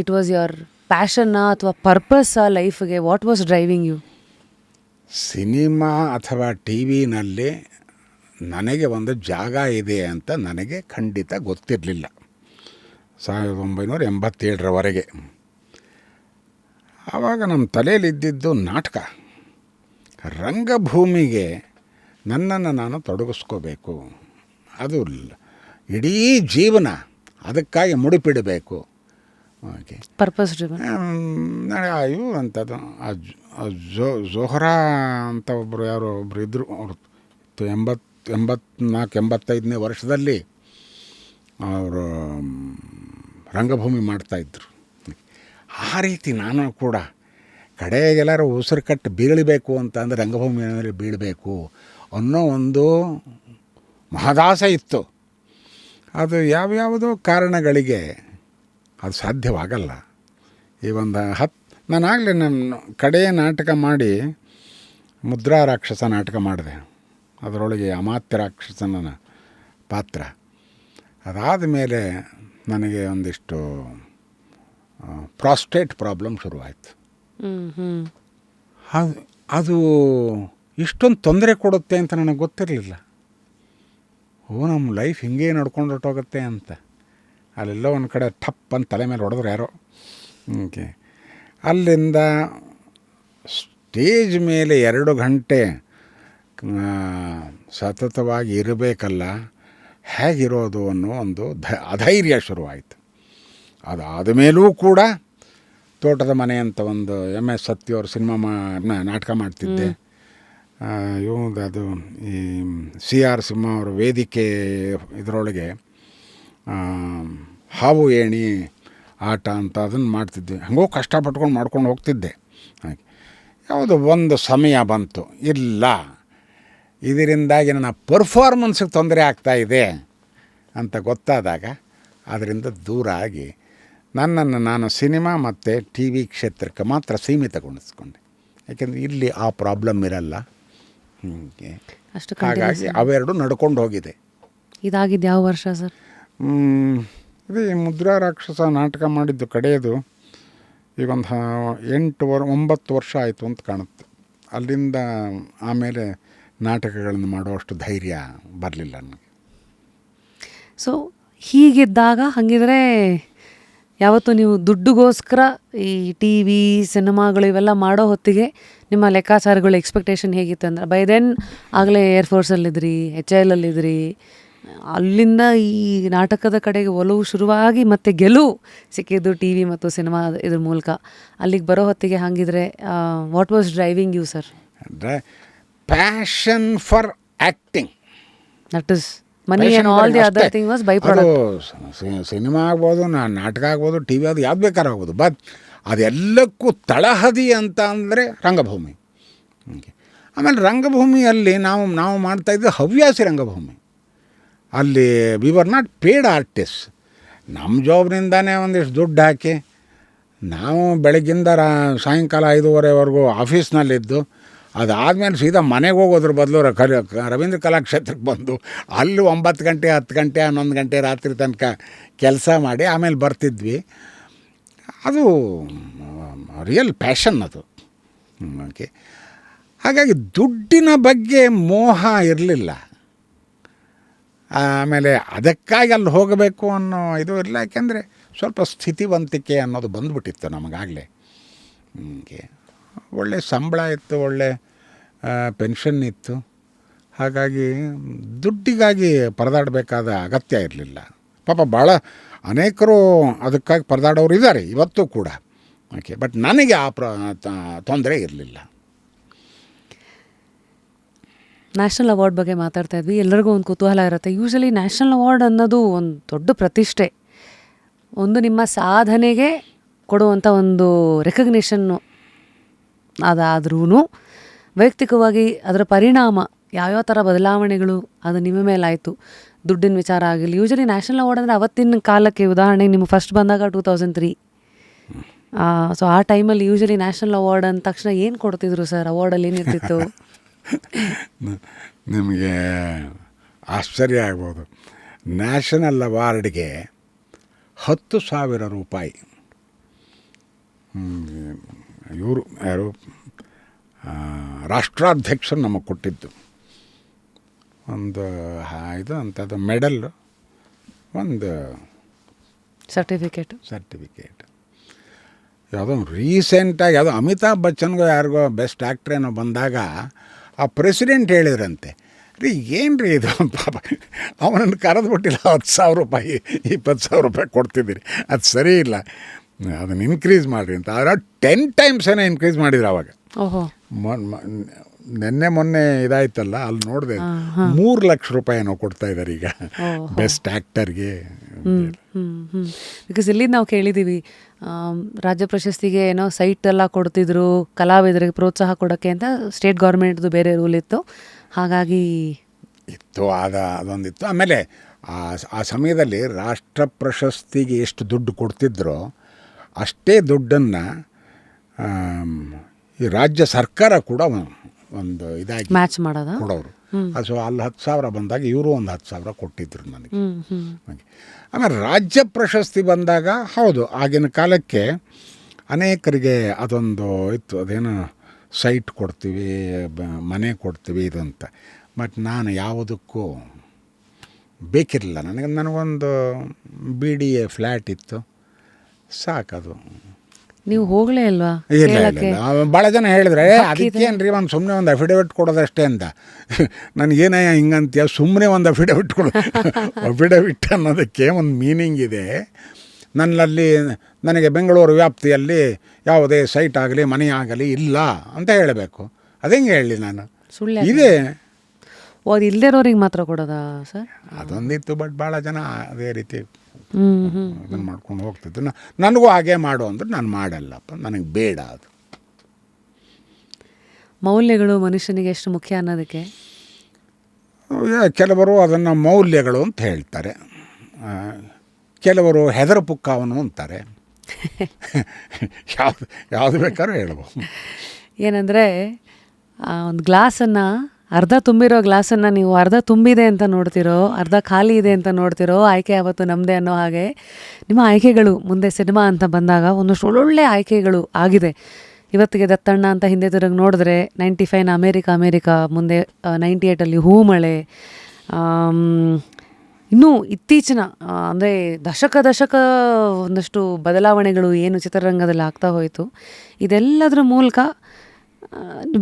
A: ಇಟ್ ವಾಸ್ ಯುವರ್ ಪ್ಯಾಷನ್ನಾ ಅಥವಾ ಪರ್ಪಸ್ಸಾ ಲೈಫಿಗೆ? What was driving you?
B: Cinema ಅಥವಾ ಟಿ ವಿನಲ್ಲಿ ನನಗೆ ಒಂದು ಜಾಗ ಇದೆ ಅಂತ ನನಗೆ ಖಂಡಿತ ಗೊತ್ತಿರಲಿಲ್ಲ 1987ರವರೆಗೆ. ಆವಾಗ ನಮ್ಮ ತಲೆಯಲ್ಲಿದ್ದಿದ್ದು ನಾಟಕ. ರಂಗಭೂಮಿಗೆ ನನ್ನನ್ನು ನಾನು ತೊಡಗಿಸ್ಕೋಬೇಕು, ಅದು ಇಡೀ ಜೀವನ ಅದಕ್ಕಾಗಿ ಮುಡಿಪಿಡಬೇಕು. Okay,
A: purpose driven.
B: ಅಯ್ಯೋ ಅಂಥದ್ದು ಜೋಹರಾ ಅಂತ ಯಾರೋ ಒಬ್ಬರು ಇದ್ದರು. ಅವರು 84-85ನೇ ವರ್ಷದಲ್ಲಿ ಅವರು ರಂಗಭೂಮಿ ಮಾಡ್ತಾಯಿದ್ರು. ಆ ರೀತಿ ನಾನು ಕೂಡ ಕಡೆಗೆಲ್ಲರೂ ಉಸಿರು ಕಟ್ಟು ಬೀಳಬೇಕು ಅಂತ ಅಂದರೆ ರಂಗಭೂಮಿಯಲ್ಲಿ ಬೀಳಬೇಕು ಅನ್ನೋ ಒಂದು ಮಹದಾಸೆ ಇತ್ತು. ಅದು ಯಾವ್ಯಾವುದೋ ಕಾರಣಗಳಿಗೆ ಅದು ಸಾಧ್ಯವಾಗಲ್ಲ. ಈ ಒಂದು ನಾನಾಗಲೇ ನನ್ನ ಕಡೆಯ ನಾಟಕ ಮಾಡಿ ಮುದ್ರಾ ರಾಕ್ಷಸ ನಾಟಕ ಮಾಡಿದೆ. ಅದರೊಳಗೆ ಅಮಾತ್ಯ ರಾಕ್ಷಸನ ಪಾತ್ರ. ಅದಾದ ಮೇಲೆ ನನಗೆ ಒಂದಿಷ್ಟು ಪ್ರಾಸ್ಟೇಟ್ ಪ್ರಾಬ್ಲಮ್ ಶುರುವಾಯಿತು. ಅದು ಇಷ್ಟೊಂದು ತೊಂದರೆ ಕೊಡುತ್ತೆ ಅಂತ ನನಗೆ ಗೊತ್ತಿರಲಿಲ್ಲ. ನಮ್ಮ ಲೈಫ್ ಹಿಂಗೆ ನಡ್ಕೊಂಡು ಹೊರಟೋಗುತ್ತೆ ಅಂತ. ಅಲ್ಲೆಲ್ಲೋ ಒಂದು ಕಡೆ ಟಪ್ ಅಂತ ತಲೆ ಮೇಲೆ ಹೊಡೆದ್ರು ಯಾರೋ. ಓಕೆ, ಅಲ್ಲಿಂದ ಸ್ಟೇಜ್ ಮೇಲೆ 2 ಗಂಟೆ ಸತತವಾಗಿ ಇರಬೇಕಲ್ಲ, ಹೇಗಿರೋದು ಅನ್ನೋ ಒಂದು ಅಧೈರ್ಯ ಶುರುವಾಯಿತು. ಅದಾದ ಮೇಲೂ ಕೂಡ ತೋಟದ ಮನೆ ಅಂತ ಒಂದು MS ಸತ್ಯ ಅವ್ರ ಸಿನಿಮಾ ನಾಟಕ ಮಾಡ್ತಿದ್ದೆ. ಅದು ಈ CR ಸಿಂಹ ಅವರ ವೇದಿಕೆ ಇದರೊಳಗೆ ಹಾವು ಏಣಿ ಆಟ ಅಂತ ಅದನ್ನು ಮಾಡ್ತಿದ್ದೆ. ಹಂಗೋ ಕಷ್ಟಪಟ್ಕೊಂಡು ಮಾಡ್ಕೊಂಡು ಹೋಗ್ತಿದ್ದೆ. ಹಾಗೆ ಯಾವುದೋ ಒಂದು ಸಮಯ ಬಂತು, ಇಲ್ಲ ಇದರಿಂದಾಗಿ ನನ್ನ ಪರ್ಫಾರ್ಮೆನ್ಸಿಗೆ ತೊಂದರೆ ಆಗ್ತಾಯಿದೆ ಅಂತ ಗೊತ್ತಾದಾಗ ಅದರಿಂದ ದೂರ ಆಗಿ ನನ್ನನ್ನು ನಾನು ಸಿನಿಮಾ ಮತ್ತು TV ಕ್ಷೇತ್ರಕ್ಕೆ ಮಾತ್ರ ಸೀಮಿತಗೊಳಿಸ್ಕೊಂಡೆ. ಯಾಕೆಂದರೆ ಇಲ್ಲಿ ಆ ಪ್ರಾಬ್ಲಮ್ ಇರಲ್ಲ. ಹಾಗಾಗಿ ಅವೆರಡು ನಡ್ಕೊಂಡು ಹೋಗಿದೆ.
A: ಇದಾಗಿದ್ದು ಯಾವ ವರ್ಷ ಸರ್?
B: ಇದು ಮುದ್ರಾ ರಾಕ್ಷಸ ನಾಟಕ ಮಾಡಿದ್ದು ಕಡೆಯದು ಈಗ ಒಂದು 8-9 ವರ್ಷ ಆಯಿತು ಅಂತ ಕಾಣುತ್ತೆ. ಅಲ್ಲಿಂದ ಆಮೇಲೆ ನಾಟಕಗಳನ್ನು ಮಾಡುವಷ್ಟು ಧೈರ್ಯ ಬರಲಿಲ್ಲ ನನಗೆ.
A: ಸೊ ಹೀಗಿದ್ದಾಗ ಹಾಗಿದ್ರೆ ಯಾವತ್ತು ನೀವು ದುಡ್ಡುಗೋಸ್ಕರ ಈ TV ಸಿನಿಮಾಗಳು ಇವೆಲ್ಲ ಮಾಡೋ ಹೊತ್ತಿಗೆ ನಿಮ್ಮ ಲೆಕ್ಕಾಚಾರಗಳು ಎಕ್ಸ್ಪೆಕ್ಟೇಷನ್ ಹೇಗಿತ್ತು ಅಂದರೆ, ಬೈ ದೆನ್ ಆಗಲೇ ಏರ್ಫೋರ್ಸಲ್ಲಿದ್ರಿ, HIL ಅಲ್ಲಿದ್ರಿ, ಅಲ್ಲಿಂದ ಈ ನಾಟಕದ ಕಡೆಗೆ ಒಲವು ಶುರುವಾಗಿ ಮತ್ತು ಗೆಲುವು ಸಿಕ್ಕಿದ್ದು TV ಮತ್ತು ಸಿನಿಮಾ ಇದ್ರ ಮೂಲಕ. ಅಲ್ಲಿಗೆ ಬರೋ ಹೊತ್ತಿಗೆ ಹಾಗಿದ್ರೆ what was driving you sir?
B: Passion for acting,
A: that is money and all the other thing was by product.
B: Cinema ಆಗ್ಬೋದು, ನಾಟಕ ಆಗ್ಬೋದು, TV ಅದು ಯಾವ್ದು ಬೇಕಾದ್ರೂ ಆಗ್ಬೋದು, ಬಟ್ ಅದೆಲ್ಲಕ್ಕೂ ತಳಹದಿ ಅಂತ ಅಂದರೆ ರಂಗಭೂಮಿ. ಆಮೇಲೆ ರಂಗಭೂಮಿಯಲ್ಲಿ ನಾವು ಮಾಡ್ತಾಯಿದ್ದು ಹವ್ಯಾಸಿ ರಂಗಭೂಮಿ. ಅಲ್ಲಿ we were not paid artist. ನಮ್ಮ ಜಾಬ್ನಿಂದಾನೇ ಒಂದಿಷ್ಟು ದುಡ್ಡು ಹಾಕಿ ನಾವು ಬೆಳಗ್ಗಿಂದ ಸಾಯಂಕಾಲ 5:30ವರೆಗೂ ಆಫೀಸ್ನಲ್ಲಿದ್ದು, ಅದಾದಮೇಲೆ ಸೀದಾ ಮನೆಗೆ ಹೋಗೋದ್ರ ಬದಲು ರವೀಂದ್ರ ಕಲಾಕ್ಷೇತ್ರಕ್ಕೆ ಬಂದು ಅಲ್ಲಿ 9 ಗಂಟೆ 10 ಗಂಟೆ 11 ಗಂಟೆ ರಾತ್ರಿ ತನಕ ಕೆಲಸ ಮಾಡಿ ಆಮೇಲೆ ಬರ್ತಿದ್ವಿ. ಅದು ರಿಯಲ್ ಪ್ಯಾಷನ್ ಅದು. ಓಕೆ, ಹಾಗಾಗಿ ದುಡ್ಡಿನ ಬಗ್ಗೆ ಮೋಹ ಇರಲಿಲ್ಲ. ಆಮೇಲೆ ಅದಕ್ಕಾಗಿ ಅಲ್ಲಿ ಹೋಗಬೇಕು ಅನ್ನೋ ಇದು ಇರಲಿಲ್ಲ. ಯಾಕೆಂದರೆ ಸ್ವಲ್ಪ ಸ್ಥಿತಿವಂತಿಕೆ ಅನ್ನೋದು ಬಂದುಬಿಟ್ಟಿತ್ತು ನಮಗಾಗಲೇ. ಒಳ್ಳೆ ಸಂಬಳ ಇತ್ತು, ಒಳ್ಳೆ ಪೆನ್ಷನ್ ಇತ್ತು. ಹಾಗಾಗಿ ದುಡ್ಡಿಗಾಗಿ ಪರದಾಡಬೇಕಾದ ಅಗತ್ಯ ಇರಲಿಲ್ಲ. ಪಾಪ ಭಾಳ ಅನೇಕರು ಅದಕ್ಕಾಗಿ ಪರದಾಡೋರು ಇದ್ದಾರೆ ಇವತ್ತು ಕೂಡ. ಓಕೆ, ಬಟ್ ನನಗೆ ಆ ತೊಂದರೆ ಇರಲಿಲ್ಲ.
A: ನ್ಯಾಷನಲ್ ಅವಾರ್ಡ್ ಬಗ್ಗೆ ಮಾತಾಡ್ತಾ ಇದ್ವಿ. ಎಲ್ಲರಿಗೂ ಒಂದು ಕುತೂಹಲ ಇರುತ್ತೆ. ಯೂಶಲಿ ನ್ಯಾಷನಲ್ ಅವಾರ್ಡ್ ಅನ್ನೋದು ಒಂದು ದೊಡ್ಡ ಪ್ರತಿಷ್ಠೆ, ಒಂದು ನಿಮ್ಮ ಸಾಧನೆಗೆ ಕೊಡುವಂಥ ಒಂದು ರೆಕಗ್ನಿಷನ್ನು. ಅದಾದ್ರೂ ವೈಯಕ್ತಿಕವಾಗಿ ಅದರ ಪರಿಣಾಮ ಯಾವ್ಯಾವ ಥರ ಬದಲಾವಣೆಗಳು ಅದು ನಿಮ್ಮ ಮೇಲಾಯಿತು, ದುಡ್ಡಿನ ವಿಚಾರ ಆಗಿರಲಿ. ಯೂಶಲಿ ನ್ಯಾಷನಲ್ ಅವಾರ್ಡ್ ಅಂದರೆ ಅವತ್ತಿನ ಕಾಲಕ್ಕೆ, ಉದಾಹರಣೆಗೆ ನಿಮ್ಮ ಫಸ್ಟ್ ಬಂದಾಗ 2003 ಸೊ ಆ ಟೈಮಲ್ಲಿ ಯೂಶಲಿ ನ್ಯಾಷನಲ್ ಅವಾರ್ಡ್ ಅಂದ ತಕ್ಷಣ ಏನು ಕೊಡ್ತಿದ್ರು ಸರ್? ಅವಾರ್ಡಲ್ಲಿ ಏನಿರ್ತಿತ್ತು?
B: ನಿಮಗೆ ಆಶ್ಚರ್ಯ ಆಗ್ಬೋದು. ನ್ಯಾಷನಲ್ ಅವಾರ್ಡ್ಗೆ 10,000 ರೂಪಾಯಿ ಇವರು ಯಾರು ರಾಷ್ಟ್ರಾಧ್ಯಕ್ಷರು ನಮಗೆ ಕೊಟ್ಟಿದ್ದು. ಒಂದು ಇದು ಅಂಥದ್ದು ಮೆಡಲ್ಲು, ಒಂದು
A: ಸರ್ಟಿಫಿಕೇಟ್.
B: ಯಾವುದೋ ರೀಸೆಂಟಾಗಿ ಯಾವುದೋ ಅಮಿತಾಬ್ ಬಚ್ಚನ್ಗೋ ಯಾರಿಗೋ ಬೆಸ್ಟ್ ಆ್ಯಕ್ಟ್ರೇನೋ ಬಂದಾಗ ಆ ಪ್ರೆಸಿಡೆಂಟ್ ಹೇಳಿದ್ರಂತೆ, ರೀ ಏನು ರೀ ಇದು ಪಾಪ ಅವನನ್ನು ಕರೆದ್ಬಿಟ್ಟಿಲ್ಲ, 10,000 ರೂಪಾಯಿ 20,000 ರೂಪಾಯಿ ಕೊಡ್ತಿದ್ದೀರಿ, ಅದು ಸರಿ ಇಲ್ಲ, ಅದನ್ನು ಇನ್ಕ್ರೀಸ್ ಮಾಡಿರಿ ಅಂತ. ಆದರೆ 10 ಟೈಮ್ಸ್ ಏನೋ ಇನ್ಕ್ರೀಸ್ ಮಾಡಿದ್ರು ಅವಾಗ.
A: ಓಹೋ.
B: ಮೊನ್ನೆ ಇದಾಯ್ತಲ್ಲ, ಅಲ್ಲಿ ನೋಡಿದೆ 3 ಲಕ್ಷ ರೂಪಾಯಿ ಏನೋ ಕೊಡ್ತಾ ಇದ್ದಾರೆ ಈಗ ಬೆಸ್ಟ್ ಆ್ಯಕ್ಟರ್ಗೆ.
A: ಬಿಕಾಸ್ ಇಲ್ಲಿ ನಾವು ಕೇಳಿದ್ದೀವಿ ರಾಜ್ಯ ಪ್ರಶಸ್ತಿಗೆ ಏನೋ ಸೈಟ್ ಎಲ್ಲ ಕೊಡ್ತಿದ್ರು ಕಲಾವಿದರಿಗೆ ಪ್ರೋತ್ಸಾಹ ಕೊಡೋಕ್ಕೆ ಅಂತ. ಸ್ಟೇಟ್ ಗೌರ್ಮೆಂಟ್ದು ಬೇರೆ ರೂಲ್ ಇತ್ತು, ಹಾಗಾಗಿ
B: ಇತ್ತು, ಅದೊಂದಿತ್ತು. ಆಮೇಲೆ ಆ ಸಮಯದಲ್ಲಿ ರಾಷ್ಟ್ರ ಪ್ರಶಸ್ತಿಗೆ ಎಷ್ಟು ದುಡ್ಡು ಕೊಡ್ತಿದ್ರೋ ಅಷ್ಟೇ ದುಡ್ಡನ್ನು ಈ ರಾಜ್ಯ ಸರ್ಕಾರ ಕೂಡ ಒಂದು ಇದಾಗಿ
A: ಮ್ಯಾಚ್ ಮಾಡೋದ
B: ಕೊಡೋರು. ಅದು ಅಲ್ಲಿ 10,000 ಬಂದಾಗ ಇವರು ಒಂದು 10,000 ಕೊಟ್ಟಿದ್ರು ನನಗೆ. ಆಮೇಲೆ ರಾಜ್ಯ ಪ್ರಶಸ್ತಿ ಬಂದಾಗ ಹೌದು, ಆಗಿನ ಕಾಲಕ್ಕೆ ಅನೇಕರಿಗೆ ಅದೊಂದು ಇತ್ತು, ಅದೇನು ಸೈಟ್ ಕೊಡ್ತೀವಿ, ಮನೆ ಕೊಡ್ತೀವಿ ಇದು ಅಂತ. ಬಟ್ ನಾನು ಯಾವುದಕ್ಕೂ ಬೇಕಿರಲಿಲ್ಲ. ನನಗೊಂದು BDA ಫ್ಲ್ಯಾಟ್ ಇತ್ತು, ಸಾಕದು.
A: ನೀವು ಹೋಗಲೇ ಅಲ್ವಾ?
B: ಇಲ್ಲ, ಭಾಳ ಜನ ಹೇಳಿದ್ರೆ ಅದಕ್ಕೇನು ರೀ ಒಂದು ಸುಮ್ಮನೆ ಒಂದು ಅಫಿಡವಿಟ್ ಕೊಡೋದಷ್ಟೇ ಅಂತ. ನನಗೇನಯ್ಯ ಹಿಂಗಂತೀಯ, ಸುಮ್ಮನೆ ಒಂದು ಅಫಿಡವಿಟ್ ಕೊಡೋ ಅಫಿಡವಿಟ್ ಅನ್ನೋದಕ್ಕೆ ಒಂದು ಮೀನಿಂಗ್ ಇದೆ. ನನಗೆ ಬೆಂಗಳೂರು ವ್ಯಾಪ್ತಿಯಲ್ಲಿ ಯಾವುದೇ ಸೈಟ್ ಆಗಲಿ ಮನೆ ಆಗಲಿ ಇಲ್ಲ ಅಂತ ಹೇಳಬೇಕು. ಅದೇಂಗೆ ಹೇಳಿ ನಾನು?
A: ಸುಳ್ಳು
B: ಇದೆ.
A: ಅದು ಇಲ್ಲದಿರೋರಿಗೆ ಮಾತ್ರ ಕೊಡೋದಾ ಸರ್?
B: ಅದೊಂದಿತ್ತು. ಬಟ್ ಭಾಳ ಜನ ಅದೇ ರೀತಿ ಅದನ್ನು ಮಾಡ್ಕೊಂಡು ಹೋಗ್ತಿದ್ದು. ನನಗೂ ಹಾಗೆ ಮಾಡು ಅಂದ್ರೆ ನಾನು ಮಾಡಲ್ಲಪ್ಪ, ನನಗೆ ಬೇಡ ಅದು.
A: ಮೌಲ್ಯಗಳು ಮನುಷ್ಯನಿಗೆ ಎಷ್ಟು ಮುಖ್ಯ ಅನ್ನೋದಕ್ಕೆ
B: ಕೆಲವರು ಅದನ್ನು ಮೌಲ್ಯಗಳು ಅಂತ ಹೇಳ್ತಾರೆ, ಕೆಲವರು ಹೆದರ ಪುಕ್ಕವನು ಅಂತಾರೆ. ಯಾವುದು ಬೇಕಾದ್ರೂ ಹೇಳ್ಬೋದು.
A: ಏನಂದರೆ ಒಂದು ಗ್ಲಾಸನ್ನು ಅರ್ಧ ತುಂಬಿರೋ ಗ್ಲಾಸನ್ನು ನೀವು ಅರ್ಧ ತುಂಬಿದೆ ಅಂತ ನೋಡ್ತಿರೋ, ಅರ್ಧ ಖಾಲಿ ಇದೆ ಅಂತ ನೋಡ್ತಿರೋ, ಆಯ್ಕೆ ಯಾವತ್ತು ನಮ್ಮದೇ ಅನ್ನೋ ಹಾಗೆ ನಿಮ್ಮ ಆಯ್ಕೆಗಳು ಮುಂದೆ ಸಿನಿಮಾ ಅಂತ ಬಂದಾಗ ಒಂದಷ್ಟು ಒಳ್ಳೊಳ್ಳೆ ಆಯ್ಕೆಗಳು ಆಗಿದೆ. ಇವತ್ತಿಗೆ ದತ್ತಣ್ಣ ಅಂತ ಹಿಂದೆ ತಿರುಗಿ ನೋಡಿದ್ರೆ 95 ಅಮೇರಿಕಾ, ಮುಂದೆ 98ಅಲ್ಲಿ ಹೂಮಳೆ, ಇನ್ನೂ ಇತ್ತೀಚಿನ ಅಂದರೆ ದಶಕ ಒಂದಷ್ಟು ಬದಲಾವಣೆಗಳು ಏನು ಚಿತ್ರರಂಗದಲ್ಲಿ ಆಗ್ತಾ ಹೋಯಿತು. ಇದೆಲ್ಲದರ ಮೂಲಕ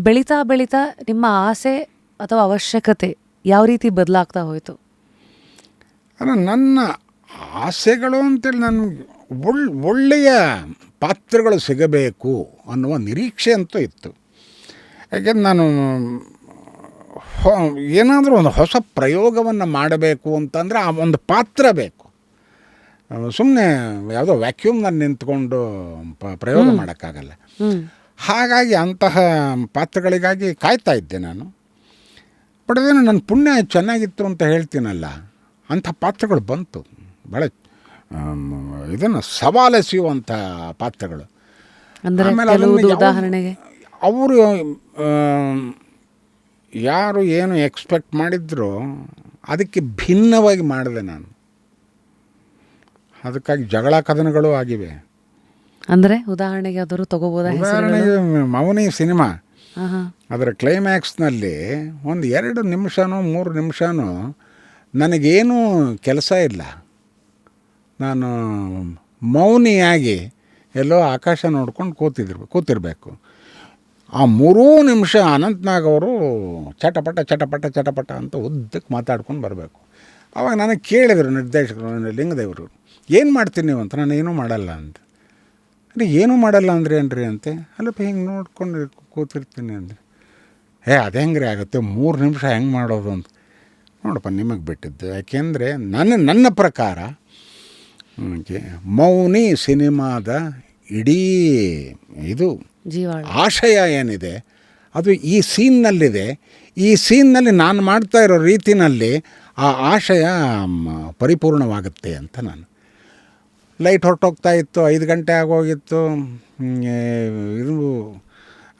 A: ಬೆಳೀತಾ ನಿಮ್ಮ ಆಸೆ ಅಥವಾ ಅವಶ್ಯಕತೆ ಯಾವ ರೀತಿ ಬದಲಾಗ್ತಾ ಹೋಯಿತು?
B: ನನ್ನ ಆಸೆಗಳು ಅಂತೇಳಿ ನನಗೆ ಒಳ್ಳೆಯ ಪಾತ್ರಗಳು ಸಿಗಬೇಕು ಅನ್ನುವ ನಿರೀಕ್ಷೆ ಅಂತೂ ಇತ್ತು. ಯಾಕೆಂದ್ರೆ ನಾನು ಏನಾದರೂ ಒಂದು ಹೊಸ ಪ್ರಯೋಗವನ್ನು ಮಾಡಬೇಕು ಅಂತಂದರೆ ಆ ಒಂದು ಪಾತ್ರ ಬೇಕು. ಸುಮ್ಮನೆ ಯಾವುದೋ ವ್ಯಾಕ್ಯೂಮ್ನಲ್ಲಿ ನಿಂತ್ಕೊಂಡು ಪ್ರಯೋಗ ಮಾಡೋಕ್ಕಾಗಲ್ಲ. ಹಾಗಾಗಿ ಅಂತಹ ಪಾತ್ರಗಳಿಗಾಗಿ ಕಾಯ್ತಾ ಇದ್ದೆ ನಾನು. ಬಟ್ ಅದೇನು ನನ್ನ ಪುಣ್ಯ ಚೆನ್ನಾಗಿತ್ತು ಅಂತ ಹೇಳ್ತೀನಲ್ಲ, ಅಂಥ ಪಾತ್ರಗಳು ಬಂತು. ಭಾಳ ಇದನ್ನು ಸವಾಲೆಸೆಯುವಂಥ ಪಾತ್ರಗಳು.
A: ಆಮೇಲೆ ಉದಾಹರಣೆಗೆ
B: ಅವರು ಯಾರು ಏನು ಎಕ್ಸ್ಪೆಕ್ಟ್ ಮಾಡಿದ್ರು ಅದಕ್ಕೆ ಭಿನ್ನವಾಗಿ ಮಾಡಿದೆ ನಾನು. ಅದಕ್ಕಾಗಿ ಜಗಳ ಕದನಗಳು ಆಗಿವೆ.
A: ಅಂದರೆ ಉದಾಹರಣೆಗೆ ಯಾವ್ದಾದ್ರು ತಗೋಬೋದಾ?
B: ಉದಾಹರಣೆಗೆ ಮೌನಿ ಸಿನಿಮಾ, ಅದರ ಕ್ಲೈಮ್ಯಾಕ್ಸ್ನಲ್ಲಿ ಒಂದು 2 ನಿಮಿಷನೋ 3 ನಿಮಿಷನೋ ನನಗೇನೂ ಕೆಲಸ ಇಲ್ಲ, ನಾನು ಮೌನಿಯಾಗಿ ಎಲ್ಲೋ ಆಕಾಶ ನೋಡ್ಕೊಂಡು ಕೂತಿರಬೇಕು. ಆ 3 ನಿಮಿಷ ಅನಂತ್ನಾಗ್ ಅವರು ಚಟಪಟ ಅಂತ ಉದ್ದಕ್ಕೆ ಮಾತಾಡ್ಕೊಂಡು ಬರಬೇಕು. ಆವಾಗ ನನಗೆ ಕೇಳಿದರು ನಿರ್ದೇಶಕರು, ಲಿಂಗದೇವರು, ಏನು ಮಾಡ್ತೀನಿ ನೀವು ಅಂತ. ನಾನು ಏನೂ ಮಾಡಲ್ಲ ಅಂತ. ಏನೂ ಮಾಡಲ್ಲ ಅಂದರೆ ಏನ್ರಿ ಅಂತೆ. ಅಲ್ಲಪ್ಪ ಹಿಂಗೆ ನೋಡ್ಕೊಂಡು ಕೂತಿರ್ತೀನಿ ಅಂದರೆ, ಅದು ಹೆಂಗೆ ರೀ ಆಗುತ್ತೆ, 3 ನಿಮಿಷ ಹೆಂಗೆ ಮಾಡೋದು ಅಂತ. ನೋಡಪ್ಪ ನಿಮಗೆ ಬಿಟ್ಟಿದ್ದು. ಯಾಕೆಂದರೆ ನನ್ನ ಪ್ರಕಾರ ಮೌನಿ ಸಿನಿಮಾದ ಇಡೀ ಇದು ಆಶಯ ಏನಿದೆ ಅದು ಈ ಸೀನ್ನಲ್ಲಿದೆ. ಈ ಸೀನ್ನಲ್ಲಿ ನಾನು ಮಾಡ್ತಾ ಇರೋ ರೀತಿಯಲ್ಲಿ ಆ ಆಶಯ ಪರಿಪೂರ್ಣವಾಗುತ್ತೆ ಅಂತ ನಾನು ಲೈಟ್ ಹೊರಟೋಗ್ತಾ ಇತ್ತು, 5 ಗಂಟೆ ಆಗೋಗಿತ್ತು. ಇದು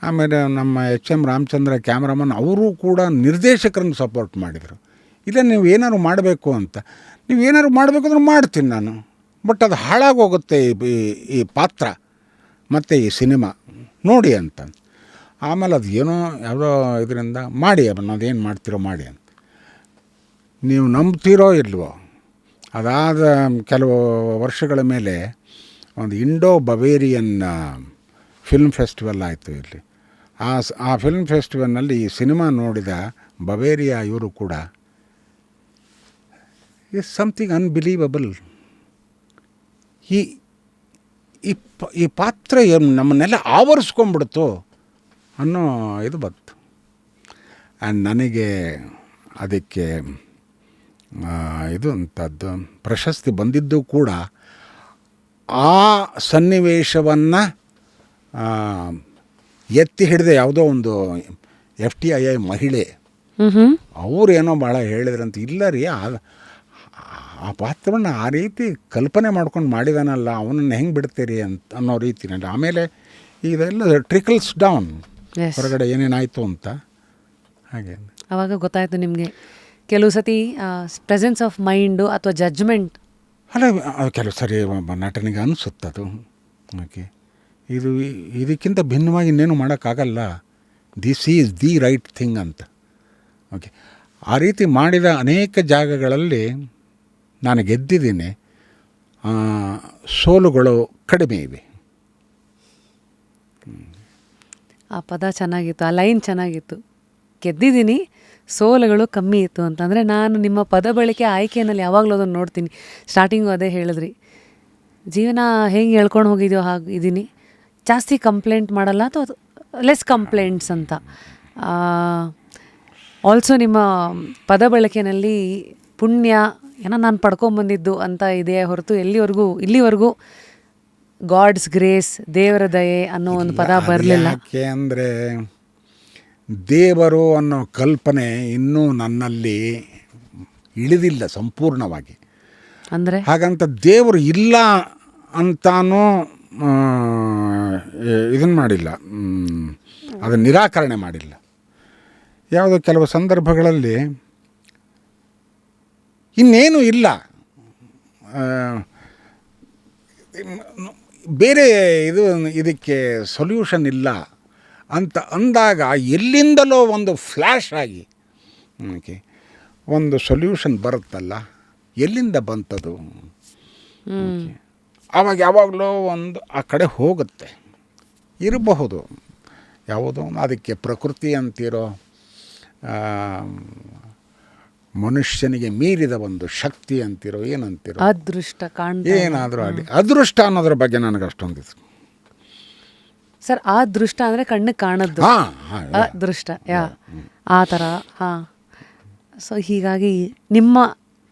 B: ಆಮೇಲೆ ನಮ್ಮ ಎಚ್.ಎಮ್. ರಾಮಚಂದ್ರ ಕ್ಯಾಮ್ರಾಮನ್ ಅವರು ಕೂಡ ನಿರ್ದೇಶಕರನ್ನು ಸಪೋರ್ಟ್ ಮಾಡಿದರು. ಇಲ್ಲ ನೀವು ಏನಾದ್ರು ಮಾಡಬೇಕು ಅಂತ, ನೀವು ಏನಾದ್ರು ಮಾಡಬೇಕು ಅಂದ್ರೆ ಮಾಡ್ತೀನಿ ನಾನು, ಬಟ್ ಅದು ಹಾಳಾಗೋಗುತ್ತೆ ಈ ಪಾತ್ರ ಮತ್ತು ಈ ಸಿನಿಮಾ ನೋಡಿ ಅಂತ. ಆಮೇಲೆ ಅದು ಏನೋ ಯಾವುದೋ ಇದರಿಂದ ಮಾಡಿ ಅದೇನು ಮಾಡ್ತಿರೋ ಮಾಡಿ ಅಂತ. ನೀವು ನಂಬ್ತಿರೋ ಇಲ್ವೋ, ಅದಾದ ಕೆಲವು ವರ್ಷಗಳ ಮೇಲೆ ಒಂದು ಇಂಡೋ ಬವೇರಿಯನ್ ಫಿಲ್ಮ್ ಫೆಸ್ಟಿವಲ್ ಆಯಿತು ಇಲ್ಲಿ. ಆ ಫಿಲ್ಮ್ ಫೆಸ್ಟಿವಲ್ನಲ್ಲಿ ಈ ಸಿನಿಮಾ ನೋಡಿದ ಬವೇರಿಯಾ ಇವರು ಕೂಡ ಇಸ್ ಸಮಥಿಂಗ್ ಅನ್ಬಿಲೀವಬಲ್, ಈ ಪಾತ್ರ ನಮ್ಮನ್ನೆಲ್ಲ ಆವರಿಸ್ಕೊಂಡ್ಬಿಡ್ತು ಅನ್ನೋ ಇದು ಬಂತು. ಆ್ಯಂಡ್ ನನಗೆ ಅದಕ್ಕೆ ಇದು ಅಂಥದ್ದು ಪ್ರಶಸ್ತಿ ಬಂದಿದ್ದು ಕೂಡ ಆ ಸನ್ನಿವೇಶವನ್ನು ಎತ್ತಿ ಹಿಡಿದ ಯಾವುದೋ ಒಂದು FTII ಮಹಿಳೆ ಅವರೇನೋ ಭಾಳ ಹೇಳಿದ್ರಂತ. ಇಲ್ಲ ರೀ, ಆ ಪಾತ್ರವನ್ನು ಆ ರೀತಿ ಕಲ್ಪನೆ ಮಾಡ್ಕೊಂಡು ಮಾಡಿದಾನಲ್ಲ, ಅವನನ್ನು ಹೆಂಗೆ ಬಿಡ್ತೀರಿ ಅಂತ ಅನ್ನೋ ರೀತಿನಲ್ಲಿ. ಆಮೇಲೆ ಇದೆಲ್ಲ ಟ್ರಿಕಲ್ಸ್ ಡೌನ್ ಹೊರಗಡೆ ಏನೇನಾಯಿತು ಅಂತ. ಹಾಗೆ
A: ಆವಾಗ ಗೊತ್ತಾಯಿತು ನಿಮಗೆ ಕೆಲವು ಸತಿ ಪ್ರೆಸೆನ್ಸ್ ಆಫ್ ಮೈಂಡು ಅಥವಾ ಜಡ್ಜ್ಮೆಂಟ್
B: ಅಲ್ಲ, ಕೆಲವು ಸರಿ ನಟನಿಗೆ ಅನಿಸುತ್ತದು. ಓಕೆ, ಇದಕ್ಕಿಂತ ಭಿನ್ನವಾಗಿ ಇನ್ನೇನು ಮಾಡೋಕ್ಕಾಗಲ್ಲ, this is the right thing ಅಂತ. ಓಕೆ, ಆ ರೀತಿ ಮಾಡಿದ ಅನೇಕ ಜಾಗಗಳಲ್ಲಿ ನಾನು ಗೆದ್ದಿದ್ದೀನಿ, ಸೋಲುಗಳು ಕಡಿಮೆ ಇವೆ.
A: ಆ ಪದ ಚೆನ್ನಾಗಿತ್ತು, ಆ ಲೈನ್ ಚೆನ್ನಾಗಿತ್ತು. ಗೆದ್ದಿದ್ದೀನಿ, ಸೋಲುಗಳು ಕಮ್ಮಿ ಇತ್ತು ಅಂತಂದರೆ ನಾನು ನಿಮ್ಮ ಪದ ಬಳಕೆ ಆಯ್ಕೆಯಲ್ಲಿ ಯಾವಾಗಲೂ ಅದನ್ನು ನೋಡ್ತೀನಿ. ಸ್ಟಾರ್ಟಿಂಗು ಅದೇ ಹೇಳಿದ್ರಿ, ಜೀವನ ಹೇಗೆ ಹೇಳ್ಕೊಂಡು ಹೋಗಿದೆಯೋ ಹಾಗೆ ಇದ್ದೀನಿ, ಜಾಸ್ತಿ ಕಂಪ್ಲೇಂಟ್ ಮಾಡಲ್ಲ ಅಥವಾ ಲೆಸ್ ಕಂಪ್ಲೇಂಟ್ಸ್ ಅಂತ. ಆಲ್ಸೋ ನಿಮ್ಮ ಪದ ಬಳಕೆಯಲ್ಲಿ ಪುಣ್ಯ ಏನೋ ನಾನು ಪಡ್ಕೊಂಬಂದಿದ್ದು ಅಂತ ಇದೆಯೇ ಹೊರತು ಇಲ್ಲಿವರೆಗೂ ಗಾಡ್ಸ್ ಗ್ರೇಸ್, ದೇವರ ದಯೆ ಅನ್ನೋ ಒಂದು ಪದ ಬರಲಿಲ್ಲ.
B: ಯಾಕೆ ಅಂದರೆ ದೇವರು ಅನ್ನೋ ಕಲ್ಪನೆ ಇನ್ನೂ ನನ್ನಲ್ಲಿ ಇಳಿದಿಲ್ಲ ಸಂಪೂರ್ಣವಾಗಿ.
A: ಅಂದರೆ
B: ಹಾಗಂತ ದೇವರು ಇಲ್ಲ ಅಂತಾನೂ ಇದನ್ನು ಮಾಡಿಲ್ಲ, ಅದನ್ನು ನಿರಾಕರಣೆ ಮಾಡಿಲ್ಲ. ಯಾವುದೋ ಕೆಲವು ಸಂದರ್ಭಗಳಲ್ಲಿ ಇನ್ನೇನು ಇಲ್ಲ, ಬೇರೆ ಇದಕ್ಕೆ ಸೊಲ್ಯೂಷನ್ ಇಲ್ಲ ಅಂತ ಅಂದಾಗ ಎಲ್ಲಿಂದಲೋ ಒಂದು ಫ್ಲ್ಯಾಶ್ ಆಗಿ ಒಂದು ಸೊಲ್ಯೂಷನ್ ಬರುತ್ತಲ್ಲ, ಎಲ್ಲಿಂದ ಬಂತದು? ಆವಾಗ ಯಾವಾಗಲೂ ಒಂದು ಆ ಕಡೆ ಹೋಗುತ್ತೆ ಇರಬಹುದು. ಯಾವುದೋ ಅದಕ್ಕೆ ಪ್ರಕೃತಿ ಅಂತಿರೋ ಮನುಷ್ಯನಿಗೆ ಮೀರಿದ ಒಂದು ಶಕ್ತಿ ಅಂತಿರೋ ಏನಂತಿರೋ
A: ಅದೃಷ್ಟ
B: ಏನಾದರೂ ಆಗಲಿ, ಅದೃಷ್ಟ ಅನ್ನೋದ್ರ ಬಗ್ಗೆ ನನಗೆ ಅಷ್ಟೊಂದಿತ್ತು
A: ಸರ್. ಆ ದೃಷ್ಟ ಅಂದರೆ ಕಣ್ಣಿಗೆ ಕಾಣದ್ದು, ಅದೃಷ್ಟ ಆ ಥರ. ಹಾಂ, ಸೊ ಹೀಗಾಗಿ ನಿಮ್ಮ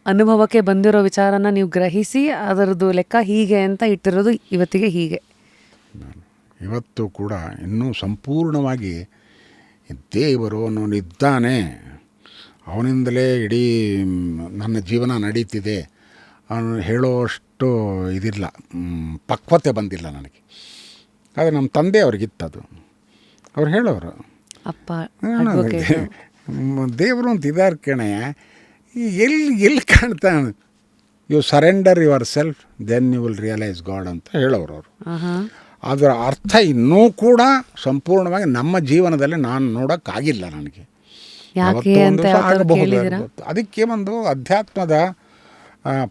A: ಅನುಭವಕ್ಕೆ ಬಂದಿರೋ ವಿಚಾರನ ನೀವು ಗ್ರಹಿಸಿ ಅದರದ್ದು ಲೆಕ್ಕ ಹೀಗೆ ಅಂತ ಇಟ್ಟಿರೋದು ಇವತ್ತಿಗೆ ಹೀಗೆ.
B: ಇವತ್ತು ಕೂಡ ಇನ್ನೂ ಸಂಪೂರ್ಣವಾಗಿ ದೇವರು ಅನ್ನೋನಿದ್ದಾನೆ, ಅವನಿಂದಲೇ ಇಡೀ ನನ್ನ ಜೀವನ ನಡೀತಿದೆ ಅವನು ಹೇಳೋಷ್ಟು ಇದಿಲ್ಲ, ಪಕ್ವತೆ ಬಂದಿಲ್ಲ ನನಗೆ. ಆದರೆ ನಮ್ಮ ತಂದೆ ಅವ್ರಿಗಿತ್ತದು. ಅವ್ರು ಹೇಳೋರು,
A: ಅಪ್ಪ
B: ದೇವರು ಅಂತ ಇದಾರ ಕಣೆ, ಎಲ್ಲಿ ಕಾಣ್ತಾನೆ, you surrender yourself then you will realise God ಅಂತ ಹೇಳೋರು ಅವರು. ಅದರ ಅರ್ಥ ಇನ್ನೂ ಕೂಡ ಸಂಪೂರ್ಣವಾಗಿ ನಮ್ಮ ಜೀವನದಲ್ಲಿ ನಾನು ನೋಡೋಕ್ಕಾಗಿಲ್ಲ ನನಗೆ. ಆಗಬಹುದು. ಅದಕ್ಕೆ ಒಂದು ಅಧ್ಯಾತ್ಮದ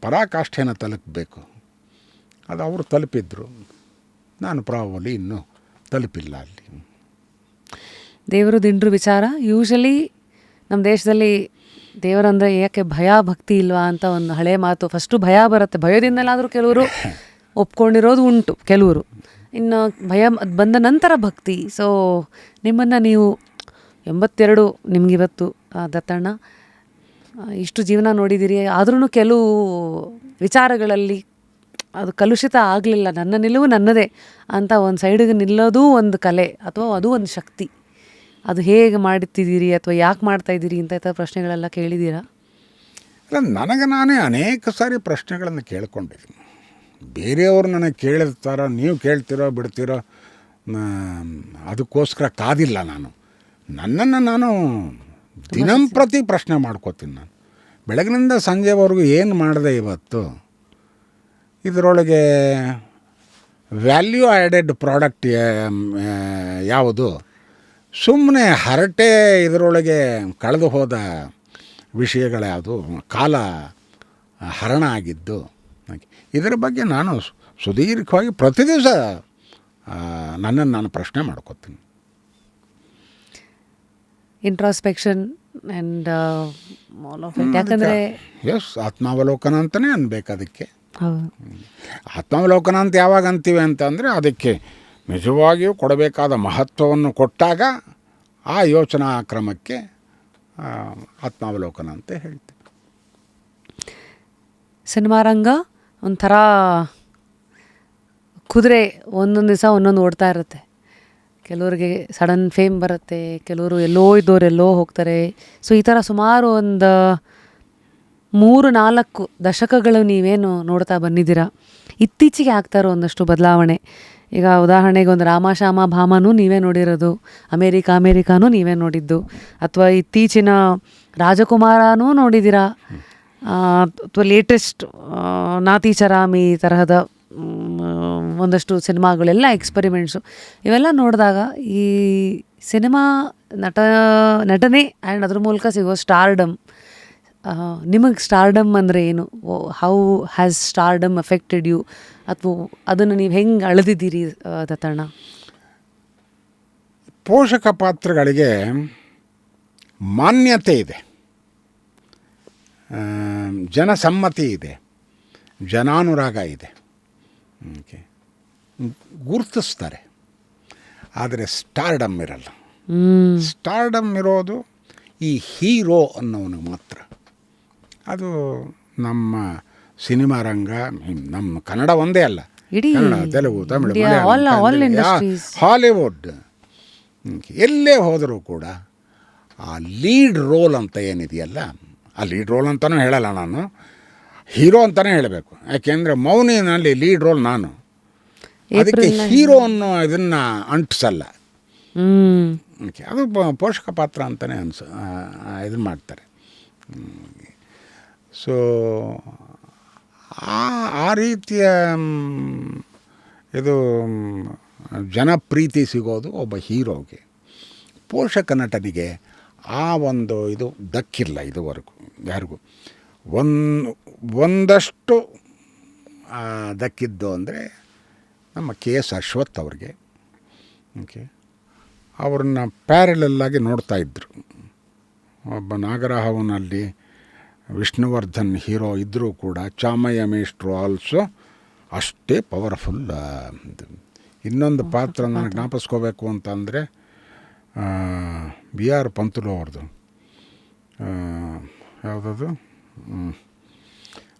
B: ಪರಾಕಾಷ್ಠೆಯನ್ನು ತಲುಪಬೇಕು. ಅದು ಅವರು ತಲುಪಿದ್ರು, ನಾನು ಪ್ರಾಬಲಿ ಇನ್ನೂ ತಲುಪಿಲ್ಲ ಅಲ್ಲಿ.
A: ದೇವರು ದಿಂಡ್ರು ವಿಚಾರ ಯೂಶಲಿ ನಮ್ಮ ದೇಶದಲ್ಲಿ ದೇವರಂದರೆ ಯಾಕೆ ಭಯ ಭಕ್ತಿ ಇಲ್ವಾ ಅಂತ ಒಂದು ಹಳೆ ಮಾತು. ಫಸ್ಟು ಭಯ ಬರುತ್ತೆ, ಭಯದಿಂದಲಾದರೂ ಕೆಲವರು ಒಪ್ಕೊಂಡಿರೋದು ಉಂಟು ಕೆಲವರು, ಇನ್ನು ಭಯ ಬಂದ ನಂತರ ಭಕ್ತಿ. ಸೊ ನಿಮ್ಮನ್ನು ನೀವು 82 ನಿಮಗಿವತ್ತು ದತ್ತಣ್ಣ ಇಷ್ಟು ಜೀವನ ನೋಡಿದ್ದೀರಿ, ಆದ್ರೂ ಕೆಲವು ವಿಚಾರಗಳಲ್ಲಿ ಅದು ಕಲುಷಿತ ಆಗಲಿಲ್ಲ, ನನ್ನ ನಿಲುವು ನನ್ನದೇ ಅಂತ ಒಂದು ಸೈಡಿಗೆ ನಿಲ್ಲೋದು ಒಂದು ಕಲೆ ಅಥವಾ ಅದು ಒಂದು ಶಕ್ತಿ. ಅದು ಹೇಗೆ ಮಾಡ್ತಿದ್ದೀರಿ ಅಥವಾ ಯಾಕೆ ಮಾಡ್ತಾಯಿದ್ದೀರಿ ಅಂತ ಪ್ರಶ್ನೆಗಳೆಲ್ಲ ಕೇಳಿದ್ದೀರಾ?
B: ಇಲ್ಲ, ನನಗೆ ನಾನೇ ಅನೇಕ ಸಾರಿ ಪ್ರಶ್ನೆಗಳನ್ನು ಕೇಳ್ಕೊಂಡಿದ್ದೀನಿ. ಬೇರೆಯವ್ರು ನನಗೆ ಕೇಳಿರ್ತಾರೋ ನೀವು ಕೇಳ್ತಿರೋ ಬಿಡ್ತಿರೋ ಅದಕ್ಕೋಸ್ಕರ ಕಾದಿಲ್ಲ ನಾನು. ನನ್ನನ್ನು ನಾನು ದಿನಂಪ್ರತಿ ಪ್ರಶ್ನೆ ಮಾಡ್ಕೋತೀನಿ. ನಾನು ಬೆಳಗಿನಿಂದ ಸಂಜೆವರೆಗೂ ಏನು ಮಾಡಿದೆ ಇವತ್ತು, ಇದರೊಳಗೆ ವ್ಯಾಲ್ಯೂ ಆ್ಯಡೆಡ್ ಪ್ರಾಡಕ್ಟ್ ಯಾವುದು, ಸುಮ್ಮನೆ ಹರಟೆ ಇದರೊಳಗೆ ಕಳೆದು ಹೋದ ವಿಷಯಗಳ್ಯಾವುದು, ಕಾಲ ಹರಣ ಆಗಿದ್ದು, ಇದರ ಬಗ್ಗೆ ನಾನು ಸುದೀರ್ಘವಾಗಿ ಪ್ರತಿ ದಿವಸ ನನ್ನನ್ನು ನಾನು ಪ್ರಶ್ನೆ ಮಾಡ್ಕೋತೀನಿ.
A: Introspection and all of it. ಯಾಕಂದರೆ
B: ಎಸ್, ಆತ್ಮಾವಲೋಕನ ಅಂತಲೇ ಅನ್ಬೇಕು ಅದಕ್ಕೆ.
A: ಹೌದು,
B: ಆತ್ಮಾವಲೋಕನ ಅಂತ ಯಾವಾಗ ಅಂತೀವಿ ಅಂತಂದರೆ ಅದಕ್ಕೆ ನಿಜವಾಗಿಯೂ ಕೊಡಬೇಕಾದ ಮಹತ್ವವನ್ನು ಕೊಟ್ಟಾಗ ಆ ಯೋಚನಾ ಕ್ರಮಕ್ಕೆ ಆತ್ಮಾವಲೋಕನ ಅಂತ ಹೇಳ್ತೀವಿ.
A: ಸಿನಿಮಾ ರಂಗ ಒಂಥರ ಕುದುರೆ, ಒಂದೊಂದು ದಿವಸ ಒಂದೊಂದು ಓಡ್ತಾ ಇರುತ್ತೆ. ಕೆಲವ್ರಿಗೆ ಸಡನ್ ಫೇಮ್ ಬರುತ್ತೆ, ಕೆಲವರು ಎಲ್ಲೋ ಇದ್ದವ್ರು ಎಲ್ಲೋ ಹೋಗ್ತಾರೆ. ಸೊ ಈ ಥರ ಸುಮಾರು ಒಂದು 3-4 ದಶಕಗಳು ನೀವೇನು ನೋಡ್ತಾ ಬಂದಿದ್ದೀರಾ. ಇತ್ತೀಚೆಗೆ ಆಗ್ತಾ ಇರೋ ಒಂದಷ್ಟು ಬದಲಾವಣೆ, ಈಗ ಉದಾಹರಣೆಗೆ ಒಂದು ರಾಮಶ್ಯಾಮ ಭಾಮನೂ ನೀವೇ ನೋಡಿರೋದು, ಅಮೇರಿಕಾನೂ ನೀವೇ ನೋಡಿದ್ದು, ಅಥವಾ ಇತ್ತೀಚಿನ ರಾಜಕುಮಾರನೂ ನೋಡಿದ್ದೀರಾ, ಅಥವಾ ಲೇಟೆಸ್ಟ್ ನಾತಿಚರಾಮಿ ತರಹದ ಒಂದಷ್ಟು ಸಿನಿಮಾಗಳೆಲ್ಲ ಎಕ್ಸ್ಪೆರಿಮೆಂಟ್ಸು. ಇವೆಲ್ಲ ನೋಡಿದಾಗ ಈ ಸಿನಿಮಾ ನಟನೆ ಆ್ಯಂಡ್ ಅದ್ರ ಮೂಲಕ ಸಿಗೋ ಸ್ಟಾರ್ಡಮ್, ನಿಮಗೆ ಸ್ಟಾರ್ಡಮ್ ಅಂದರೆ ಏನು, how has stardom affected you, ಅಥವಾ ಅದನ್ನು ನೀವು ಹೆಂಗೆ ಅಳೆದಿದ್ದೀರಿ ದತ್ತಣ್ಣ?
B: ಪೋಷಕ ಪಾತ್ರಗಳಿಗೆ ಮಾನ್ಯತೆ ಇದೆ, ಜನಸಮ್ಮತಿ ಇದೆ, ಜನಾನುರಾಗ ಇದೆ, ಓಕೆ, ಗುರುತಿಸ್ತಾರೆ. ಆದರೆ ಸ್ಟಾರ್ಡಮ್ ಇರಲ್ಲ. ಸ್ಟಾರ್ಡಮ್ ಇರೋದು ಈ ಹೀರೋ ಅನ್ನೋನಿಗೆ ಮಾತ್ರ. ಅದು ನಮ್ಮ ಸಿನಿಮಾ ರಂಗ, ನಮ್ಮ ಕನ್ನಡ ಒಂದೇ ಅಲ್ಲ, ಕನ್ನಡ, ತೆಲುಗು, ತಮಿಳು, ಹಾಲಿವುಡ್, ಎಲ್ಲೇ ಹೋದರೂ ಕೂಡ ಆ ಲೀಡ್ ರೋಲ್ ಅಂತ ಏನಿದೆಯಲ್ಲ, ಆ ಲೀಡ್ ರೋಲ್ ಅಂತಲೂ ಹೇಳಲ್ಲ ನಾನು, ಹೀರೋ ಅಂತಲೇ ಹೇಳಬೇಕು. ಯಾಕೆಂದರೆ ಮೌನಿನಲ್ಲಿ ಲೀಡ್ ರೋಲ್ ನಾನು, ಅದಕ್ಕೆ ಹೀರೋ ಅನ್ನೋ ಇದನ್ನು ಅಂಟಿಸಲ್ಲ. ಓಕೆ, ಅದು ಪೋಷಕ ಪಾತ್ರ ಅಂತಲೇ ಇದನ್ನು ಮಾಡ್ತಾರೆ. ಸೊ ಆ ರೀತಿಯ ಇದು ಜನಪ್ರೀತಿ ಸಿಗೋದು ಒಬ್ಬ ಹೀರೋಗೆ. ಪೋಷಕ ನಟನಿಗೆ ಆ ಒಂದು ಇದು ದಕ್ಕಿಲ್ಲ ಇದುವರೆಗೂ ಯಾರಿಗೂ. ಒಂದಷ್ಟು ದಕ್ಕಿದ್ದು ಅಂದರೆ ನಮ್ಮ KS ಅಶ್ವಥ್ ಅವ್ರಿಗೆ. ಓಕೆ, ಅವ್ರನ್ನ ಪ್ಯಾರಲಲ್ಲಾಗಿ ನೋಡ್ತಾ ಇದ್ದರು. ಒಬ್ಬ ನಾಗರಹಾವನಲ್ಲಿ ವಿಷ್ಣುವರ್ಧನ್ ಹೀರೋ ಇದ್ದರೂ ಕೂಡ ಚಾಮಯ್ಯ ಮೇಷ್ಟ್ರು ಆಲ್ಸೋ ಅಷ್ಟೇ ಪವರ್ಫುಲ್. ಇನ್ನೊಂದು ಪಾತ್ರ ನಾನು ಜ್ಞಾಪಿಸ್ಕೋಬೇಕು ಅಂತಂದರೆ BR ಪಂತುಲು ಅವ್ರದ್ದು, ಯಾವುದದು,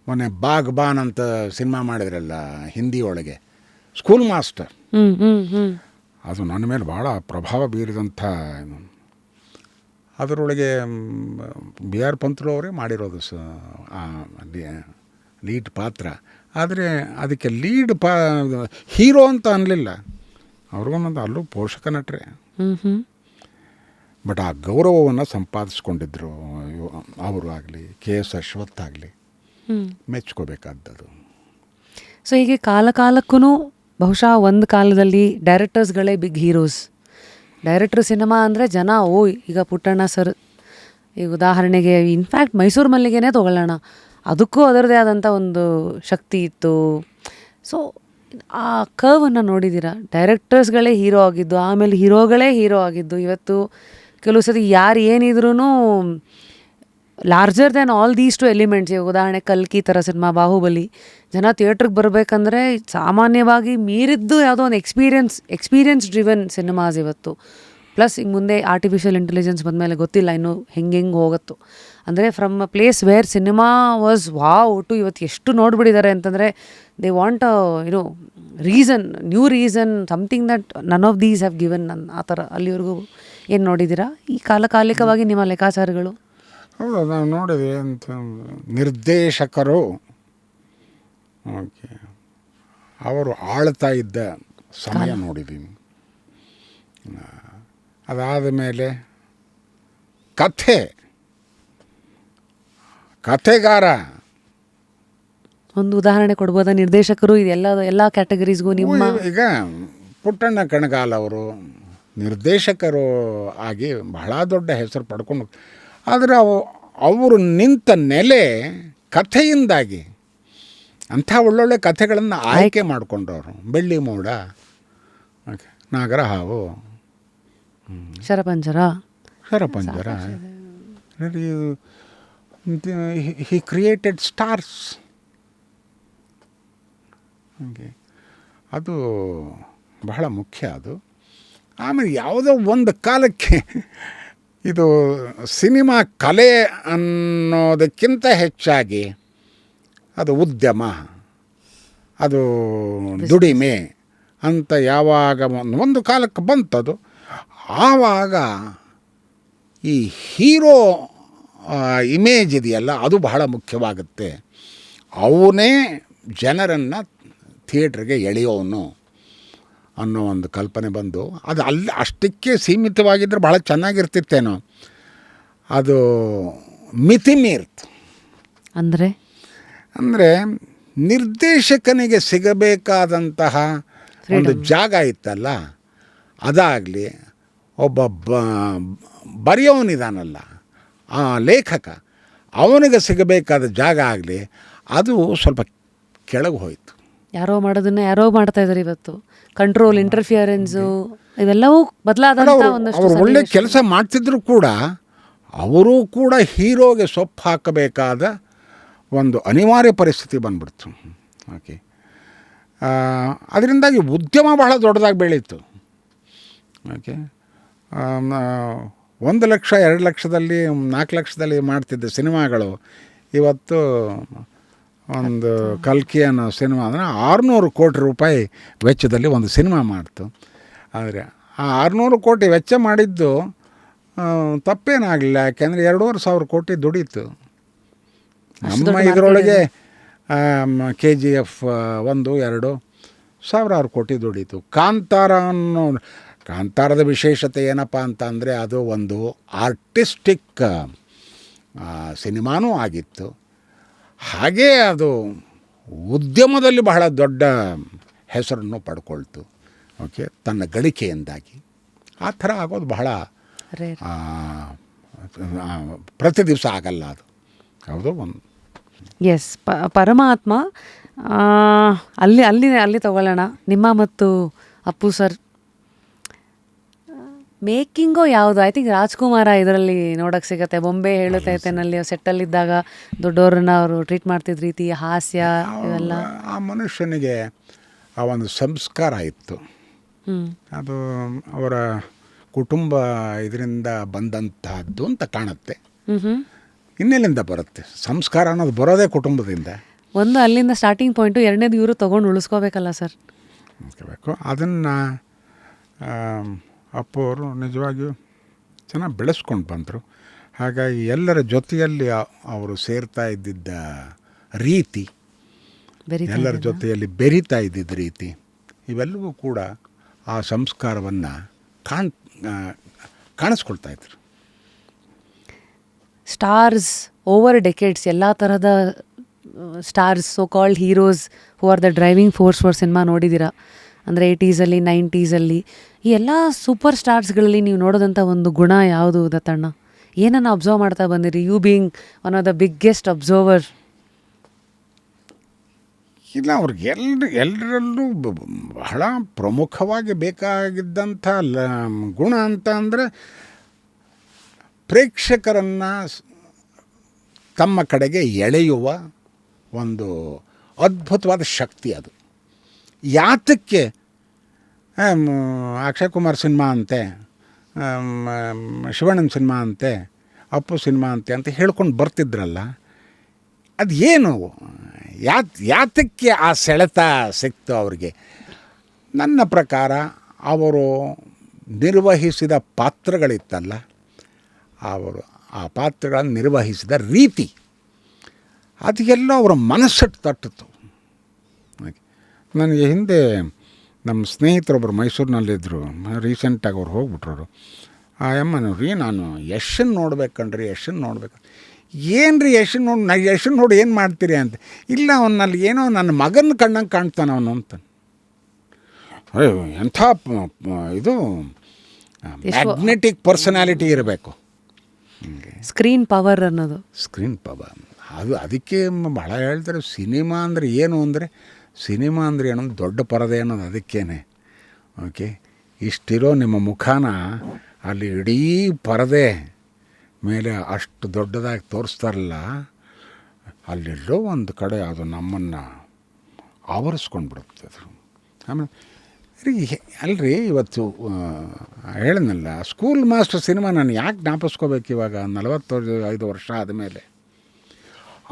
B: ಮೊನ್ನೆ ಬಾಗ್ಬಾನ್ ಅಂತ ಸಿನಿಮಾ ಮಾಡಿದ್ರಲ್ಲ ಹಿಂದಿ ಒಳಗೆ, ಸ್ಕೂಲ್ ಮಾಸ್ಟರ್. ಅದು ನನ್ನ ಮೇಲೆ ಭಾಳ ಪ್ರಭಾವ ಬೀರಿದಂಥ, ಅದರೊಳಗೆ BR ಪಂತುಲು ಅವರೇ ಮಾಡಿರೋದು ಲೀಡ್ ಪಾತ್ರ. ಆದರೆ ಅದಕ್ಕೆ ಲೀಡ್ ಹೀರೋ ಅಂತ ಅನ್ನಲಿಲ್ಲ, ಅವ್ರಿಗೊಂದು ಅಲ್ಲೂ ಪೋಷಕ ನಟರೆ. ಬಟ್ ಆ ಗೌರವವನ್ನು ಸಂಪಾದಿಸ್ಕೊಂಡಿದ್ರು ಅವರು ಆಗಲಿ, KS ಅಶ್ವಥ್ ಆಗಲಿ, ಮೆಚ್ಕೋಬೇಕಾದದ್ದು.
A: ಸೊ ಹೀಗೆ ಕಾಲಕ್ಕೂ ಬಹುಶಃ ಒಂದು ಕಾಲದಲ್ಲಿ ಡೈರೆಕ್ಟರ್ಸ್ಗಳೇ ಬಿಗ್ ಹೀರೋಸ್. ಡೈರೆಕ್ಟ್ರ್ ಸಿನಿಮಾ ಅಂದರೆ ಜನ ಈಗ ಪುಟ್ಟಣ್ಣ ಸರ್, ಈಗ ಉದಾಹರಣೆಗೆ ಇನ್ಫ್ಯಾಕ್ಟ್ ಮೈಸೂರು ಮಲ್ಲಿಗೆನೇ ತೊಗೊಳ್ಳೋಣ, ಅದಕ್ಕೂ ಅದರದೇ ಆದಂಥ ಒಂದು ಶಕ್ತಿ ಇತ್ತು. ಸೊ ಆ ಕರ್ವನ್ನು ನೋಡಿದ್ದೀರಾ, ಡೈರೆಕ್ಟರ್ಸ್ಗಳೇ ಹೀರೋ ಆಗಿದ್ದು, ಆಮೇಲೆ ಹೀರೋಗಳೇ ಹೀರೋ ಆಗಿದ್ದು. ಇವತ್ತು ಕೆಲವು ಸತಿ ಯಾರು ಏನಿದ್ರೂ larger than all these two elements. ಈಗ ಉದಾಹರಣೆ ಕಲ್ಕಿ ಥರ ಸಿನಿಮಾ, ಬಾಹುಬಲಿ, ಜನ ಥಿಯೇಟ್ರಿಗೆ ಬರಬೇಕಂದ್ರೆ ಸಾಮಾನ್ಯವಾಗಿ ಮೀರಿದ್ದು ಯಾವುದೋ ಒಂದು ಎಕ್ಸ್ಪೀರಿಯನ್ಸ್ ಡ್ರಿವನ್ ಸಿನಿಮಾಸ್ ಇವತ್ತು. ಪ್ಲಸ್ ಈಗ ಮುಂದೆ ಆರ್ಟಿಫಿಷಿಯಲ್ ಇಂಟೆಲಿಜೆನ್ಸ್ ಬಂದಮೇಲೆ ಗೊತ್ತಿಲ್ಲ ಇನ್ನು ಹೆಂಗೆ ಹೋಗುತ್ತೋ. ಅಂದರೆ from a place where cinema was wow to ಇವತ್ತು ಎಷ್ಟು ನೋಡಿಬಿಟ್ಟಿದ್ದಾರೆ ಅಂತಂದರೆ they want reason, new reason, something that none of these have given. ಆ ಥರ ಅಲ್ಲಿವರೆಗೂ ಏನು ನೋಡಿದ್ದೀರಾ ಈ ಕಾಲಕಾಲಿಕವಾಗಿ ನಿಮ್ಮ ಲೆಕ್ಕಾಚಾರಗಳು?
B: ಹೌದು, ನಾವು ನೋಡಿದ್ವಿ ಅಂತ ನಿರ್ದೇಶಕರು, ಓಕೆ, ಅವರು ಆಳ್ತಾ ಇದ್ದ ಸಮಯ ನೋಡಿದ್ದೀನಿ. ಅದಾದ ಮೇಲೆ ಕಥೆಗಾರ.
A: ಒಂದು ಉದಾಹರಣೆ ಕೊಡ್ಬೋದಾ? ನಿರ್ದೇಶಕರು ಎಲ್ಲ ಕ್ಯಾಟಗರೀಸ್ಗೂ ನಿಮ್ಮ
B: ಈಗ ಪುಟ್ಟಣ್ಣ ಕಣಗಾಲ್ ಅವರು ನಿರ್ದೇಶಕರು ಆಗಿ ಬಹಳ ದೊಡ್ಡ ಹೆಸರು ಪಡ್ಕೊಂಡು, ಆದರೆ ಅವರು ನಿಂತ ನೆಲೆ ಕಥೆಯಿಂದಾಗಿ ಅಂಥ ಒಳ್ಳೊಳ್ಳೆ ಕಥೆಗಳನ್ನು ಆಯ್ಕೆ ಮಾಡಿಕೊಂಡವರು. ಬೆಳ್ಳಿ ಮೋಡ, ನಾಗರ ಹಾವು,
A: ಶರಪಂಜರ.
B: ಹಿ ಕ್ರಿಯೇಟೆಡ್ ಸ್ಟಾರ್ಸ್. ಅದು ಬಹಳ ಮುಖ್ಯ. ಅದು ಆಮೇಲೆ ಯಾವುದೋ ಒಂದು ಕಾಲಕ್ಕೆ ಇದು ಸಿನಿಮಾ ಕಲೆ ಅನ್ನೋದಕ್ಕಿಂತ ಹೆಚ್ಚಾಗಿ ಅದು ಉದ್ಯಮ, ಅದು ದುಡಿಮೆ ಅಂತ ಯಾವಾಗ ಒಂದು ಕಾಲಕ್ಕೆ ಬಂತದು, ಆವಾಗ ಈ ಹೀರೋ ಇಮೇಜ್ ಇದೆಯಲ್ಲ ಅದು ಬಹಳ ಮುಖ್ಯವಾಗುತ್ತೆ. ಅವನೇ ಜನರನ್ನು ಥಿಯೇಟ್ರಿಗೆ ಎಳೆಯೋನು ಅನ್ನೋ ಒಂದು ಕಲ್ಪನೆ ಬಂದು, ಅದು ಅಲ್ಲಿ ಅಷ್ಟಕ್ಕೆ ಸೀಮಿತವಾಗಿದ್ದರೆ ಭಾಳ ಚೆನ್ನಾಗಿರ್ತಿತ್ತೇನೋ. ಅದು ಮಿತಿ ಮೀರ್ತು. ಅಂದರೆ ನಿರ್ದೇಶಕನಿಗೆ ಸಿಗಬೇಕಾದಂತಹ ಒಂದು ಜಾಗ ಇತ್ತಲ್ಲ, ಅದಾಗಲಿ ಒಬ್ಬ ಬರೆಯೋನಿದಾನಲ್ಲ ಆ ಲೇಖಕ, ಅವನಿಗೆ ಸಿಗಬೇಕಾದ ಜಾಗ ಆಗಲಿ, ಅದು ಸ್ವಲ್ಪ ಕೆಳಗೆ ಹೋಯಿತು.
A: ಯಾರೋ ಮಾಡೋದನ್ನ ಯಾರೋ ಮಾಡ್ತಾ ಇದ್ದಾರೆ ಇವತ್ತು. ಕಂಟ್ರೋಲ್, ಇಂಟರ್ಫಿಯರೆನ್ಸು ಇವೆಲ್ಲವೂ ಬದಲಾದಂಥ ಒಂದಷ್ಟು
B: ಅವರು ಒಳ್ಳೆ ಕೆಲಸ ಮಾಡ್ತಿದ್ರು ಕೂಡ ಅವರೂ ಕೂಡ ಹೀರೋಗೆ ಸೊಪ್ಪು ಹಾಕಬೇಕಾದ ಒಂದು ಅನಿವಾರ್ಯ ಪರಿಸ್ಥಿತಿ ಬಂದ್ಬಿಡ್ತು. ಓಕೆ, ಅದರಿಂದಾಗಿ ಉದ್ಯಮ ಬಹಳ ದೊಡ್ಡದಾಗಿ ಬೆಳೀತು. ಓಕೆ, 1 ಲಕ್ಷ 2 ಲಕ್ಷದಲ್ಲಿ 4 ಲಕ್ಷದಲ್ಲಿ ಮಾಡ್ತಿದ್ದ ಸಿನಿಮಾಗಳು ಇವತ್ತು ಒಂದು ಕಲ್ಕಿ ಅನ್ನೋ ಸಿನಿಮಾ ಅಂದರೆ 600 ಕೋಟಿ ರೂಪಾಯಿ ವೆಚ್ಚದಲ್ಲಿ ಒಂದು ಸಿನಿಮಾ ಮಾಡ್ತು. ಆದರೆ ಆ 600 ಕೋಟಿ ವೆಚ್ಚ ಮಾಡಿದ್ದು ತಪ್ಪೇನಾಗಲಿಲ್ಲ, ಯಾಕೆಂದರೆ 2,500 ಕೋಟಿ ದುಡೀತು. ನಮ್ಮ ಇದರೊಳಗೆ KGF 1, 2 ಸಾವಿರಾರು ಕೋಟಿ ದುಡೀತು. ಕಾಂತಾರದ ವಿಶೇಷತೆ ಏನಪ್ಪ ಅಂತ ಅಂದರೆ ಅದು ಒಂದು ಆರ್ಟಿಸ್ಟಿಕ್ ಸಿನಿಮಾನೂ ಆಗಿತ್ತು. ಹಾಗೇ ಅದು ಉದ್ಯಮದಲ್ಲಿ ಬಹಳ ದೊಡ್ಡ ಹೆಸರನ್ನು ಪಡ್ಕೊಳ್ತು. ಓಕೆ, ತನ್ನ ಗಳಿಕೆಯಿಂದಾಗಿ. ಆ ಥರ ಆಗೋದು ಬಹಳ ಪ್ರತಿ ದಿವಸ ಆಗಲ್ಲ ಅದು. ಯಾವುದೋ ಒಂದು
A: ಎಸ್, ಪರಮಾತ್ಮ. ಅಲ್ಲಿ ತಗೊಳ್ಳೋಣ. ನಿಮ್ಮ ಮತ್ತು ಅಪ್ಪು ಸರ್ ಮೇಕಿಂಗು ಯಾವುದು? ಐ ಥಿಂಕ್ ರಾಜ್ಕುಮಾರ ಇದರಲ್ಲಿ ನೋಡೋಕ್ಕೆ ಸಿಗುತ್ತೆ. ಬೊಂಬೆ ಹೇಳುತ್ತೈತೆನಲ್ಲಿ ಸೆಟ್ಟಲ್ಲಿದ್ದಾಗ ದೊಡ್ಡವ್ರನ್ನ ಅವರು ಟ್ರೀಟ್ ಮಾಡ್ತಿದ್ದ ರೀತಿ, ಹಾಸ್ಯ ಇವೆಲ್ಲ.
B: ಆ ಮನುಷ್ಯನಿಗೆ ಆ ಒಂದು ಸಂಸ್ಕಾರ ಇತ್ತು. ಅದು ಅವರ ಕುಟುಂಬ ಇದರಿಂದ ಬಂದಂತಹದ್ದು ಅಂತ ಕಾಣುತ್ತೆ. ಇನ್ನೆಲ್ಲಿಂದ ಬರುತ್ತೆ ಸಂಸ್ಕಾರ ಅನ್ನೋದು? ಬರೋದೇ ಕುಟುಂಬದಿಂದ.
A: ಒಂದು ಅಲ್ಲಿಂದ ಸ್ಟಾರ್ಟಿಂಗ್ ಪಾಯಿಂಟು, ಎರಡನೇದು ಇವರು ತೊಗೊಂಡು ಉಳಿಸ್ಕೋಬೇಕಲ್ಲ ಸರ್.
B: ಅದನ್ನು ಅಪ್ಪು ಅವರು ನಿಜವಾಗಿಯೂ ಚೆನ್ನಾಗಿ ಬೆಳೆಸ್ಕೊಂಡು ಬಂದರು. ಹಾಗಾಗಿ ಎಲ್ಲರ ಜೊತೆಯಲ್ಲಿ ಅವರು ಸೇರ್ತಾ ಇದ್ದಿದ್ದ ರೀತಿ, ಎಲ್ಲರ ಜೊತೆಯಲ್ಲಿ ಬೆರೀತಾ ಇದ್ದಿದ್ದ ರೀತಿ, ಇವೆಲ್ಲವೂ ಕೂಡ ಆ ಸಂಸ್ಕಾರವನ್ನು ಕಾಣಿಸ್ಕೊಳ್ತಾ ಇದ್ರು.
A: ಸ್ಟಾರ್ಸ್ ಓವರ್ ಡೆಕೆಡ್ಸ್, ಎಲ್ಲ ಥರದ stars, so called heroes who are the driving force for cinema ನೋಡಿದ್ದೀರಾ. ಅಂದರೆ 80s 90s ಈ ಎಲ್ಲ ಸೂಪರ್ ಸ್ಟಾರ್ಸ್ಗಳಲ್ಲಿ ನೀವು ನೋಡೋದಂಥ ಒಂದು ಗುಣ ಯಾವುದು ದತ್ತಣ್ಣ? ಏನನ್ನು ಅಬ್ಸರ್ವ್ ಮಾಡ್ತಾ ಬಂದಿರಿ, you being one of the biggest observer?
B: ಇಲ್ಲ, ಅವ್ರಿಗೆ ಎಲ್ಲರಲ್ಲೂ ಬಹಳ ಪ್ರಮುಖವಾಗಿ ಬೇಕಾಗಿದ್ದಂಥ ಗುಣ ಅಂತ ಅಂದರೆ ಪ್ರೇಕ್ಷಕರನ್ನು ತಮ್ಮ ಕಡೆಗೆ ಎಳೆಯುವ ಒಂದು ಅದ್ಭುತವಾದ ಶಕ್ತಿ. ಅದು ಯಾತಕ್ಕೆ ಅಕ್ಷಯ್ ಕುಮಾರ್ ಸಿನಿಮಾ ಅಂತೆ, ಶಿವಣ್ಣನ ಸಿನಿಮಾ ಅಂತೆ, ಅಪ್ಪು ಸಿನಿಮಾ ಅಂತೆ ಅಂತ ಹೇಳ್ಕೊಂಡು ಬರ್ತಿದ್ರಲ್ಲ, ಅದು ಏನು, ಯಾತಕ್ಕೆ ಆ ಸೆಳೆತ ಸಿಕ್ತು ಅವ್ರಿಗೆ? ನನ್ನ ಪ್ರಕಾರ ಅವರು ನಿರ್ವಹಿಸಿದ ಪಾತ್ರಗಳಿತ್ತಲ್ಲ, ಅವರು ಆ ಪಾತ್ರಗಳನ್ನು ನಿರ್ವಹಿಸಿದ ರೀತಿ, ಅದೆಲ್ಲ ಅವರ ಮನಸ್ಸಟ್ಟು ತಟ್ಟಿತು. ನನಗೆ ಹಿಂದೆ ನಮ್ಮ ಸ್ನೇಹಿತರೊಬ್ಬರು ಮೈಸೂರಿನಲ್ಲಿದ್ದರು, ರೀಸೆಂಟಾಗಿ ಅವ್ರು ಹೋಗ್ಬಿಟ್ರು. ಆ ಅಮ್ಮನೂ ರೀ ನಾನು ಯಶನ್ನು ನೋಡ್ಬೇಕು ಕಣ್ರಿ, ಯಶನ್ನು ನೋಡ್ಬೇಕು. ಏನು ರೀ ಯಶನ್ನು ನೋಡಿ, ನಾ ಯಶನ್ನು ನೋಡಿ ಏನು ಮಾಡ್ತೀರಿ ಅಂತ. ಇಲ್ಲ ಅವನಲ್ಲಿ ಏನೋ ನನ್ನ ಮಗನ ಕಣ್ಣಂಗೆ ಕಾಣ್ತಾನೆ ಅವನು ಅಂತ. ಎಂಥ ಇದು ಮ್ಯಾಗ್ನೆಟಿಕ್ ಪರ್ಸನಾಲಿಟಿ ಇರಬೇಕು.
A: ಸ್ಕ್ರೀನ್ ಪವರ್ ಅನ್ನೋದು.
B: ಸ್ಕ್ರೀನ್ ಪವರ್ ಅದು. ಅದಕ್ಕೆ ಭಾಳ ಹೇಳ್ತಾರೆ ಸಿನಿಮಾ ಅಂದರೆ ಏನು ಅಂದರೆ, ಸಿನಿಮಾ ಅಂದರೆ ಏನೊಂದು ದೊಡ್ಡ ಪರದೆ ಅನ್ನೋದು ಅದಕ್ಕೇನೆ. ಓಕೆ, ಇಷ್ಟಿರೋ ನಿಮ್ಮ ಮುಖಾನ ಅಲ್ಲಿ ಇಡೀ ಪರದೆ ಮೇಲೆ ಅಷ್ಟು ದೊಡ್ಡದಾಗಿ ತೋರಿಸ್ತಾರಲ್ಲ, ಅಲ್ಲೆಲ್ಲೋ ಒಂದು ಕಡೆ ಅದು ನಮ್ಮನ್ನು ಆವರಿಸ್ಕೊಂಡು ಬಿಡುತ್ತೆ ಅದು. ಆಮೇಲೆ ಅಲ್ರಿ ಇವತ್ತು ಹೇಳಿದ್ನಲ್ಲ ಸ್ಕೂಲ್ ಮಾಸ್ಟರ್ ಸಿನಿಮಾ ನಾನು ಯಾಕೆ ಜ್ಞಾಪಿಸ್ಕೋಬೇಕು ಇವಾಗ 45 ವರ್ಷ ಆದಮೇಲೆ.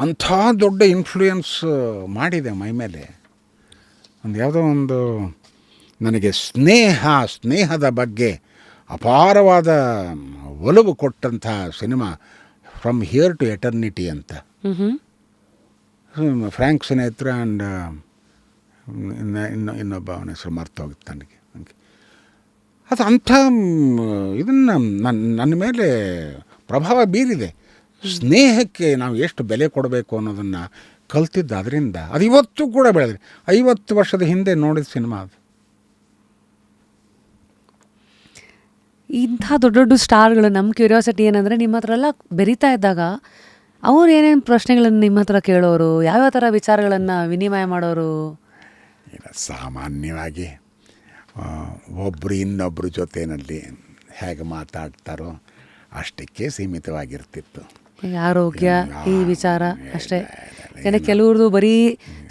B: ಅಂಥ ದೊಡ್ಡ ಇನ್ಫ್ಲೂಯೆನ್ಸ್ ಮಾಡಿದೆ ಮೈ ಮೇಲೆ. ಒಂದು ಯಾವುದೋ ಒಂದು ನನಗೆ ಸ್ನೇಹದ ಬಗ್ಗೆ ಅಪಾರವಾದ ಒಲವು ಕೊಟ್ಟಂಥ cinema from here to eternity ಅಂತ. ಫ್ರ್ಯಾಂಕ್ ಸಿನೇತ್ರ ಆ್ಯಂಡ್ ಇನ್ನೊಬ್ಬ ಅವನ ಹೆಸರು ಮರ್ತೋಗುತ್ತೆ ನನಗೆ. ಅದು ಅಂಥ ಇದನ್ನು ನನ್ನ ಮೇಲೆ ಪ್ರಭಾವ ಬೀರಿದೆ. ಸ್ನೇಹಕ್ಕೆ ನಾವು ಎಷ್ಟು ಬೆಲೆ ಕೊಡಬೇಕು ಅನ್ನೋದನ್ನು ಕಲ್ತಿದ್ದು ಅದರಿಂದ. ಅದು ಇವತ್ತು ಕೂಡ ಬೆಳೆದ್ರೆ 50 ವರ್ಷದ ಹಿಂದೆ ನೋಡಿದ ಸಿನಿಮಾ ಅದು.
A: ಇಂಥ ದೊಡ್ಡ ದೊಡ್ಡ ಸ್ಟಾರ್ಗಳು ನಮ್ಮ ಕ್ಯೂರಿಯಾಸಿಟಿ ಏನಂದರೆ ನಿಮ್ಮ ಹತ್ರ ಎಲ್ಲ ಬೆರೀತಾ ಇದ್ದಾಗ ಅವ್ರು ಏನೇನು ಪ್ರಶ್ನೆಗಳನ್ನು ನಿಮ್ಮ ಹತ್ರ ಕೇಳೋರು, ಯಾವ್ಯಾವ ಥರ ವಿಚಾರಗಳನ್ನು ವಿನಿಮಯ ಮಾಡೋರು?
B: ಸಾಮಾನ್ಯವಾಗಿ ಒಬ್ಬರು ಇನ್ನೊಬ್ಬರ ಜೊತೆಯಲ್ಲಿ ಹೇಗೆ ಮಾತಾಡ್ತಾರೋ ಅಷ್ಟಕ್ಕೆ ಸೀಮಿತವಾಗಿರ್ತಿತ್ತು.
A: ಆರೋಗ್ಯ ಈ ವಿಚಾರ ಅಷ್ಟೇ. ಯಾಕಂದರೆ ಕೆಲವ್ರದ್ದು ಬರೀ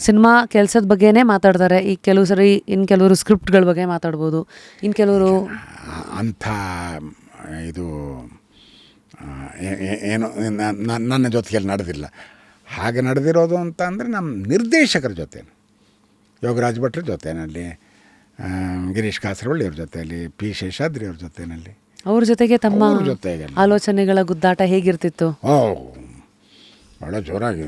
A: ಸಿನಿಮಾ ಕೆಲಸದ ಬಗ್ಗೆನೇ ಮಾತಾಡ್ತಾರೆ. ಈಗ ಕೆಲವು ಸರಿ ಇನ್ನು ಕೆಲವರು ಸ್ಕ್ರಿಪ್ಟ್ಗಳ ಬಗ್ಗೆ ಮಾತಾಡ್ಬೋದು, ಇನ್ನು ಕೆಲವರು
B: ಅಂಥ ಇದು ಏನು ನನ್ನ ಜೊತೆಗೆ ನಡೆದಿಲ್ಲ. ಹಾಗೆ ನಡೆದಿರೋದು ಅಂತ ಅಂದರೆ ನಮ್ಮ ನಿರ್ದೇಶಕರ ಜೊತೆ, ಯೋಗರಾಜ್ ಭಟ್ರ ಜೊತೆಯಲ್ಲಿ, ಗಿರೀಶ್ ಕಾಸರವಳ್ಳಿ ಅವ್ರ ಜೊತೆಯಲ್ಲಿ, ಪಿ ಶೇಷಾದ್ರಿ ಅವ್ರ ಜೊತೆಯಲ್ಲಿ.
A: ಅವ್ರ ಜೊತೆಗೆ ತಮ್ಮ
B: ಜೊತೆಗೆ
A: ಆಲೋಚನೆಗಳ ಗುದ್ದಾಟ ಹೇಗಿರ್ತಿತ್ತು?
B: ಭಾಳ ಜೋರಾಗಿ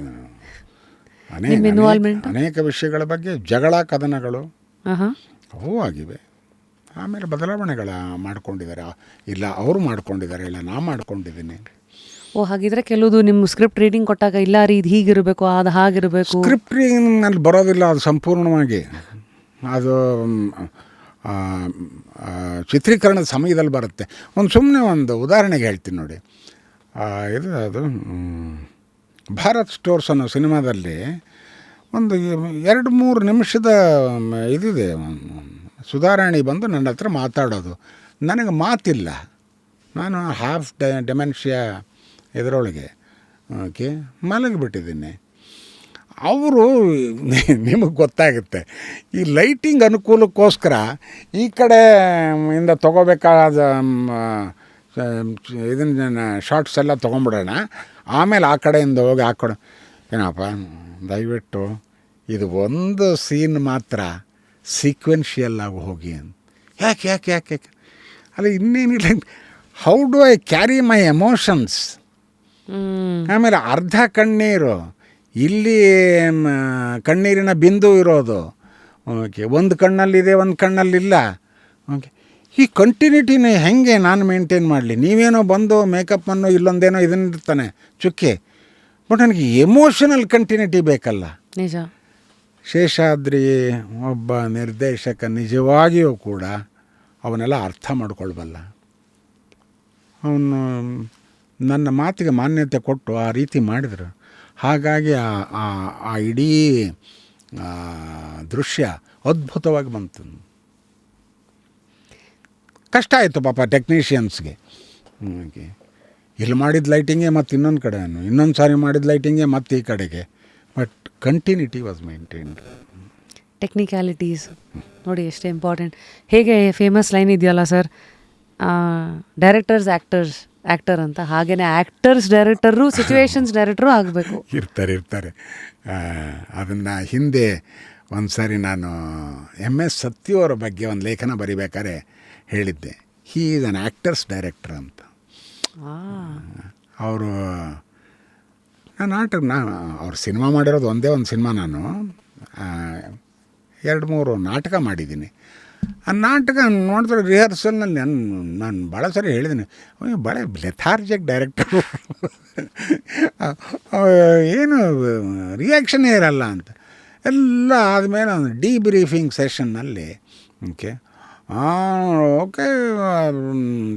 B: ಅನೇಕ ವಿಷಯಗಳ ಬಗ್ಗೆ ಜಗಳ ಕದನಗಳು ಅವು ಆಗಿವೆ. ಆಮೇಲೆ ಬದಲಾವಣೆಗಳ ಮಾಡ್ಕೊಂಡಿದ್ದಾರೆ. ಇಲ್ಲ ಅವರು ಮಾಡ್ಕೊಂಡಿದ್ದಾರೆ, ಇಲ್ಲ ನಾ ಮಾಡ್ಕೊಂಡಿದ್ದೀನಿ.
A: ಹಾಗಿದ್ರೆ ಕೆಲವುದು ನಿಮ್ಮ ಸ್ಕ್ರಿಪ್ಟ್ ರೀಡಿಂಗ್ ಕೊಟ್ಟಾಗ ಇಲ್ಲ ರೀ ಇದು ಹೀಗಿರಬೇಕು, ಅದು ಹಾಗಿರಬೇಕು.
B: ಸ್ಕ್ರಿಪ್ಟ್ ರೀಡಿಂಗ್ನಲ್ಲಿ ಬರೋದಿಲ್ಲ ಅದು ಸಂಪೂರ್ಣವಾಗಿ. ಅದು ಚಿತ್ರೀಕರಣದ ಸಮಯದಲ್ಲಿ ಬರುತ್ತೆ. ಸುಮ್ಮನೆ ಒಂದು ಉದಾಹರಣೆಗೆ ಹೇಳ್ತೀನಿ ನೋಡಿ. ಅದು ಭಾರತ್ ಸ್ಟೋರ್ಸ್ ಅನ್ನೋ ಸಿನಿಮಾದಲ್ಲಿ ಒಂದು 2-3 ನಿಮಿಷದ ಇದಿದೆ. ಸುಧಾರಾಣಿ ಬಂದು ನನ್ನ ಹತ್ರ ಮಾತಾಡೋದು. ನನಗೆ ಮಾತಿಲ್ಲ, ನಾನು ಹಾಫ್ ಡೆಮೆನ್ಷಿಯಾ ಇದರೊಳಗೆ ಓಕೆ ಮಲಗಿಬಿಟ್ಟಿದ್ದೀನಿ. ಅವರು ನಿಮಗೆ ಗೊತ್ತಾಗುತ್ತೆ ಈ ಲೈಟಿಂಗ್ ಅನುಕೂಲಕ್ಕೋಸ್ಕರ ಈ ಕಡೆ ಇಂದ ತೊಗೋಬೇಕಾದ ಇದನ್ನು ಶಾರ್ಟ್ಸ್ ಎಲ್ಲ ತೊಗೊಂಬಿಡೋಣ, ಆಮೇಲೆ ಆ ಕಡೆಯಿಂದ ಹೋಗಿ ಹಾಕ್ಕೊಡ. ಏನಪ್ಪ ದಯವಿಟ್ಟು ಇದು ಒಂದು ಸೀನ್ ಮಾತ್ರ ಸೀಕ್ವೆನ್ಷಿಯಲ್ ಆಗಿ ಹೋಗಿ ಅಂತ. ಯಾಕೆ ಯಾಕೆ ಯಾಕೆ ಯಾಕೆ ಅಲ್ಲ ಇನ್ನೇನಿಲ್ಲ, how do I carry my emotions. ಆಮೇಲೆ ಅರ್ಧ ಕಣ್ಣೀರು, ಇಲ್ಲಿ ಕಣ್ಣೀರಿನ ಬಿಂದು ಇರೋದು. ಓಕೆ, ಒಂದು ಕಣ್ಣಲ್ಲಿದೆ ಒಂದು ಕಣ್ಣಲ್ಲಿಲ್ಲ. ಓಕೆ, ಈ ಕಂಟಿನ್ಯೂಟಿನ ಹೆಂಗೆ ನಾನು ಮೇಂಟೈನ್ ಮಾಡಲಿ? ನೀವೇನೋ ಬಂದು ಮೇಕಪ್ಪನ್ನು ಇಲ್ಲೊಂದೇನೋ ಇದನ್ನಿರ್ತಾನೆ ಚುಕ್ಕೆ, ಬಟ್ ನನಗೆ ಎಮೋಷನಲ್ ಕಂಟಿನ್ಯೂಟಿ ಬೇಕಲ್ಲ.
A: ನಿಜ.
B: ಶೇಷಾದ್ರಿ ಒಬ್ಬ ನಿರ್ದೇಶಕ ನಿಜವಾಗಿಯೂ ಕೂಡ ಅವನ್ನೆಲ್ಲ ಅರ್ಥ ಮಾಡ್ಕೊಳ್ಬಲ್ಲ. ಅವನು ನನ್ನ ಮಾತಿಗೆ ಮಾನ್ಯತೆ ಕೊಟ್ಟು ಆ ರೀತಿ ಮಾಡಿದರು. ಹಾಗಾಗಿ ಆ ಇಡೀ ದೃಶ್ಯ ಅದ್ಭುತವಾಗಿ ಬಂತು. ಕಷ್ಟ ಆಯಿತು ಪಾಪ ಟೆಕ್ನಿಷಿಯನ್ಸ್ಗೆ. ಇಲ್ಲಿ ಮಾಡಿದ ಲೈಟಿಂಗೇ ಮತ್ತು ಇನ್ನೊಂದು ಕಡೆ, ಇನ್ನೊಂದು ಸಾರಿ ಮಾಡಿದ ಲೈಟಿಂಗೇ ಮತ್ತು ಈ ಕಡೆಗೆ, but continuity was maintained.
A: Technicalities ನೋಡಿ ಎಷ್ಟು ಇಂಪಾರ್ಟೆಂಟ್. ಹೇಗೆ ಫೇಮಸ್ ಲೈನ್ ಇದೆಯಲ್ಲ ಸರ್, ಡೈರೆಕ್ಟರ್ಸ್ ಆ್ಯಕ್ಟರ್ ಅಂತ, ಹಾಗೆಯೇ ಆ್ಯಕ್ಟರ್ಸ್ ಡೈರೆಕ್ಟರು ಸಿಚುವೇಶನ್ಸ್ ಡೈರೆಕ್ಟರು ಆಗಬೇಕು.
B: ಇರ್ತಾರೆ. ಅದನ್ನು ಹಿಂದೆ ಒಂದು ಸಾರಿ ನಾನು MS ಸತ್ಯು ಅವರ ಬಗ್ಗೆ ಒಂದು ಲೇಖನ ಬರಿಬೇಕಾದ್ರೆ ಹೇಳಿದ್ದೆ, he is an actors director ಅಂತ. ಅವರು ಅವ್ರು ಸಿನಿಮಾ ಮಾಡಿರೋದು ಒಂದೇ ಒಂದು ಸಿನಿಮಾ. ನಾನು 2-3 ನಾಟಕ ಮಾಡಿದ್ದೀನಿ. ಆ ನಾಟಕ ನೋಡಿದ್ರೆ ರಿಹರ್ಸಲ್ನಲ್ಲಿ ನಾನು ಭಾಳ ಸರಿ ಹೇಳಿದ್ದೀನಿ, ಭಾಳ ಲೆಥಾರ್ಜಿಕ್ ಡೈರೆಕ್ಟರ್, ಏನು ರಿಯಾಕ್ಷನ್ನೇ ಇರಲ್ಲ ಅಂತ. ಎಲ್ಲ ಆದಮೇಲೆ ಒಂದು ಡಿಬ್ರೀಫಿಂಗ್ ಸೆಷನ್ನಲ್ಲಿ ಓಕೆ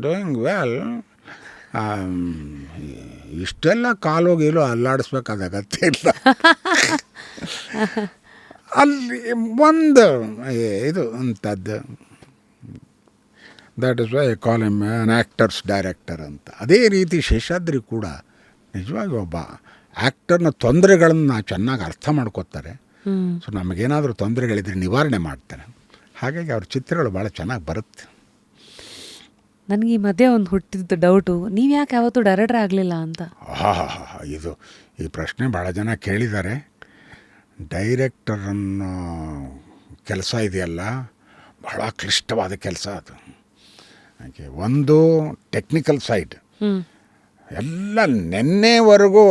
B: ಡೂಯಿಂಗ್ ವೆಲ್, ಇಷ್ಟೆಲ್ಲ ಕಾಲೋಗಿಲು ಅಲ್ಲಾಡಿಸ್ಬೇಕಾದ ಅಗತ್ಯ ಇಲ್ಲ. ಅಲ್ಲಿ ಒಂದು ಇದು ಅಂಥದ್ದು, that is why I call him an actors director ಅಂತ. ಅದೇ ರೀತಿ ಶೇಷಾದ್ರಿ ಕೂಡ ನಿಜವಾಗಿ ಒಬ್ಬ ಆ್ಯಕ್ಟರ್ನ ತೊಂದರೆಗಳನ್ನು ಚೆನ್ನಾಗಿ ಅರ್ಥ ಮಾಡ್ಕೋತಾರೆ. ಸೊ ನಮಗೇನಾದರೂ ತೊಂದರೆಗಳಿದ್ರೆ ನಿವಾರಣೆ ಮಾಡ್ತಾರೆ. ಹಾಗಾಗಿ ಅವ್ರ ಚಿತ್ರಗಳು ಭಾಳ ಚೆನ್ನಾಗಿ ಬರುತ್ತೆ.
A: ನನಗೆ ಈ ಮಧ್ಯೆ ಒಂದು ಹುಟ್ಟಿದ್ದು ಡೌಟು, ನೀವು ಯಾಕೆ ಯಾವತ್ತೂ ಡೈರೆಕ್ಟರ್ ಆಗಲಿಲ್ಲ ಅಂತ.
B: ಇದು ಈ ಪ್ರಶ್ನೆ ಭಾಳ ಜನ ಕೇಳಿದ್ದಾರೆ. ಡೈರೆಕ್ಟರ್ ಅನ್ನೋ ಕೆಲಸ ಇದೆಯಲ್ಲ, ಬಹಳ ಕ್ಲಿಷ್ಟವಾದ ಕೆಲಸ ಅದು. ಹಾಗೆ ಒಂದು ಟೆಕ್ನಿಕಲ್ ಸೈಡ್, ಎಲ್ಲ ನೆನ್ನೆವರೆಗೂ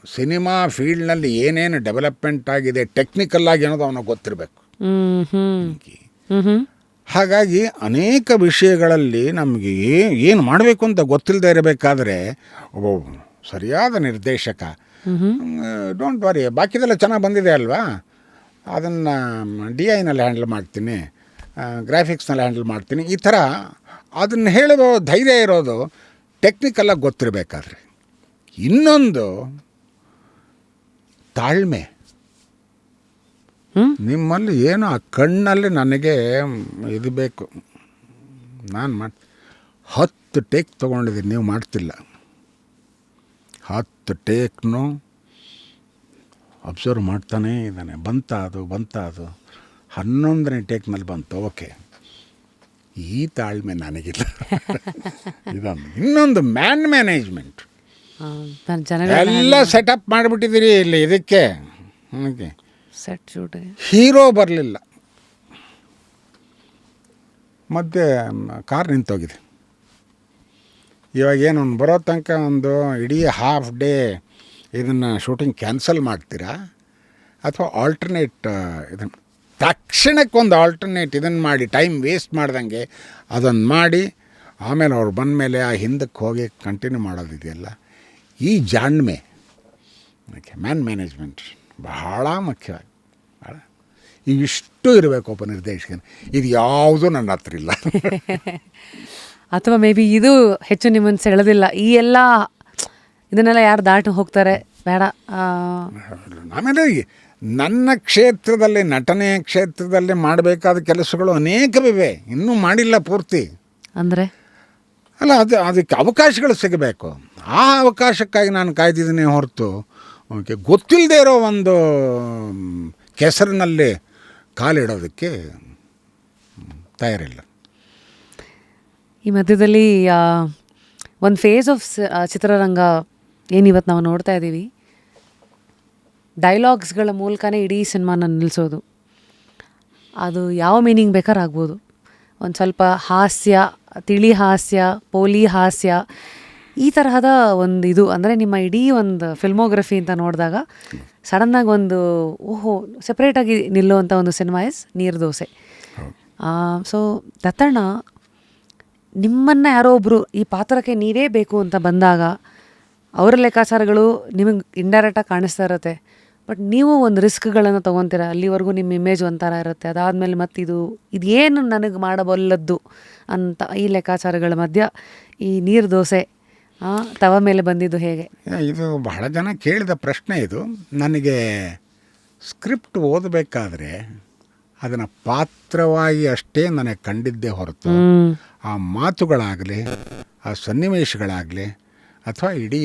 B: ಸಿನಿಮಾ ಫೀಲ್ಡ್ನಲ್ಲಿ ಏನೇನು ಡೆವಲಪ್ಮೆಂಟ್ ಆಗಿದೆ ಟೆಕ್ನಿಕಲ್ಲಾಗಿ ಅನ್ನೋದು ಅವನಿಗೆ ಗೊತ್ತಿರಬೇಕು. ಹಾಗಾಗಿ ಅನೇಕ ವಿಷಯಗಳಲ್ಲಿ ನಮಗೆ ಏನು ಮಾಡಬೇಕು ಅಂತ ಗೊತ್ತಿಲ್ಲದೆ ಇರಬೇಕಾದ್ರೆ ಒಬ್ಬ ಸರಿಯಾದ ನಿರ್ದೇಶಕ, ಡೋಂಟ್ ವರಿ, ಬಾಕಿದೆಲ್ಲ ಚೆನ್ನಾಗಿ ಬಂದಿದೆ ಅಲ್ವಾ, ಅದನ್ನು DI-ನಲ್ಲಿ ಹ್ಯಾಂಡಲ್ ಮಾಡ್ತೀನಿ, ಗ್ರಾಫಿಕ್ಸ್ನಲ್ಲಿ ಹ್ಯಾಂಡಲ್ ಮಾಡ್ತೀನಿ, ಈ ಥರ ಅದನ್ನು ಹೇಳೋ ಧೈರ್ಯ ಇರೋದು ಟೆಕ್ನಿಕಲಾಗಿ ಗೊತ್ತಿರಬೇಕಾದ್ರೆ. ಇನ್ನೊಂದು ತಾಳ್ಮೆ. ನಿಮ್ಮಲ್ಲಿ ಏನೋ ಆ ಕಣ್ಣಲ್ಲಿ ನನಗೆ ಇದು ಬೇಕು, ನಾನು 10 ಟೇಕ್ ತೊಗೊಂಡಿದ್ದೀನಿ, ನೀವು ಮಾಡ್ತಿಲ್ಲ. 10 ಟೇಕ್ನು ಅಬ್ಸರ್ವ್ ಮಾಡ್ತಾನೇ ಇದ್ದಾನೆ. ಬಂತ ಅದು 11ನೇ ಟೇಕ್ನಲ್ಲಿ ಬಂತು, ಓಕೆ. ಈ ತಾಳ್ಮೆ ನನಗಿಲ್ಲ. ಇದೊಂದು. ಇನ್ನೊಂದು ಮ್ಯಾನೇಜ್ಮೆಂಟ್, ಎಲ್ಲ ಸೆಟಪ್ ಮಾಡಿಬಿಟ್ಟಿದ್ದೀರಿ ಇಲ್ಲಿ ಇದಕ್ಕೆ, ಓಕೆ,
A: ಸೆಟ್ ಶೂಟ್,
B: ಹೀರೋ ಬರಲಿಲ್ಲ, ಮತ್ತೆ ಕಾರ್ ನಿಂತೋಗಿದೆ. ಇವಾಗ ಏನು ಬರೋ ತನಕ ಒಂದು ಇಡೀ ಹಾಫ್ ಡೇ ಇದನ್ನು ಶೂಟಿಂಗ್ ಕ್ಯಾನ್ಸಲ್ ಮಾಡ್ತೀರಾ, ಅಥವಾ ಆಲ್ಟರ್ನೇಟ್ ಇದನ್ನು ತಕ್ಷಣಕ್ಕೊಂದು ಆಲ್ಟರ್ನೇಟ್ ಇದನ್ನು ಮಾಡಿ ಟೈಮ್ ವೇಸ್ಟ್ ಮಾಡ್ದಂಗೆ ಅದನ್ನು ಮಾಡಿ ಆಮೇಲೆ ಅವ್ರು ಬಂದ ಮೇಲೆ ಆ ಹಿಂದಕ್ಕೆ ಹೋಗಿ ಕಂಟಿನ್ಯೂ ಮಾಡೋದಿದೆಯಲ್ಲ, ಈ ಜಾಣ್ಮೆ, ಓಕೆ, ಮ್ಯಾನೇಜ್ಮೆಂಟ್ ಬಹಳ ಮುಖ್ಯವಾಗಿ, ಭಾಳ ಇವಿಷ್ಟು ಇರಬೇಕು ಒಬ್ಬ ನಿರ್ದೇಶಕನ. ಇದು ಯಾವುದೂ ನನ್ನ ಹತ್ರ ಇಲ್ಲ.
A: ಅಥವಾ ಮೇ ಬಿ ಇದು ಹೆಚ್ಚು ನಿಮ್ಮನ್ನು ಸೆಳೆದಿಲ್ಲ, ಈ ಎಲ್ಲ ಇದನ್ನೆಲ್ಲ ಯಾರು ದಾಟಿ ಹೋಗ್ತಾರೆ, ಬೇಡ.
B: ಆಮೇಲೆ ನನ್ನ ಕ್ಷೇತ್ರದಲ್ಲಿ, ನಟನೆಯ ಕ್ಷೇತ್ರದಲ್ಲಿ ಮಾಡಬೇಕಾದ ಕೆಲಸಗಳು ಅನೇಕವಿವೆ, ಇನ್ನೂ ಮಾಡಿಲ್ಲ ಪೂರ್ತಿ.
A: ಅಂದರೆ
B: ಅಲ್ಲ, ಅದಕ್ಕೆ ಅವಕಾಶಗಳು ಸಿಗಬೇಕು. ಆ ಅವಕಾಶಕ್ಕಾಗಿ ನಾನು ಕಾಯ್ದಿದ್ದೀನಿ ಹೊರತು ಓಕೆ ಗೊತ್ತಿಲ್ಲದೆ ಇರೋ ಒಂದು ಕೆಸರಿನಲ್ಲಿ ಕಾಲಿಡೋದಕ್ಕೆ ತಯಾರಿಲ್ಲ.
A: ಈ ಮಧ್ಯದಲ್ಲಿ ಒಂದು ಫೇಸ್ ಆಫ್ ಚಿತ್ರರಂಗ ಏನಿವತ್ತು ನಾವು ನೋಡ್ತಾ ಇದ್ದೀವಿ, ಡೈಲಾಗ್ಸ್ಗಳ ಮೂಲಕನೇ ಇಡೀ ಸಿನಿಮಾನ ನಿಲ್ಲಿಸೋದು. ಅದು ಯಾವ ಮೀನಿಂಗ್ ಬೇಕಾದ್ರೆ ಆಗ್ಬೋದು. ಒಂದು ಸ್ವಲ್ಪ ಹಾಸ್ಯ, ತಿಳಿ ಹಾಸ್ಯ, ಪೋಲಿ ಹಾಸ್ಯ, ಈ ತರಹದ ಒಂದು ಇದು. ಅಂದರೆ ನಿಮ್ಮ ಇಡೀ ಒಂದು ಫಿಲ್ಮೋಗ್ರಫಿ ಅಂತ ನೋಡಿದಾಗ ಸಡನ್ನಾಗಿ ಒಂದು ಸೆಪ್ರೇಟಾಗಿ ನಿಲ್ಲುವಂಥ ಒಂದು ಸಿನಿಮಾ ಇಸ್ ನೀರು ದೋಸೆ. ಸೊ ದತ್ತಣ್ಣ, ನಿಮ್ಮನ್ನು ಯಾರೋ ಒಬ್ಬರು ಈ ಪಾತ್ರಕ್ಕೆ ನೀವೇ ಬೇಕು ಅಂತ ಬಂದಾಗ ಅವರ ಲೆಕ್ಕಾಚಾರಗಳು ನಿಮಗೆ ಇಂಡೈರೆಕ್ಟಾಗಿ ಕಾಣಿಸ್ತಾ ಇರುತ್ತೆ, ಬಟ್ ನೀವು ಒಂದು ರಿಸ್ಕ್ಗಳನ್ನು ತೊಗೊತೀರ. ಅಲ್ಲಿವರೆಗೂ ನಿಮ್ಮ ಇಮೇಜ್ ಒಂಥರ ಇರುತ್ತೆ, ಅದಾದಮೇಲೆ ಮತ್ತು ಇದೇನು ನನಗೆ ಮಾಡಬಲ್ಲದ್ದು ಅಂತ ಈ ಲೆಕ್ಕಾಚಾರಗಳ ಮಧ್ಯ ಈ ನೀರು ದೋಸೆ ತವ ಮೇಲೆ ಬಂದಿದ್ದು ಹೇಗೆ?
B: ಇದು ಬಹಳ ಜನ ಕೇಳಿದ ಪ್ರಶ್ನೆ ಇದು. ನನಗೆ ಸ್ಕ್ರಿಪ್ಟ್ ಓದಬೇಕಾದ್ರೆ ಅದನ್ನು ಪಾತ್ರವಾಗಿ ಅಷ್ಟೇ ನನಗೆ ಕಂಡಿದ್ದೇ ಹೊರತು ಆ ಮಾತುಗಳಾಗಲಿ, ಆ ಸನ್ನಿವೇಶಗಳಾಗಲಿ, ಅಥವಾ ಇಡೀ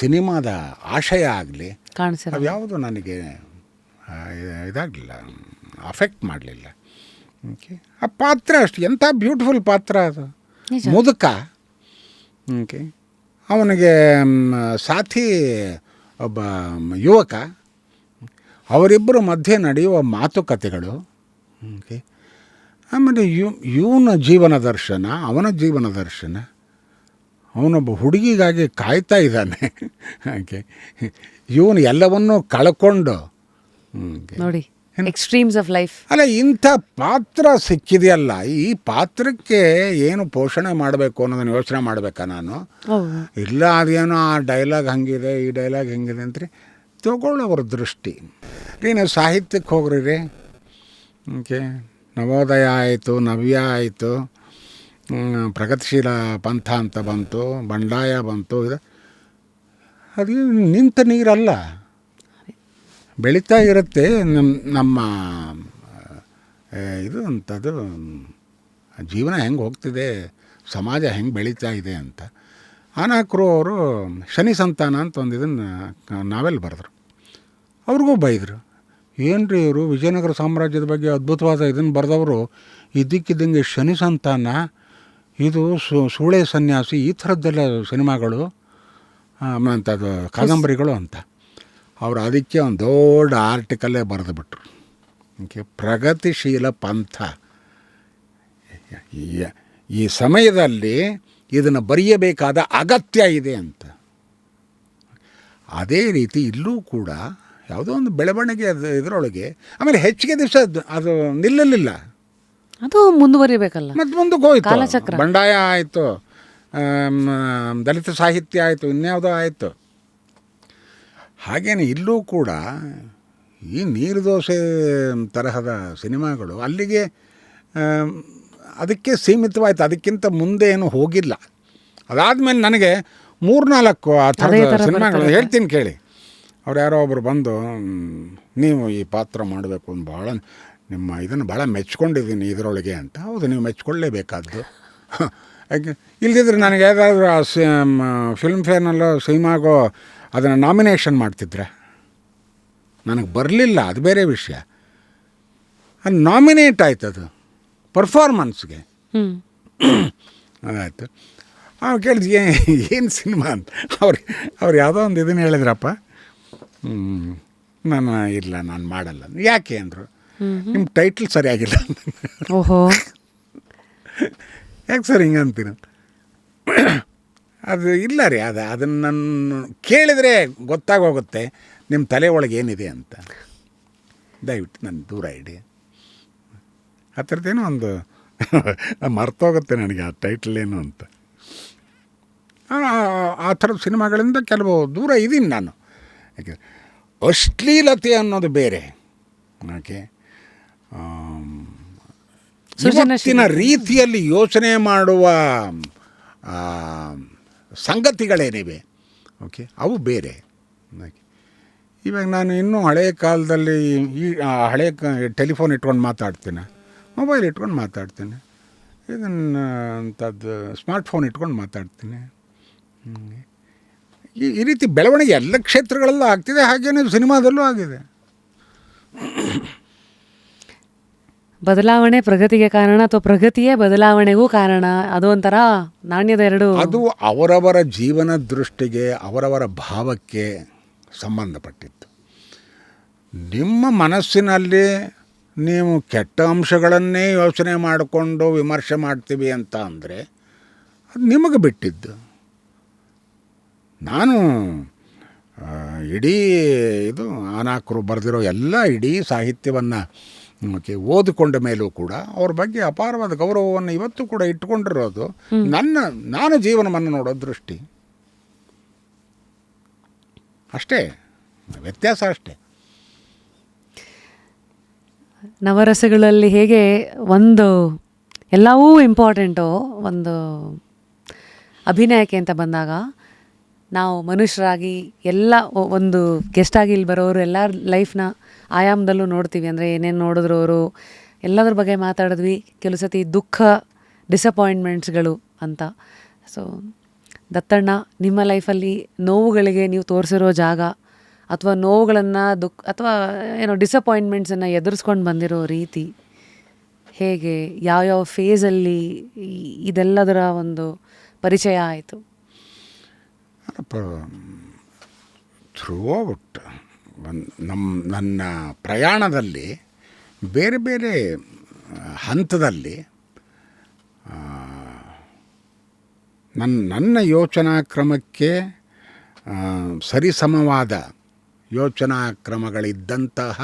B: ಸಿನಿಮಾದ ಆಶಯ ಆಗಲಿ, ಅದ್ಯಾವುದು ನನಗೆ ಇದಾಗಲಿಲ್ಲ, ಅಫೆಕ್ಟ್ ಮಾಡಲಿಲ್ಲ. ಓಕೆ, ಆ ಪಾತ್ರ ಅಷ್ಟು ಎಂಥ ಬ್ಯೂಟಿಫುಲ್ ಪಾತ್ರ ಅದು. ಮುದುಕ, ಓಕೆ, ಅವನಿಗೆ ಸಾಥಿ ಒಬ್ಬ ಯುವಕ, ಅವರಿಬ್ಬರ ಮಧ್ಯೆ ನಡೆಯುವ ಮಾತುಕತೆಗಳು, ಓಕೆ, ಆಮೇಲೆ ಇವನ ಜೀವನ ದರ್ಶನ, ಅವನ ಜೀವನ ದರ್ಶನ. ಅವನೊಬ್ಬ ಹುಡುಗಿಗಾಗಿ ಕಾಯ್ತಾ ಇದ್ದಾನೆ, ಓಕೆ, ಇವನು ಎಲ್ಲವನ್ನೂ ಕಳ್ಕೊಂಡು
A: ನೋಡಿ ಎಕ್ಸ್ಟ್ರೀಮ್ಸ್ ಆಫ್ ಲೈಫ್.
B: ಅಲ್ಲ, ಇಂಥ ಪಾತ್ರ ಸಿಕ್ಕಿದೆಯಲ್ಲ, ಈ ಪಾತ್ರಕ್ಕೆ ಏನು ಪೋಷಣೆ ಮಾಡಬೇಕು ಅನ್ನೋದನ್ನು ಯೋಚನೆ ಮಾಡಬೇಕಾ ನಾನು? ಇಲ್ಲ ಅದೇನೋ ಆ ಡೈಲಾಗ್ ಹಂಗಿದೆ, ಈ ಡೈಲಾಗ್ ಹೆಂಗಿದೆ ಅಂತ್ರಿ ತಗೊಳ್ಳೋವ್ರ ದೃಷ್ಟಿ ರೀ. ನೀವು ಸಾಹಿತ್ಯಕ್ಕೆ ಹೋಗ್ರಿ ರೀ. ಓಕೆ, ನವೋದಯ ಆಯಿತು, ನವ್ಯ ಆಯಿತು, ಪ್ರಗತಿಶೀಲ ಪಂಥ ಅಂತ ಬಂತು, ಬಂಡಾಯ ಬಂತು. ಅದು ನಿಂತ ನೀರಲ್ಲ, ಬೆಳೀತಾ ಇರುತ್ತೆ. ನಮ್ಮ ಇದು ಅಂಥದ್ದು ಜೀವನ ಹೆಂಗೆ ಹೋಗ್ತಿದೆ, ಸಮಾಜ ಹೆಂಗೆ ಬೆಳೀತಾ ಇದೆ ಅಂತ. ಅನಾಕ್ರು ಅವರು ಶನಿ ಸಂತಾನ ಅಂತ ಒಂದು ಇದನ್ನು ನಾವೆಲ್ ಬರೆದ್ರು. ಅವ್ರಿಗೂ ಬೈದರು, ಏನು ರೀ ಇವರು ವಿಜಯನಗರ ಸಾಮ್ರಾಜ್ಯದ ಬಗ್ಗೆ ಅದ್ಭುತವಾದ ಇದನ್ನು ಬರೆದವರು ಇದ್ದಕ್ಕಿದ್ದಂಗೆ ಶನಿ ಸಂತಾನ, ಇದು ಸೂಳೆ ಸನ್ಯಾಸಿ, ಈ ಥರದ್ದೆಲ್ಲ ಸಿನಿಮಾಗಳು ಅಂಥದ್ದು ಕಾದಂಬರಿಗಳು ಅಂತ. ಅವರು ಅದಕ್ಕೆ ಒಂದು ದೊಡ್ಡ ಆರ್ಟಿಕಲ್ಲೇ ಬರೆದು ಬಿಟ್ರು. ಓಕೆ, ಪ್ರಗತಿಶೀಲ ಪಂಥ ಈ ಸಮಯದಲ್ಲಿ ಇದನ್ನು ಬರೆಯಬೇಕಾದ ಅಗತ್ಯ ಇದೆ ಅಂತ. ಅದೇ ರೀತಿ ಇಲ್ಲೂ ಕೂಡ ಯಾವುದೋ ಒಂದು ಬೆಳವಣಿಗೆ ಅದು ಇದರೊಳಗೆ. ಆಮೇಲೆ ಹೆಚ್ಚಿಗೆ ದಿವಸ ಅದು ನಿಲ್ಲಲಿಲ್ಲ,
A: ಅದು ಮುಂದುವರಿಬೇಕಲ್ಲ,
B: ಮತ್ತು ಮುಂದಕ್ಕೆ ಹೋಯ್ತು.
A: ಕಾಲಚಕ್ರ.
B: ಬಂಡಾಯ ಆಯಿತು, ದಲಿತ ಸಾಹಿತ್ಯ ಆಯಿತು, ಇನ್ಯಾವುದೋ ಆಯಿತು. ಹಾಗೇನೆ ಇಲ್ಲೂ ಕೂಡ ಈ ನೀರು ದೋಸೆ ತರಹದ ಸಿನಿಮಾಗಳು ಅಲ್ಲಿಗೆ ಅದಕ್ಕೆ ಸೀಮಿತವಾಯಿತು, ಅದಕ್ಕಿಂತ ಮುಂದೆ ಏನು ಹೋಗಿಲ್ಲ. ಅದಾದಮೇಲೆ ನನಗೆ 3-4 ಆ ಥರದ ಸಿನಿಮಾಗಳು ಹೇಳ್ತೀನಿ ಕೇಳಿ. ಅವ್ರು ಯಾರೋ ಒಬ್ಬರು ಬಂದು, ನೀವು ಈ ಪಾತ್ರ ಮಾಡಬೇಕು ಅಂತ ಭಾಳ ನಿಮ್ಮ ಇದನ್ನು ಭಾಳ ಮೆಚ್ಕೊಂಡಿದ್ದೀನಿ ಇದರೊಳಗೆ ಅಂತ. ಹೌದು, ನೀವು ಮೆಚ್ಕೊಳ್ಳೇಬೇಕಾದ್ದು. ಯಾಕೆ ಇಲ್ಲದಿದ್ರೆ ನನಗೆ ಯಾವುದಾದ್ರೂ ಫಿಲ್ಮ್ ಫೇರ್ನಲ್ಲೋ ಸಿನಿಮಾಗೋ ಅದನ್ನು ನಾಮಿನೇಷನ್ ಮಾಡ್ತಿದ್ರೆ ನನಗೆ ಬರಲಿಲ್ಲ, ಅದು ಬೇರೆ ವಿಷಯ. ಅದು ನಾಮಿನೇಟ್ ಆಯ್ತದು ಪರ್ಫಾರ್ಮೆನ್ಸ್ಗೆ. ಅದಾಯಿತು. ಅವ್ರು ಕೇಳಿದ್ವಿ ಏನು ಸಿನಿಮಾ ಅಂತ. ಅವ್ರು ಯಾವುದೋ ಒಂದು ಇದನ್ನು ಹೇಳಿದ್ರಪ್ಪ. ನಾನು ಇಲ್ಲ, ನಾನು ಮಾಡಲ್ಲ. ಯಾಕೆ ಅಂದರು, ನಿಮ್ಮ ಟೈಟ್ಲ್ ಸರಿಯಾಗಿಲ್ಲ.
A: ಓಹೋ,
B: ಯಾಕೆ ಸರ್ ಹಿಂಗೆ ಅಂತೀರ? ಅದು ಇಲ್ಲ ರೀ, ಅದನ್ನು ನಾನು ಕೇಳಿದರೆ ಗೊತ್ತಾಗೋಗುತ್ತೆ ನಿಮ್ಮ ತಲೆ ಒಳಗೆ ಏನಿದೆ ಅಂತ. ದಯವಿಟ್ಟು ನನ್ನ ದೂರ ಇಡಿ. ಆ ಥರದ್ದೇನೋ ಒಂದು ಮರ್ತೋಗುತ್ತೆ ನನಗೆ ಆ ಟೈಟ್ಲ್ ಏನು ಅಂತ. ಆ ಥರದ ಸಿನಿಮಾಗಳಿಂದ ಕೆಲವು ದೂರ ಇದ್ದೀನಿ ನಾನು. ಯಾಕೆ ಅಶ್ಲೀಲತೆ ಅನ್ನೋದು ಬೇರೆ. ಓಕೆ, ಇವತ್ತಿನ ರೀತಿಯಲ್ಲಿ ಯೋಚನೆ ಮಾಡುವ ಸಂಗತಿಗಳೇನಿವೆ, ಓಕೆ, ಅವು ಬೇರೆ. ಓಕೆ, ಇವಾಗ ನಾನು ಇನ್ನೂ ಹಳೆಯ ಕಾಲದಲ್ಲಿ ಈ ಹಳೆಯ ಟೆಲಿಫೋನ್ ಇಟ್ಕೊಂಡು ಮಾತಾಡ್ತೀನಿ, ಮೊಬೈಲ್ ಇಟ್ಕೊಂಡು ಮಾತಾಡ್ತೀನಿ, ಇದನ್ನು ಅಂಥದ್ದು ಸ್ಮಾರ್ಟ್ಫೋನ್ ಇಟ್ಕೊಂಡು ಮಾತಾಡ್ತೀನಿ. ಈ ರೀತಿ ಬೆಳವಣಿಗೆ ಎಲ್ಲ ಕ್ಷೇತ್ರಗಳಲ್ಲೂ ಆಗ್ತಿದೆ, ಹಾಗೇನೇ ಸಿನಿಮಾದಲ್ಲೂ ಆಗಿದೆ.
A: ಬದಲಾವಣೆ ಪ್ರಗತಿಗೆ ಕಾರಣ ಅಥವಾ ಪ್ರಗತಿಯೇ ಬದಲಾವಣೆಗೂ ಕಾರಣ, ಅದು ಒಂಥರ ನಾಣ್ಯದ ಎರಡು.
B: ಅದು ಅವರವರ ಜೀವನ ದೃಷ್ಟಿಗೆ, ಅವರವರ ಭಾವಕ್ಕೆ ಸಂಬಂಧಪಟ್ಟಿತ್ತು. ನಿಮ್ಮ ಮನಸ್ಸಿನಲ್ಲಿ ನೀವು ಕೆಟ್ಟ ಅಂಶಗಳನ್ನೇ ಯೋಚನೆ ಮಾಡಿಕೊಂಡು ವಿಮರ್ಶೆ ಮಾಡ್ತೀವಿ ಅಂತ ಅಂದರೆ ಅದು ನಿಮಗೆ ಬಿಟ್ಟಿದ್ದು. ನಾನು ಇಡೀ ಇದು ಅನಾಕರು ಬರೆದಿರೋ ಎಲ್ಲ ಇಡೀ ಸಾಹಿತ್ಯವನ್ನು ಓದಿಕೊಂಡ ಮೇಲೂ ಕೂಡ ಅವ್ರ ಬಗ್ಗೆ ಅಪಾರವಾದ ಗೌರವವನ್ನು ಇವತ್ತು ಕೂಡ ಇಟ್ಕೊಂಡಿರೋದು ನಾನು ಜೀವನವನ್ನು ನೋಡೋ ದೃಷ್ಟಿ ಅಷ್ಟೇ, ವ್ಯತ್ಯಾಸ ಅಷ್ಟೇ.
A: ನವರಸಗಳಲ್ಲಿ ಹೇಗೆ ಒಂದು ಎಲ್ಲವೂ ಇಂಪಾರ್ಟೆಂಟು, ಒಂದು ಅಭಿನಯಕ್ಕೆ ಅಂತ ಬಂದಾಗ ನಾವು ಮನುಷ್ಯರಾಗಿ ಎಲ್ಲ ಒಂದು ಗೆಸ್ಟಾಗಿ ಇಲ್ಲಿ ಬರೋರು ಎಲ್ಲ ಲೈಫ್ನ ಆಯಾಮದಲ್ಲೂ ನೋಡ್ತೀವಿ. ಅಂದರೆ ಏನೇನು ನೋಡಿದ್ರು ಅವರು ಎಲ್ಲದ್ರ ಬಗ್ಗೆ ಮಾತಾಡಿದ್ವಿ. ಕೆಲವು ಸತಿ ದುಃಖ, ಡಿಸಪಾಯಿಂಟ್ಮೆಂಟ್ಸ್ಗಳು ಅಂತ. ಸೊ ದತ್ತಣ್ಣ, ನಿಮ್ಮ ಲೈಫಲ್ಲಿ ನೋವುಗಳಿಗೆ ನೀವು ತೋರಿಸಿರೋ ಜಾಗ ಅಥವಾ ನೋವುಗಳನ್ನು ಅಥವಾ ಏನೋ ಡಿಸಪಾಯಿಂಟ್ಮೆಂಟ್ಸನ್ನು ಎದುರಿಸ್ಕೊಂಡು ಬಂದಿರೋ ರೀತಿ ಹೇಗೆ, ಯಾವ್ಯಾವ ಫೇಸಲ್ಲಿ ಇದೆಲ್ಲದರ ಒಂದು ಪರಿಚಯ ಆಯಿತು?
B: ಥ್ರೂ ಔಟ್ ನನ್ನ ಪ್ರಯಾಣದಲ್ಲಿ ಬೇರೆ ಬೇರೆ ಹಂತದಲ್ಲಿ ನನ್ನ ಯೋಚನಾ ಕ್ರಮಕ್ಕೆ ಸರಿಸಮವಾದ ಯೋಚನಾ ಕ್ರಮಗಳಿದ್ದಂತಹ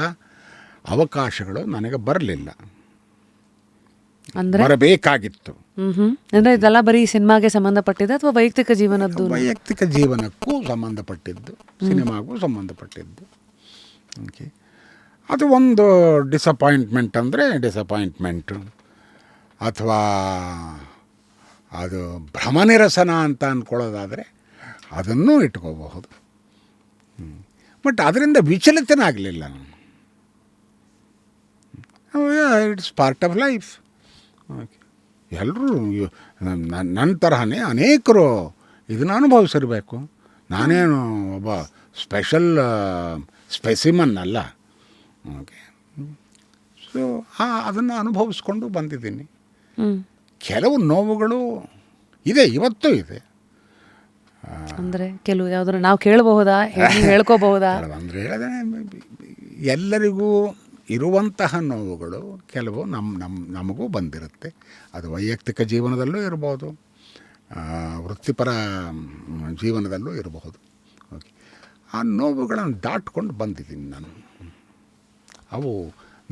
B: ಅವಕಾಶಗಳು ನನಗೆ ಬರಲಿಲ್ಲ,
A: ಅಂದರೆ
B: ಬರಬೇಕಾಗಿತ್ತು.
A: ಅಂದರೆ ಇದೆಲ್ಲ ಬರೀ ಸಿನಿಮಾಗೆ ಸಂಬಂಧಪಟ್ಟಿದೆ ಅಥವಾ ವೈಯಕ್ತಿಕ ಜೀವನದ್ದು?
B: ವೈಯಕ್ತಿಕ ಜೀವನಕ್ಕೂ ಸಂಬಂಧಪಟ್ಟಿದ್ದು, ಸಿನಿಮಾಗೂ ಸಂಬಂಧಪಟ್ಟಿದ್ದು. ಓಕೆ, ಅದು ಒಂದು ಡಿಸಪಾಯಿಂಟ್ಮೆಂಟ್ ಅಂದರೆ ಡಿಸಪಾಯಿಂಟ್ಮೆಂಟು, ಅಥವಾ ಅದು ಭ್ರಮನಿರಸನ ಅಂತ ಅಂದ್ಕೊಳ್ಳೋದಾದರೆ ಅದನ್ನೂ ಇಟ್ಕೋಬಹುದು. ಬಟ್ ಅದರಿಂದ ವಿಚಲಿತನಾಗಲಿಲ್ಲ ನಾನು. It's part of life. Okay, ಎಲ್ಲರೂ ನನ್ನ ತರಹನೇ ಅನೇಕರು ಇದನ್ನು ಅನುಭವಿಸಿರಬೇಕು. ನಾನೇನು ಒಬ್ಬ ಸ್ಪೆಸಿಮನ್ ಅಲ್ಲ. ಓಕೆ, ಸೊ ಅದನ್ನು ಅನುಭವಿಸ್ಕೊಂಡು ಬಂದಿದ್ದೀನಿ. ಕೆಲವು ನೋವುಗಳು ಇದೆ, ಇವತ್ತೂ ಇದೆ.
A: ಅಂದರೆ ಕೆಲವು ಯಾವ್ದಾರು ನಾವು ಕೇಳಬಹುದಾ, ಹೇಳ್ಕೋಬಹುದಾ?
B: ಅಂದರೆ ಹೇಳಿದ್ರೆ ಎಲ್ಲರಿಗೂ ಇರುವಂತಹ ನೋವುಗಳು ಕೆಲವು ನಮಗೂ ಬಂದಿರುತ್ತೆ. ಅದು ವೈಯಕ್ತಿಕ ಜೀವನದಲ್ಲೂ ಇರ್ಬೋದು, ವೃತ್ತಿಪರ ಜೀವನದಲ್ಲೂ ಇರಬಹುದು. ಓಕೆ, ಆ ನೋವುಗಳನ್ನು ದಾಟ್ಕೊಂಡು ಬಂದಿದ್ದೀನಿ ನಾನು. ಅವು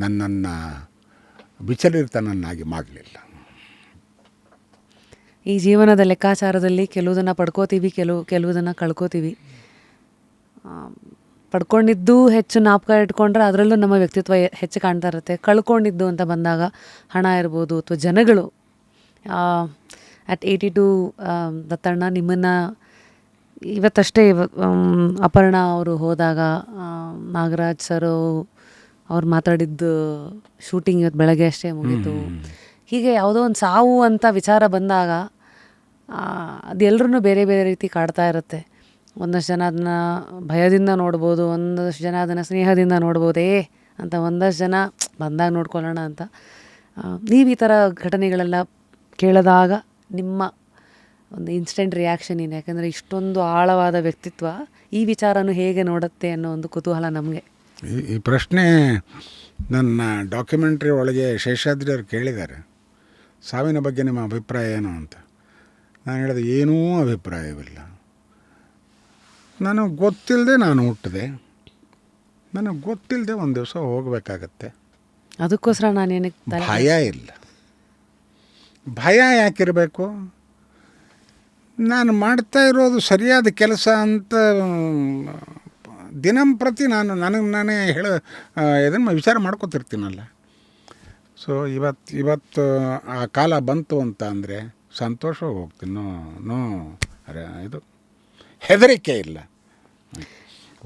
B: ನನ್ನನ್ನು ವಿಚಲಿತನನ್ನಾಗಿ ಮಾಡಲಿಲ್ಲ.
A: ಈ ಜೀವನದ ಲೆಕ್ಕಾಚಾರದಲ್ಲಿ ಕೆಲವುದನ್ನು ಪಡ್ಕೋತೀವಿ, ಕೆಲವುದನ್ನು ಕಳ್ಕೋತೀವಿ. ಪಡ್ಕೊಂಡಿದ್ದು ಹೆಚ್ಚು ಜ್ಞಾಪಕ ಇಟ್ಕೊಂಡ್ರೆ ಅದರಲ್ಲೂ ನಮ್ಮ ವ್ಯಕ್ತಿತ್ವ ಹೆಚ್ಚು ಕಾಣ್ತಾ ಇರುತ್ತೆ. ಕಳ್ಕೊಂಡಿದ್ದು ಅಂತ ಬಂದಾಗ ಹಣ ಇರ್ಬೋದು ಅಥವಾ ಜನಗಳು. ಅಟ್ 82 ದತ್ತಣ್ಣ, ನಿಮ್ಮನ್ನು ಇವತ್ತಷ್ಟೇ ಅಪರ್ಣ ಅವರು ಹೋದಾಗ ನಾಗರಾಜ್ ಸರು ಅವ್ರು ಮಾತಾಡಿದ್ದು ಶೂಟಿಂಗ್ ಇವತ್ತು ಬೆಳಗ್ಗೆ ಅಷ್ಟೇ ಮುಗೀತು. ಹೀಗೆ ಯಾವುದೋ ಒಂದು ಸಾವು ಅಂತ ವಿಚಾರ ಬಂದಾಗ ಅದೆಲ್ಲರೂ ಬೇರೆ ಬೇರೆ ರೀತಿ ಕಾಡ್ತಾ ಇರುತ್ತೆ. ಒಂದಷ್ಟು ಜನ ಅದನ್ನು ಭಯದಿಂದ ನೋಡ್ಬೋದು, ಒಂದಷ್ಟು ಜನ ಅದನ್ನು ಸ್ನೇಹದಿಂದ ನೋಡ್ಬೋದೇ ಅಂತ, ಒಂದಷ್ಟು ಜನ ಬಂದಾಗ ನೋಡ್ಕೊಳ್ಳೋಣ ಅಂತ. ನೀವು ಈ ಥರ ಘಟನೆಗಳೆಲ್ಲ ಕೇಳಿದಾಗ ನಿಮ್ಮ ಒಂದು ಇನ್ಸ್ಟೆಂಟ್ ರಿಯಾಕ್ಷನ್ ಏನು? ಯಾಕಂದರೆ ಇಷ್ಟೊಂದು ಆಳವಾದ ವ್ಯಕ್ತಿತ್ವ ಈ ವಿಚಾರನೂ ಹೇಗೆ ನೋಡುತ್ತೆ ಅನ್ನೋ ಒಂದು ಕುತೂಹಲ ನಮಗೆ.
B: ಈ ಪ್ರಶ್ನೆ ನನ್ನ ಡಾಕ್ಯುಮೆಂಟ್ರಿ ಒಳಗೆ ಶೇಷಾದ್ರಿ ಅವರು ಕೇಳಿದ್ದಾರೆ, ಸಾವಿನ ಬಗ್ಗೆ ನಿಮ್ಮ ಅಭಿಪ್ರಾಯ ಏನು ಅಂತ. ನಾನು ಹೇಳಿದೆ, ಏನೂ ಅಭಿಪ್ರಾಯವಿಲ್ಲ. ನನಗೆ ಗೊತ್ತಿಲ್ಲದೆ ನಾನು ಹುಟ್ಟಿದೆ, ನನಗೆ ಗೊತ್ತಿಲ್ಲದೆ ಒಂದು ದಿವಸ ಹೋಗಬೇಕಾಗತ್ತೆ.
A: ಅದಕ್ಕೋಸ್ಕರ ನಾನು ಏನಕ್ಕೆ
B: ಭಯ ಇಲ್ಲ. ಭಯ ಯಾಕಿರಬೇಕು? ನಾನು ಮಾಡ್ತಾ ಇರೋದು ಸರಿಯಾದ ಕೆಲಸ ಅಂತ ದಿನಂಪ್ರತಿ ನನಗೆ ನಾನೇ ಇದನ್ನು ವಿಚಾರ ಮಾಡ್ಕೊತಿರ್ತೀನಲ್ಲ. ಸೊ ಇವತ್ತು ಆ ಕಾಲ ಬಂತು ಅಂತ ಅಂದರೆ ಸಂತೋಷವಾಗಿ ಹೋಗ್ತೀನಿ. ಇದು ಹೆದರಿಕೆ ಇಲ್ಲ.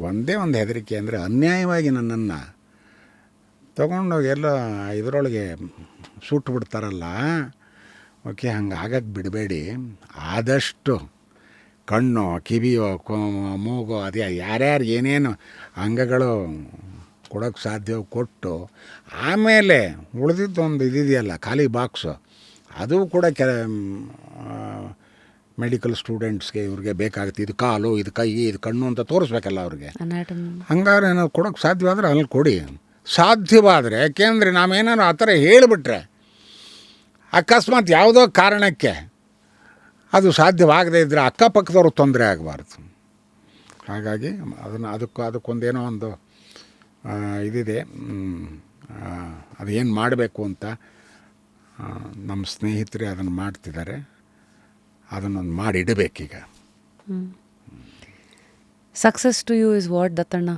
B: ಒಂದೇ ಒಂದು ಹೆದರಿಕೆ ಅಂದರೆ ಅನ್ಯಾಯವಾಗಿ ನನ್ನನ್ನು ತೊಗೊಂಡೋಗಿ ಎಲ್ಲ ಇದರೊಳಗೆ ಸುಟ್ಟು ಬಿಡ್ತಾರಲ್ಲ. ಓಕೆ, ಹಂಗೆ ಆಗಕ್ಕೆ ಬಿಡಬೇಡಿ. ಆದಷ್ಟು ಕಣ್ಣು, ಕಿವಿಯೋ, ಮೂಗೋ, ಅದೇ ಯಾರ್ಯಾರು ಏನೇನು ಅಂಗಗಳು ಕೊಡೋಕ್ಕೆ ಸಾಧ್ಯವೋ ಕೊಟ್ಟು, ಆಮೇಲೆ ಉಳಿದಿದ್ದು ಒಂದು ಇದೆಯಲ್ಲ ಖಾಲಿ ಬಾಕ್ಸು, ಅದು ಕೂಡ ಮೆಡಿಕಲ್ ಸ್ಟೂಡೆಂಟ್ಸ್ಗೆ ಇವ್ರಿಗೆ ಬೇಕಾಗುತ್ತೆ. ಇದು ಕಾಲು, ಇದು ಕೈ, ಇದು ಕಣ್ಣು ಅಂತ ತೋರಿಸ್ಬೇಕಲ್ಲ ಅವ್ರಿಗೆ. ಹಂಗಾರೆ ಏನಾದ್ರು ಕೊಡೋಕ್ಕೆ ಸಾಧ್ಯವಾದರೆ ಅಲ್ಲಿ ಕೊಡಿ. ಸಾಧ್ಯವಾದರೆ, ಯಾಕೆಂದರೆ ನಾವೇನಾದ್ರು ಆ ಥರ ಹೇಳಿಬಿಟ್ರೆ ಅಕಸ್ಮಾತ್ ಯಾವುದೋ ಕಾರಣಕ್ಕೆ ಅದು ಸಾಧ್ಯವಾಗದೇ ಇದ್ದರೆ ಅಕ್ಕಪಕ್ಕದವ್ರು ತೊಂದರೆ ಆಗಬಾರ್ದು. ಹಾಗಾಗಿ ಅದಕ್ಕೊಂದೇನೋ ಒಂದು ಇದಿದೆ. ಅದೇನು ಮಾಡಬೇಕು ಅಂತ ನಮ್ಮ ಸ್ನೇಹಿತರೆ ಅದನ್ನು ಮಾಡ್ತಿದ್ದಾರೆ. ಅದನ್ನೊಂದು ಮಾಡಿಡಬೇಕೀಗ.
A: Success to you is what Dattanna?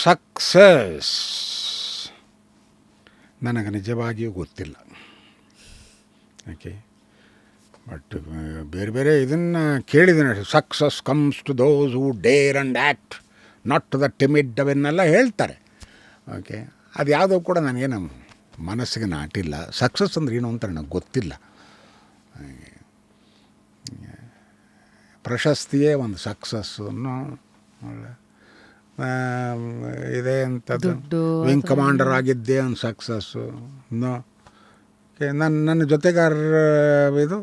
B: Success ನನಗೆ ನಿಜವಾಗಿಯೂ ಗೊತ್ತಿಲ್ಲ. ಓಕೆ, ಬಟ್ ಬೇರೆ ಬೇರೆ ಇದನ್ನು ಕೇಳಿದ್ದೀನಿ. Success comes to those who dare and act, not to the timid, ಅವನ್ನೆಲ್ಲ ಹೇಳ್ತಾರೆ. ಓಕೆ, ಅದು ಯಾವುದೋ ಕೂಡ ನನಗೇನು ಮನಸ್ಸಿಗೆ ನಾಟಿಲ್ಲ. ಸಕ್ಸಸ್ ಅಂದ್ರೆ ಏನು ಅಂತ ನನಗೆ ಗೊತ್ತಿಲ್ಲ. ಪ್ರಶಸ್ತಿಯೇ ಒಂದು ಸಕ್ಸಸ್ಸನ್ನು ಇದೆ ಅಂಥದ್ದು. ವಿಂಗ್ ಕಮಾಂಡರ್ ಆಗಿದ್ದೇ ಒಂದು ಸಕ್ಸಸ್ಸು. ನನ್ನ ಜೊತೆಗಾರರ ಇದು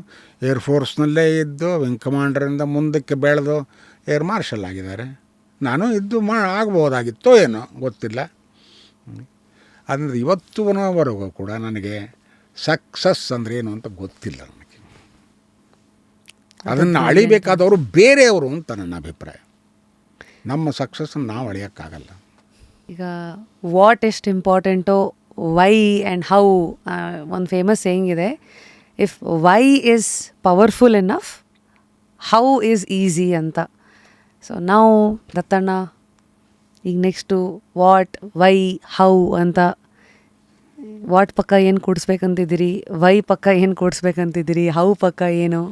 B: ಏರ್ಫೋರ್ಸ್ನಲ್ಲೇ ಇದ್ದು ವಿಂಗ್ ಕಮಾಂಡರಿಂದ ಮುಂದಕ್ಕೆ ಬೆಳೆದು ಏರ್ ಮಾರ್ಷಲ್ ಆಗಿದ್ದಾರೆ. ನಾನು ಇದ್ದು ಆಗ್ಬೋದಾಗಿತ್ತೋ ಏನೋ ಗೊತ್ತಿಲ್ಲ. ಅಂದರೆ ಇವತ್ತುವರೆಗೂ ಕೂಡ ನನಗೆ ಸಕ್ಸಸ್ ಅಂದರೆ ಏನು ಅಂತ ಗೊತ್ತಿಲ್ಲ. ನನಗೆ ಅದನ್ನು ಅಳಿಬೇಕಾದವರು ಬೇರೆಯವರು ಅಂತ ನನ್ನ ಅಭಿಪ್ರಾಯ. ನಮ್ಮ ಸಕ್ಸಸ್ಸನ್ನು ನಾವು ಅಳಿಯೋಕ್ಕಾಗಲ್ಲ.
A: ಈಗ ವಾಟ್ ಎಷ್ಟು ಇಂಪಾರ್ಟೆಂಟೋ ವೈ ಆ್ಯಂಡ್ ಹೌ, ಒಂದು ಫೇಮಸ್ ಸೇಯಿಂಗ್ ಇದೆ, if why is powerful enough how is easy ಅಂತ. ಸೊ ನಾವು ದತ್ತಣ್ಣ ಈಗ ನೆಕ್ಸ್ಟು ವಾಟ್ ವೈ ಹೌ ಅಂತ, ವಾಟ್ ಪಕ್ಕ ಏನು ಕೂಡಿಸ್ಬೇಕಂತಿದ್ದೀರಿ, ವೈ ಪಕ್ಕ ಏನು ಕೂಡಿಸ್ಬೇಕಂತಿದ್ದೀರಿ, ಹೌ ಪಕ್ಕ ಏನು?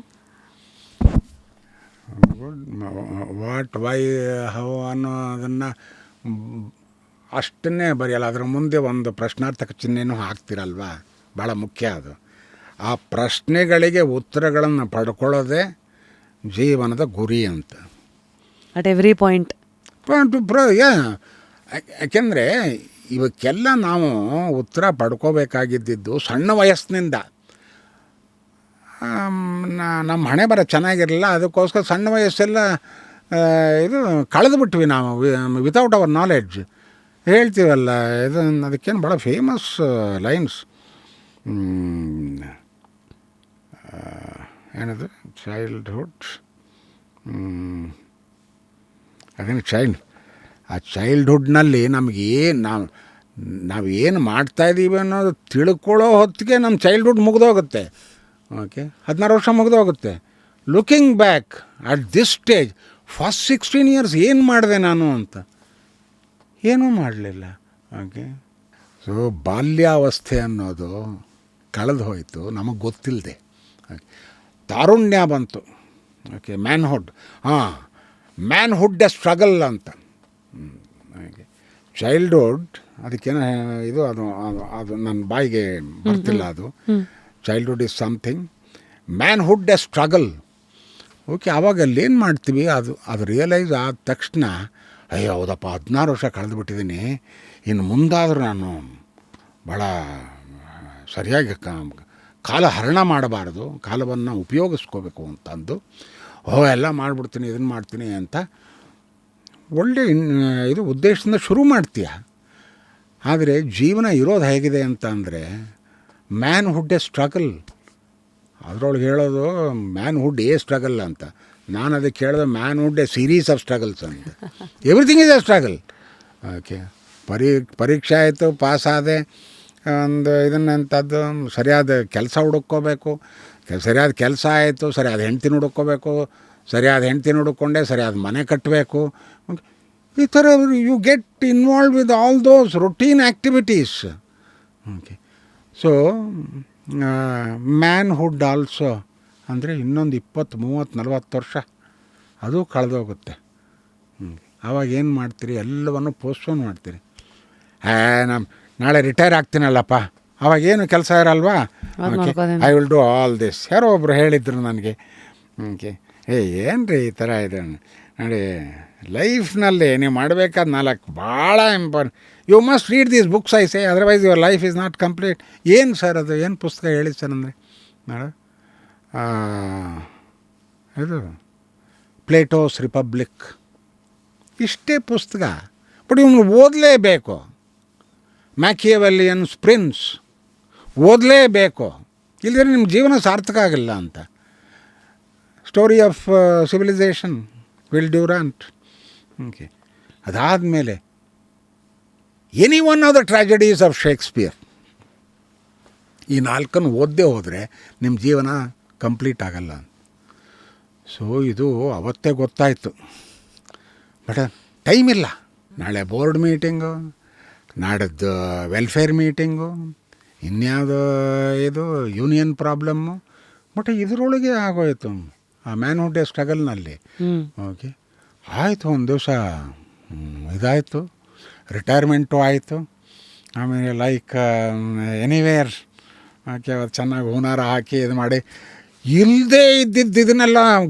B: ವಾಟ್ ವೈ ಹೌ ಅನ್ನೋದನ್ನು ಅಷ್ಟನ್ನೇ ಬರೆಯಲ್ಲ, ಅದರ ಮುಂದೆ ಒಂದು ಪ್ರಶ್ನಾರ್ಥಕ ಚಿಹ್ನೆನೂ ಹಾಕ್ತಿರಲ್ವ, ಭಾಳ ಮುಖ್ಯ ಅದು. ಆ ಪ್ರಶ್ನೆಗಳಿಗೆ ಉತ್ತರಗಳನ್ನು ಪಡ್ಕೊಳ್ಳೋದೇ ಜೀವನದ ಗುರಿ ಅಂತ.
A: At every point.
B: ಯಾಕೆಂದರೆ ಇವಕ್ಕೆಲ್ಲ ನಾವು ಉತ್ತರ ಪಡ್ಕೋಬೇಕಾಗಿದ್ದು ಸಣ್ಣ ವಯಸ್ಸಿನಿಂದ. ನಮ್ಮ ಹಣೆ ಬರ ಚೆನ್ನಾಗಿರಲಿಲ್ಲ, ಅದಕ್ಕೋಸ್ಕರ ಸಣ್ಣ ವಯಸ್ಸೆಲ್ಲ ಇದು ಕಳೆದುಬಿಟ್ವಿ ನಾವು, ವಿತೌಟ್ ಅವರ್ ನಾಲೆಡ್ಜ್ ಹೇಳ್ತೀವಲ್ಲ. ಇದು ಅದಕ್ಕೇನು ಭಾಳ ಫೇಮಸ್ ಲೈನ್ಸ್. ಏನದು ಚೈಲ್ಡ್ಹುಡ್, ಅದೇನು ಆ ಚೈಲ್ಡ್ಹುಡ್ನಲ್ಲಿ ನಾವೇನು ಮಾಡ್ತಾಯಿದ್ದೀವಿ ಅನ್ನೋದು ತಿಳ್ಕೊಳ್ಳೋ ಹೊತ್ತಿಗೆ ನಮ್ಮ ಚೈಲ್ಡ್ಹುಡ್ ಮುಗಿದೋಗುತ್ತೆ. ಓಕೆ, 16 ವರ್ಷ ಮುಗಿದೋಗುತ್ತೆ. Looking back at this stage, first 16 years ಏನು ಮಾಡಿದೆ ನಾನು ಅಂತ, ಏನೂ ಮಾಡಲಿಲ್ಲ. ಓಕೆ, ಸೊ ಬಾಲ್ಯಾವಸ್ಥೆ ಅನ್ನೋದು ಕಳೆದು ಹೋಯಿತು, ನಮಗೆ ಗೊತ್ತಿಲ್ಲದೆ. ತಾರುಣ್ಯ ಬಂತು. Okay, manhood, manhood a struggle ಅಂತ. ಹಾಗೆ ಚೈಲ್ಡ್ಹುಡ್ ಅದಕ್ಕೇನೋ ಇದು ಅದು ನನ್ನ ಬಾಯಿಗೆ ಬರ್ತಿಲ್ಲ ಅದು. Childhood is something, manhood a struggle. Okay, ಆವಾಗ ಅಲ್ಲೇನು ಮಾಡ್ತೀವಿ, ಅದು ರಿಯಲೈಸ್ ಆದ ತಕ್ಷಣ, ಅಯ್ಯೋ ಹೌದಪ್ಪ 16 ವರ್ಷ ಕಳೆದುಬಿಟ್ಟಿದ್ದೀನಿ, ಇನ್ನು ಮುಂದಾದರೂ ನಾನು ಭಾಳ ಸರಿಯಾಗಿ ಕಾಲ ಹರಣ ಮಾಡಬಾರ್ದು, ಕಾಲವನ್ನು ಉಪಯೋಗಿಸ್ಕೋಬೇಕು ಅಂತಂದು ಎಲ್ಲ ಮಾಡಿಬಿಡ್ತೀನಿ, ಇದನ್ನು ಮಾಡ್ತೀನಿ ಅಂತ ಒಳ್ಳೆ ಇದು ಉದ್ದೇಶದಿಂದ ಶುರು ಮಾಡ್ತೀಯ. ಆದರೆ ಜೀವನ ಇರೋದು ಹೇಗಿದೆ ಅಂತ ಅಂದರೆ ಮ್ಯಾನ್ಹುಡ್ ಎ ಸ್ಟ್ರಗಲ್. ಅದರೊಳಗೆ ಹೇಳೋದು ಮ್ಯಾನ್ಹುಡ್ ಎ ಸ್ಟ್ರಗಲ್ ಅಂತ. ನಾನು ಅದಕ್ಕೆ ಹೇಳೋದು manhood A series of struggles ಅಂತ. Everything is A struggle. Okay, ಪರೀಕ್ಷೆ ಆಯಿತು, ಪಾಸ್ ಆದೆ, ಒಂದು ಇದನ್ನಂಥದ್ದು ಸರಿಯಾದ ಕೆಲಸ ಹುಡುಕ್ಕೋಬೇಕು, ಸರಿಯಾದ ಕೆಲಸ ಆಯಿತು, ಸರಿಯಾದ ಹೆಂಡ್ತಿನ ಹುಡುಕ್ಕೋಬೇಕು, ಸರಿಯಾದ ಹೆಂಡ್ತಿನ ಹುಡುಕೊಂಡೆ ಸರಿಯಾದ ಮನೆ ಕಟ್ಟಬೇಕು. ಈ ಥರ you get involve with all those routine activities. Okay, so manhood also ಅಂದರೆ ಇನ್ನೊಂದು 20, 30, 40 ವರ್ಷ ಅದು ಕಳೆದೋಗುತ್ತೆ. ಆವಾಗ ಏನು ಮಾಡ್ತೀರಿ, ಎಲ್ಲವನ್ನು ಪೋಸ್ಟ್ಪೋನ್ ಮಾಡ್ತೀರಿ. ನಾಳೆ ರಿಟೈರ್ ಆಗ್ತೀನಲ್ಲಪ್ಪ, ಅವಾಗೇನು ಕೆಲಸ ಇರಲ್ವಾ, okay I will do all this. ಯಾರೋ ಒಬ್ಬರು ಹೇಳಿದ್ರು ನನಗೆ. ಓಕೆ, ಏನು ರೀ ಈ ಥರ ಇದೆ ನೋಡಿ, ಲೈಫ್ನಲ್ಲಿ ನೀವು ಮಾಡಬೇಕಾದ 4 ಭಾಳ important, you must read these books I say, otherwise your life is not complete. ಏನು ಸರ್ ಅದು, ಏನು ಪುಸ್ತಕ ಹೇಳಿ ಸರ್ ಅಂದರೆ, ನಾಳೆ ಇದು ಪ್ಲೇಟೋಸ್ ರಿಪಬ್ಲಿಕ್, ಇಷ್ಟೇ ಪುಸ್ತಕ, ಬಟ್ ಇವನು ಓದಲೇಬೇಕು. ಮ್ಯಾಕಿಯವೆಲಿಯನ್ಸ್ ಪ್ರಿನ್ಸ್ ಓದಲೇಬೇಕು, ಇಲ್ಲದ್ರೆ ನಿಮ್ಮ ಜೀವನ ಸಾರ್ಥಕ ಆಗಿಲ್ಲ ಅಂತ. Story of civilization, Will Durant. Okay, ಅದಾದಮೇಲೆ any one of the tragedies of Shakespeare. ಈ 4 ಓದದೇ ಹೋದರೆ ನಿಮ್ಮ ಜೀವನ ಕಂಪ್ಲೀಟ್ ಆಗಲ್ಲ. ಸೊ ಇದು ಅವತ್ತೇ ಗೊತ್ತಾಯಿತು, ಬಟ್ ಟೈಮ್ ಇಲ್ಲ. ನಾಳೆ ಬೋರ್ಡ್ ಮೀಟಿಂಗು, ನಾಡದ್ದು ವೆಲ್ಫೇರ್ ಮೀಟಿಂಗು, ಇನ್ಯಾವುದೋ ಇದು ಯೂನಿಯನ್ ಪ್ರಾಬ್ಲಮ್ಮು, ಬಟ್ ಇದರೊಳಗೆ ಆಗೋಯಿತು ಆ ಮ್ಯಾನ್ಹುಡ್ ಎ ಸ್ಟ್ರಗಲ್ನಲ್ಲಿ. ಓಕೆ, ಆಯಿತು, ಒಂದು ದಿವಸ ಇದಾಯಿತು, ರಿಟೈರ್ಮೆಂಟು ಆಯಿತು. ಆಮೇಲೆ ಲೈಕ್ ಎನಿವೇರ್, ಓಕೆ, ಚೆನ್ನಾಗಿ ಹೂನಾರ ಹಾಕಿ ಇದು ಮಾಡಿ, ಇಲ್ಲದೇ ಇದ್ದಿದ್ದು ಇದನ್ನೆಲ್ಲ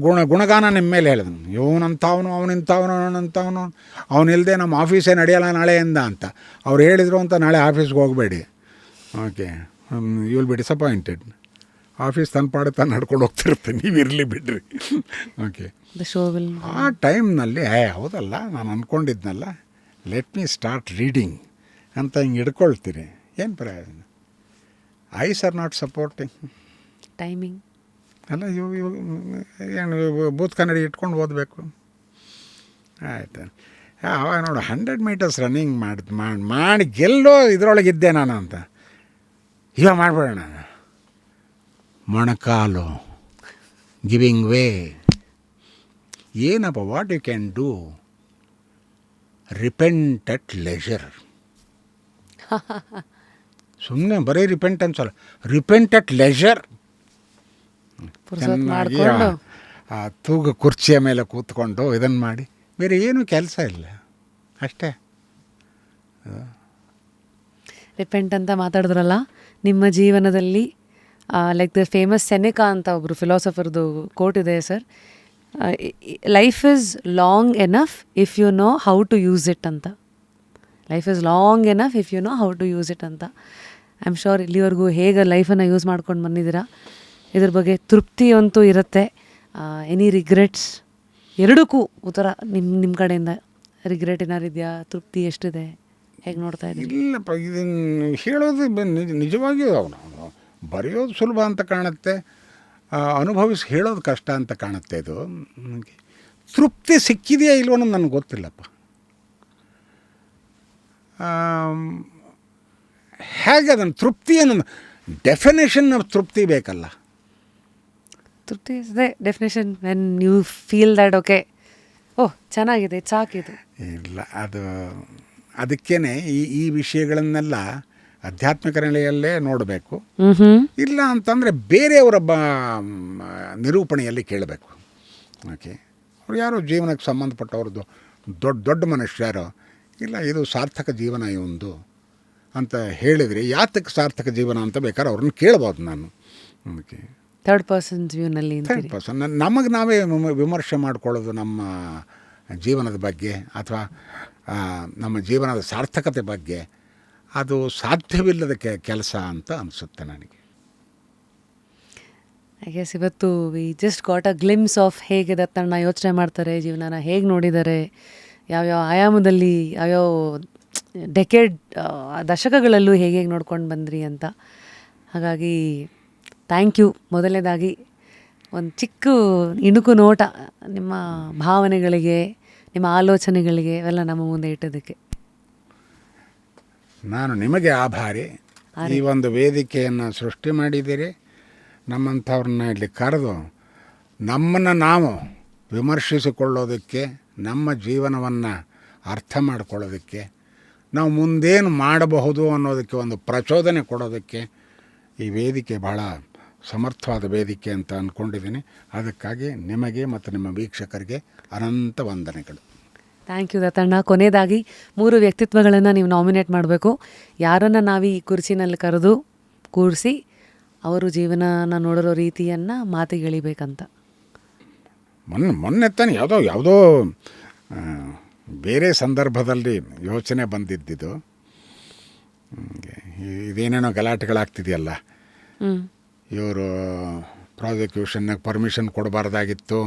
B: ಗುಣಗಾನ ನಿಮ್ಮ ಮೇಲೆ ಹೇಳಿದನು. ಇವನಂಥವನು, ಅವನಿಂಥವನು, ಅವನಿಲ್ಲದೆ ನಮ್ಮ ಆಫೀಸೇ ನಡೆಯಲ್ಲ ನಾಳೆಯಿಂದ ಅಂತ ಅವ್ರು ಹೇಳಿದರು ಅಂತ ನಾಳೆ ಆಫೀಸ್ಗೆ ಹೋಗಬೇಡಿ. Okay, you will be disappointed. Office ತನ್ನ ಪಾಡು ತಾನು ನಡ್ಕೊಂಡು ಹೋಗ್ತಿರುತ್ತೆ, ನೀವು ಇರಲಿ ಬಿಡ್ರಿ. ಓಕೆ, ಆ ಟೈಮ್ನಲ್ಲಿ ಹೌದಲ್ಲ ನಾನು ಅಂದ್ಕೊಂಡಿದ್ನಲ್ಲ, ಲೆಟ್ ಮೀ ಸ್ಟಾರ್ಟ್ ರೀಡಿಂಗ್ ಅಂತ ಹಿಂಗೆ ಹಿಡ್ಕೊಳ್ತೀರಿ, ಏನು ಪ್ರಯೋಜನ? Eyes are not supporting.
A: Timing
B: ಅಲ್ಲ, ಏನು ಬೂತ್ ಕನ್ನಡಿ ಇಟ್ಕೊಂಡು ಓದಬೇಕು. ಆಯಿತು, ಅವಾಗ ನೋಡು 100 ಮೀಟರ್ಸ್ ರನ್ನಿಂಗ್ ಮಾಡಿ ಗೆಲ್ಲೋ ಇದರೊಳಗಿದ್ದೆ ನಾನು ಅಂತ. ಇವಾಗ ಮಾಡಬೇಡಣ, ಮೊಣಕಾಲು ಗಿವಿಂಗ್ ವೇ. ಏನಪ್ಪ, what you can do, repent at leisure. ಸುಮ್ಮನೆ ಬರೀ ರಿಪೆಂಟೆನ್ಸ್ ಅಲ್ಲ, ರಿಪೆಂಟ್ ಅಟ್ ಲೆಜರ್. ಚೆನ್ನಾಗಿ ಆ ತೂಗು ಕುರ್ಚಿಯ ಮೇಲೆ ಕೂತ್ಕೊಂಡು ಇದನ್ನು ಮಾಡಿ, ಬೇರೆ ಏನೂ ಕೆಲಸ ಇಲ್ಲ, ಅಷ್ಟೇ.
A: ರಿಪೆಂಟ್ ಅಂತ ಮಾತಾಡಿದ್ರಲ್ಲ, ನಿಮ್ಮ ಜೀವನದಲ್ಲಿ ಲೈಕ್ ದ ಫೇಮಸ್ ಸೆನೆಕಾ ಅಂತ ಒಬ್ಬರು ಫಿಲಾಸಫರ್ದು ಕೋಟ್ ಇದೆ sir, life is long enough if you know how to use it ಅಂತ. Life is long enough if you know how to use it ಅಂತ. ಐ ಆಮ್ ಶೋರ್ ಇಲ್ಲಿವರೆಗೂ ಹೇಗೆ ಲೈಫನ್ನು use ಮಾಡ್ಕೊಂಡು ಬಂದಿದ್ದೀರಾ, ಇದ್ರ ಬಗ್ಗೆ ತೃಪ್ತಿ ಅಂತೂ ಇರುತ್ತೆ. ಎನಿ ರಿಗ್ರೆಟ್ಸ್, ಎರಡಕ್ಕೂ ಉತ್ತರ ನಿಮ್ಮ ಕಡೆಯಿಂದ. ರಿಗ್ರೆಟ್ ಏನಾರು ಇದೆಯಾ, ತೃಪ್ತಿ ಎಷ್ಟಿದೆ, ಹೇಗೆ ನೋಡ್ತಾ ಇದ್ದೀವಿ?
B: ಇಲ್ಲಪ್ಪ, ಇದನ್ನು ಹೇಳೋದು ನಿಜವಾಗಿಯೂ ಅವನು ಬರೆಯೋದು ಸುಲಭ ಅಂತ ಕಾಣುತ್ತೆ, ಅನುಭವಿಸಿ ಹೇಳೋದು ಕಷ್ಟ ಅಂತ ಕಾಣುತ್ತೆ. ಇದು ತೃಪ್ತಿ ಸಿಕ್ಕಿದೆಯಾ ಇಲ್ವೋ ಅನ್ನೋದು ನನಗೆ ಗೊತ್ತಿಲ್ಲಪ್ಪ. ಹೇಗೆ ಅದನ್ನು ತೃಪ್ತಿ ಅನ್ನೋದು ಡೆಫಿನೇಷನ್ ಆಫ್ ತೃಪ್ತಿ ಬೇಕಲ್ಲ.
A: ತೃಪ್ತಿ is the definition when you feel that okay, ಓಹ್ ಚೆನ್ನಾಗಿದೆ, ಸಾಕಿದು.
B: ಇಲ್ಲ, ಅದಕ್ಕೇ ಈ ವಿಷಯಗಳನ್ನೆಲ್ಲ ಆಧ್ಯಾತ್ಮಿಕ ನೆಲೆಯಲ್ಲೇ ನೋಡಬೇಕು. ಇಲ್ಲ ಅಂತಂದರೆ ಬೇರೆಯವರ ನಿರೂಪಣೆಯಲ್ಲಿ ಕೇಳಬೇಕು. ಓಕೆ, ಅವ್ರು ಯಾರೋ ಜೀವನಕ್ಕೆ ಸಂಬಂಧಪಟ್ಟವ್ರದ್ದು ದೊಡ್ಡ ಮನುಷ್ಯರೋ, ಇಲ್ಲ ಇದು ಸಾರ್ಥಕ ಜೀವನ ಇವಂದು ಅಂತ ಹೇಳಿದರೆ, ಯಾತಕ್ಕೆ ಸಾರ್ಥಕ ಜೀವನ ಅಂತ ಬೇಕಾದ್ರೆ ಅವ್ರನ್ನ ಕೇಳ್ಬೋದು ನಾನು. ಓಕೆ,
A: ಥರ್ಡ್ ಪರ್ಸನ್ಸ್ ವ್ಯೂನಲ್ಲಿ.
B: ಥರ್ಡ್ ಪರ್ಸನ್ ನಮಗೆ ನಾವೇ ವಿಮರ್ಶೆ ಮಾಡ್ಕೊಳ್ಳೋದು ನಮ್ಮ ಜೀವನದ ಬಗ್ಗೆ ಅಥವಾ ನಮ್ಮ ಜೀವನದ ಸಾರ್ಥಕತೆ ಬಗ್ಗೆ, ಅದು ಸಾಧ್ಯವಿಲ್ಲದ ಕೆಲಸ ಅಂತ ಅನಿಸುತ್ತೆ ನನಗೆ.
A: ಐ ಗೆಸ್ ಇವತ್ತು we just got a glimpse of ಹೇಗೆ ದತ್ತಣ್ಣ ಯೋಚನೆ ಮಾಡ್ತಾರೆ, ಜೀವನನ ಹೇಗೆ ನೋಡಿದ್ದಾರೆ, ಯಾವ್ಯಾವ ಆಯಾಮದಲ್ಲಿ, ಯಾವ್ಯಾವ ಡೆಕೆಡ್ ದಶಕಗಳಲ್ಲೂ ಹೇಗೆ ನೋಡ್ಕೊಂಡು ಬಂದ್ರಿ ಅಂತ. ಹಾಗಾಗಿ ಥ್ಯಾಂಕ್ ಯು. ಮೊದಲನೇದಾಗಿ ಒಂದು ಚಿಕ್ಕ ಇಣುಕು ನೋಟ ನಿಮ್ಮ ಭಾವನೆಗಳಿಗೆ, ನಿಮ್ಮ ಆಲೋಚನೆಗಳಿಗೆ ಅವೆಲ್ಲ ನಮ್ಮ ಮುಂದೆ ಇಟ್ಟೋದಕ್ಕೆ
B: ನಾನು ನಿಮಗೆ ಆಭಾರಿ. ಈ ಒಂದು ವೇದಿಕೆಯನ್ನು ಸೃಷ್ಟಿ ಮಾಡಿದ್ದೀರಿ, ನಮ್ಮಂಥವ್ರನ್ನ ಇಲ್ಲಿ ಕರೆದು ನಮ್ಮನ್ನು ನಾವು ವಿಮರ್ಶಿಸಿಕೊಳ್ಳೋದಕ್ಕೆ, ನಮ್ಮ ಜೀವನವನ್ನು ಅರ್ಥ ಮಾಡಿಕೊಳ್ಳೋದಕ್ಕೆ, ನಾವು ಮುಂದೇನು ಮಾಡಬಹುದು ಅನ್ನೋದಕ್ಕೆ ಒಂದು ಪ್ರಚೋದನೆ ಕೊಡೋದಕ್ಕೆ ಈ ವೇದಿಕೆ ಬಹಳ ಸಮರ್ಥವಾದ ವೇದಿಕೆ ಅಂತ ಅಂದ್ಕೊಂಡಿದ್ದೀನಿ. ಅದಕ್ಕಾಗಿ ನಿಮಗೆ ಮತ್ತು ನಿಮ್ಮ ವೀಕ್ಷಕರಿಗೆ ಅನಂತ ವಂದನೆಗಳು.
A: Thank you Dattanna. ಕೊನೆಯದಾಗಿ 3 ವ್ಯಕ್ತಿತ್ವಗಳನ್ನು ನೀವು ನಾಮಿನೇಟ್ ಮಾಡಬೇಕು. ಯಾರನ್ನು ನಾವು ಈ ಕುರ್ಚಿನಲ್ಲಿ ಕರೆದು ಕೂರಿಸಿ ಅವರು ಜೀವನನ ನೋಡಿರೋ ರೀತಿಯನ್ನು ಮಾತಿಗೆಳಿಬೇಕಂತ.
B: ಮೊನ್ನೆ ತಾನೆ ಯಾವುದೋ ಬೇರೆ ಸಂದರ್ಭದಲ್ಲಿ ಯೋಚನೆ ಬಂದಿದ್ದಿದ್ದು, ಇದೇನೇನೋ ಗಲಾಟೆಗಳಾಗ್ತಿದೆಯಲ್ಲ, ಇವರು ಪ್ರಾಸಿಕ್ಯೂಷನ್ನಾಗ ಪರ್ಮಿಷನ್ ಕೊಡಬಾರ್ದಾಗಿತ್ತು,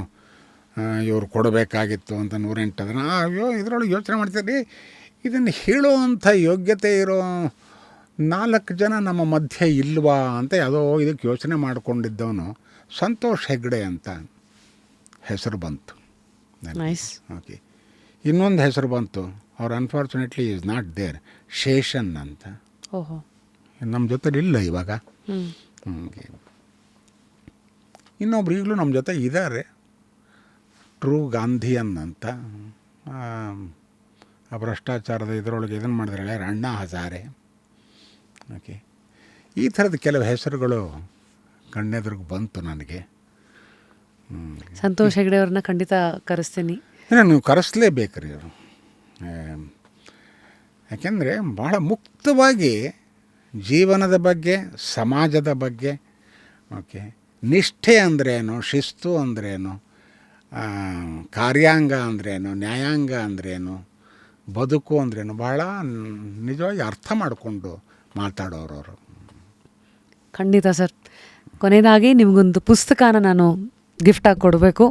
B: ಇವರು ಕೊಡಬೇಕಾಗಿತ್ತು ಅಂತ 108 ಅದನ್ನು ಅಯ್ಯೋ ಇದರೊಳಗೆ ಯೋಚನೆ ಮಾಡ್ತೀರಿ. ಇದನ್ನು ಹೇಳುವಂಥ ಯೋಗ್ಯತೆ ಇರೋ 4 ಜನ ನಮ್ಮ ಮಧ್ಯೆ ಇಲ್ವಾ ಅಂತ ಯಾವುದೋ ಇದಕ್ಕೆ ಯೋಚನೆ ಮಾಡಿಕೊಂಡಿದ್ದವನು ಸಂತೋಷ್ ಹೆಗ್ಡೆ ಅಂತ ಹೆಸರು ಬಂತು.
A: ನೈಸ್.
B: ಓಕೆ, ಇನ್ನೊಂದು ಹೆಸರು ಬಂತು, ಅವ್ರು unfortunately is not there, Seshan ಅಂತ.
A: ಓಹೋ,
B: ನಮ್ಮ ಜೊತೆಲಿ ಇಲ್ಲ ಇವಾಗ. ಇನ್ನೊಬ್ರು ಈಗಲೂ ನಮ್ಮ ಜೊತೆ ಇದ್ದಾರೆ, ಟ್ರೂ ಗಾಂಧಿಯನ್ ಅಂತ. ಆ ಭ್ರಷ್ಟಾಚಾರದ ಇದರೊಳಗೆ ಇದನ್ನು ಮಾಡಿದ್ರೆ ಅಣ್ಣಾ ಹಜಾರೆ. ಓಕೆ, ಈ ಥರದ ಕೆಲವು ಹೆಸರುಗಳು ಕಣ್ಣೆದುರಿಗೆ ಬಂತು ನನಗೆ.
A: ಸಂತೋಷ್ ಹೆಗ್ಡೆ ಅವ್ರನ್ನ ಖಂಡಿತ ಕರೆಸ್ತೀನಿ.
B: ನೀವು ಕರೆಸಲೇಬೇಕ್ರಿ ಅವರು, ಯಾಕೆಂದರೆ ಬಹಳ ಮುಕ್ತವಾಗಿ ಜೀವನದ ಬಗ್ಗೆ, ಸಮಾಜದ ಬಗ್ಗೆ, ಓಕೆ, ನಿಷ್ಠೆ ಅಂದ್ರೇನು, ಶಿಸ್ತು ಅಂದ್ರೇನು, ಕಾರ್ಯಾಂಗ ಅಂದ್ರೇನು, ನ್ಯಾಯಾಂಗ ಅಂದ್ರೇನು, ಬದುಕು ಅಂದ್ರೇನು ಭಾಳ ನಿಜವಾಗಿ ಅರ್ಥ ಮಾಡಿಕೊಂಡು ಮಾತಾಡೋರವರು.
A: ಖಂಡಿತ ಸರ್. ಕೊನೆಯದಾಗಿ ನಿಮಗೊಂದು ಪುಸ್ತಕನ ನಾನು ಗಿಫ್ಟಾಗಿ ಕೊಡಬೇಕು.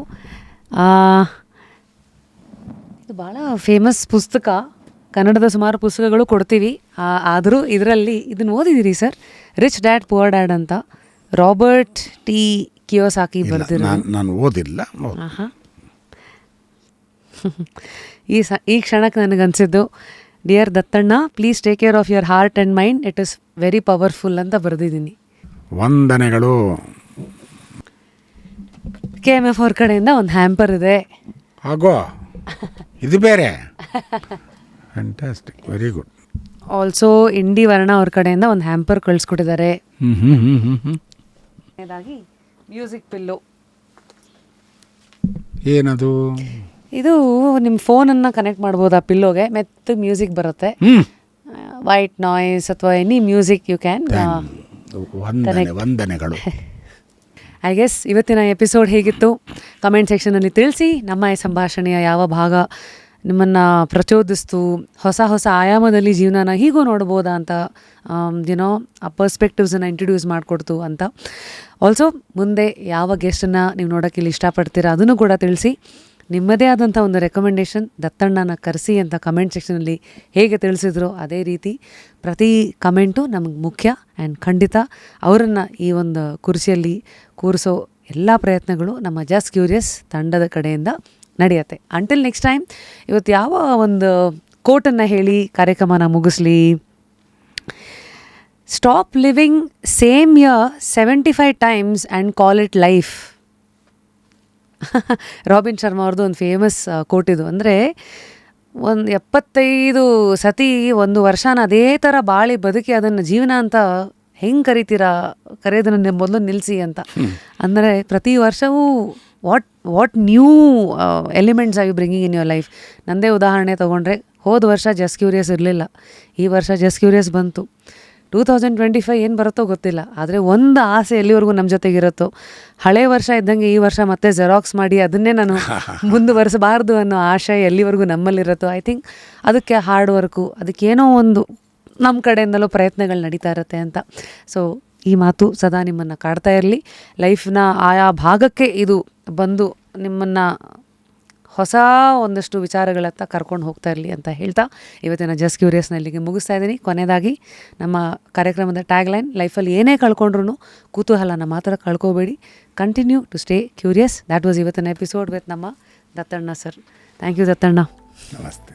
A: ಇದು ಭಾಳ ಫೇಮಸ್ ಪುಸ್ತಕ, ಕನ್ನಡದ ಸುಮಾರು ಪುಸ್ತಕಗಳು ಕೊಡ್ತೀವಿ, ಆದರೂ ಇದರಲ್ಲಿ ಇದನ್ನು ಓದಿದ್ದೀರಿ sir, rich dad poor dad ಅಂತ, ರಾಬರ್ಟ್ ಟಿ ಕಿಯೋಸಾಕಿ ಬರೆದಿರೋ.
B: ನಾನು ಓದಿಲ್ಲ.
A: ಹಾಂ, ಈ ಕ್ಷಣಕ್ಕೆ ನನಗನ್ಸಿದ್ದು, dear Dattanna, please take care of your heart and mind, it is very powerful ಅಂತ ಬರೆದಿದ್ದೀನಿ.
B: ವಂದನೆಗಳು.
A: KMF ಅವ್ರ ಕಡೆಯಿಂದ ಒಂದು ಹ್ಯಾಂಪರ್ ಇದೆ.
B: ಆಗೋ, ಇದು ಬೇರೆ. Fantastic, very good.
A: ಆಲ್ಸೋ ಇಂಡಿ ವರ್ಣ ಅವ್ರ ಕಡೆಯಿಂದ ಒಂದು ಹ್ಯಾಂಪರ್ ಕಳಿಸ್ಕೊಟ್ಟಿದ್ದಾರೆ. Music pill.
B: ಏನದು?
A: ಇದು ನಿಮ್ಮ ಫೋನನ್ನು ಕನೆಕ್ಟ್ ಮಾಡ್ಬೋದು ಆ ಪಿಲ್ಲೋಗೆ, ಮೆತ್ತ ಮ್ಯೂಸಿಕ್ ಬರುತ್ತೆ. ವೈಟ್ ನಾಯ್ಸ್ ಅಥವಾ ಎನಿ ಮ್ಯೂಸಿಕ್ ಯು ಕ್ಯಾನ್.
B: ವಂದನೆಗಳು.
A: ಐ ಗೆಸ್ ಇವತ್ತಿನ ಎಪಿಸೋಡ್ ಹೇಗಿತ್ತು ಕಮೆಂಟ್ ಸೆಕ್ಷನಲ್ಲಿ ತಿಳಿಸಿ. ನಮ್ಮ ಈ ಸಂಭಾಷಣೆಯ ಯಾವ ಭಾಗ ನಿಮ್ಮನ್ನು ಪ್ರಚೋದಿಸ್ತು, ಹೊಸ ಹೊಸ ಆಯಾಮದಲ್ಲಿ ಜೀವನನ ಹೀಗೂ ನೋಡ್ಬೋದಾ ಅಂತ ಏನೋ ಆ ಪರ್ಸ್ಪೆಕ್ಟಿವ್ಸನ್ನು ಇಂಟ್ರಡ್ಯೂಸ್ ಮಾಡಿಕೊಡ್ತು ಅಂತ. ಆಲ್ಸೋ ಮುಂದೆ ಯಾವ ಗೆಸ್ಟನ್ನು ನೀವು ನೋಡೋಕ್ಕೆ ಇಲ್ಲಿ ಇಷ್ಟಪಡ್ತೀರಾ ಅದನ್ನು ಕೂಡ ತಿಳಿಸಿ. ನಿಮ್ಮದೇ ಆದಂಥ ಒಂದು ರೆಕಮೆಂಡೇಷನ್, ದತ್ತಣ್ಣನ ಕರೆಸಿ ಅಂತ ಕಮೆಂಟ್ ಸೆಕ್ಷನಲ್ಲಿ ಹೇಗೆ ತಿಳಿಸಿದ್ರು ಅದೇ ರೀತಿ ಪ್ರತಿ ಕಮೆಂಟು ನಮಗೆ ಮುಖ್ಯ. ಆ್ಯಂಡ್ ಖಂಡಿತ ಅವರನ್ನು ಈ ಒಂದು ಕುರ್ಚಿಯಲ್ಲಿ ಕೂರಿಸೋ ಎಲ್ಲ ಪ್ರಯತ್ನಗಳು ನಮ್ಮ ಜಸ್ಟ್ ಕ್ಯೂರಿಯಸ್ ತಂಡದ ಕಡೆಯಿಂದ ನಡೆಯುತ್ತೆ. ಅಂಟಿಲ್ ನೆಕ್ಸ್ಟ್ ಟೈಮ್, ಇವತ್ತು ಯಾವ ಒಂದು ಕೋಟನ್ನು ಹೇಳಿ ಕಾರ್ಯಕ್ರಮನ ಮುಗಿಸ್ಲಿ? Stop living same year 75 times and call it life. Robin Sharma ಅವ್ರದ್ದು ಒಂದು ಫೇಮಸ್ ಕೋಟ್ ಇದು. ಅಂದರೆ ಒಂದು 75 ಸತಿ ಒಂದು ವರ್ಷನ ಅದೇ ಥರ ಬಾಳಿ ಬದುಕಿ ಅದನ್ನು ಜೀವನ ಅಂತ ಹೆಂಗೆ ಕರಿತೀರಾ, ಕರೆಯೋದನ್ನು ಮೊದಲು ನಿಲ್ಲಿಸಿ ಅಂತ. ಅಂದರೆ ಪ್ರತಿ ವರ್ಷವೂ what new elements are you bringing in your life. ನನ್ನದೇ ಉದಾಹರಣೆ ತೊಗೊಂಡ್ರೆ, ಹೋದ ವರ್ಷ ಜಸ್ಟ್ ಕ್ಯೂರಿಯಸ್ ಇರಲಿಲ್ಲ, ಈ ವರ್ಷ ಜಸ್ಟ್ ಕ್ಯೂರಿಯಸ್ ಬಂತು. 2025 ಏನು ಬರುತ್ತೋ ಗೊತ್ತಿಲ್ಲ, ಆದರೆ ಒಂದು ಆಸೆ ಎಲ್ಲಿವರೆಗೂ ನಮ್ಮ ಜೊತೆಗಿರುತ್ತೋ, ಹಳೆ ವರ್ಷ ಇದ್ದಂಗೆ ಈ ವರ್ಷ ಮತ್ತೆ ಜೆರಾಕ್ಸ್ ಮಾಡಿ ಅದನ್ನೇ ನಾನು ಮುಂದುವರಿಸಬಾರ್ದು ಅನ್ನೋ ಆಶಯ ಎಲ್ಲಿವರೆಗೂ ನಮ್ಮಲ್ಲಿರುತ್ತೋ, ಐ ಥಿಂಕ್ ಅದಕ್ಕೆ ಹಾರ್ಡ್ ವರ್ಕು, ಅದಕ್ಕೇನೋ ಒಂದು ನಮ್ಮ ಕಡೆಯಿಂದಲೂ ಪ್ರಯತ್ನಗಳು ನಡೀತಾ ಇರುತ್ತೆ ಅಂತ. ಸೊ ಈ ಮಾತು ಸದಾ ನಿಮ್ಮನ್ನು ಕಾಡ್ತಾ ಇರಲಿ. ಲೈಫ್ನ ಆಯಾ ಭಾಗಕ್ಕೆ ಇದು ಬಂದು ನಿಮ್ಮನ್ನು ಹೊಸ ಒಂದಷ್ಟು ವಿಚಾರಗಳತ್ತ ಕರ್ಕೊಂಡು ಹೋಗ್ತಾ ಇರಲಿ ಅಂತ ಹೇಳ್ತಾ ಇವತ್ತಿನ ಜಸ್ಟ್ ಕ್ಯೂರಿಯಸ್ನ ಇಲ್ಲಿಗೆ ಮುಗಿಸ್ತಾ ಇದ್ದೀನಿ. ಕೊನೆಯದಾಗಿ ನಮ್ಮ ಕಾರ್ಯಕ್ರಮದ ಟ್ಯಾಗ್ಲೈನ್, ಲೈಫಲ್ಲಿ ಏನೇ ಕಳ್ಕೊಂಡ್ರೂ ಕುತೂಹಲನ ಮಾತ್ರ ಕಳ್ಕೋಬೇಡಿ, continue to stay curious. That was ಇವತ್ತಿನ ಎಪಿಸೋಡ್ ವಿತ್ ನಮ್ಮ Dattanna sir. Thank you Dattanna.
B: ನಮಸ್ತೆ.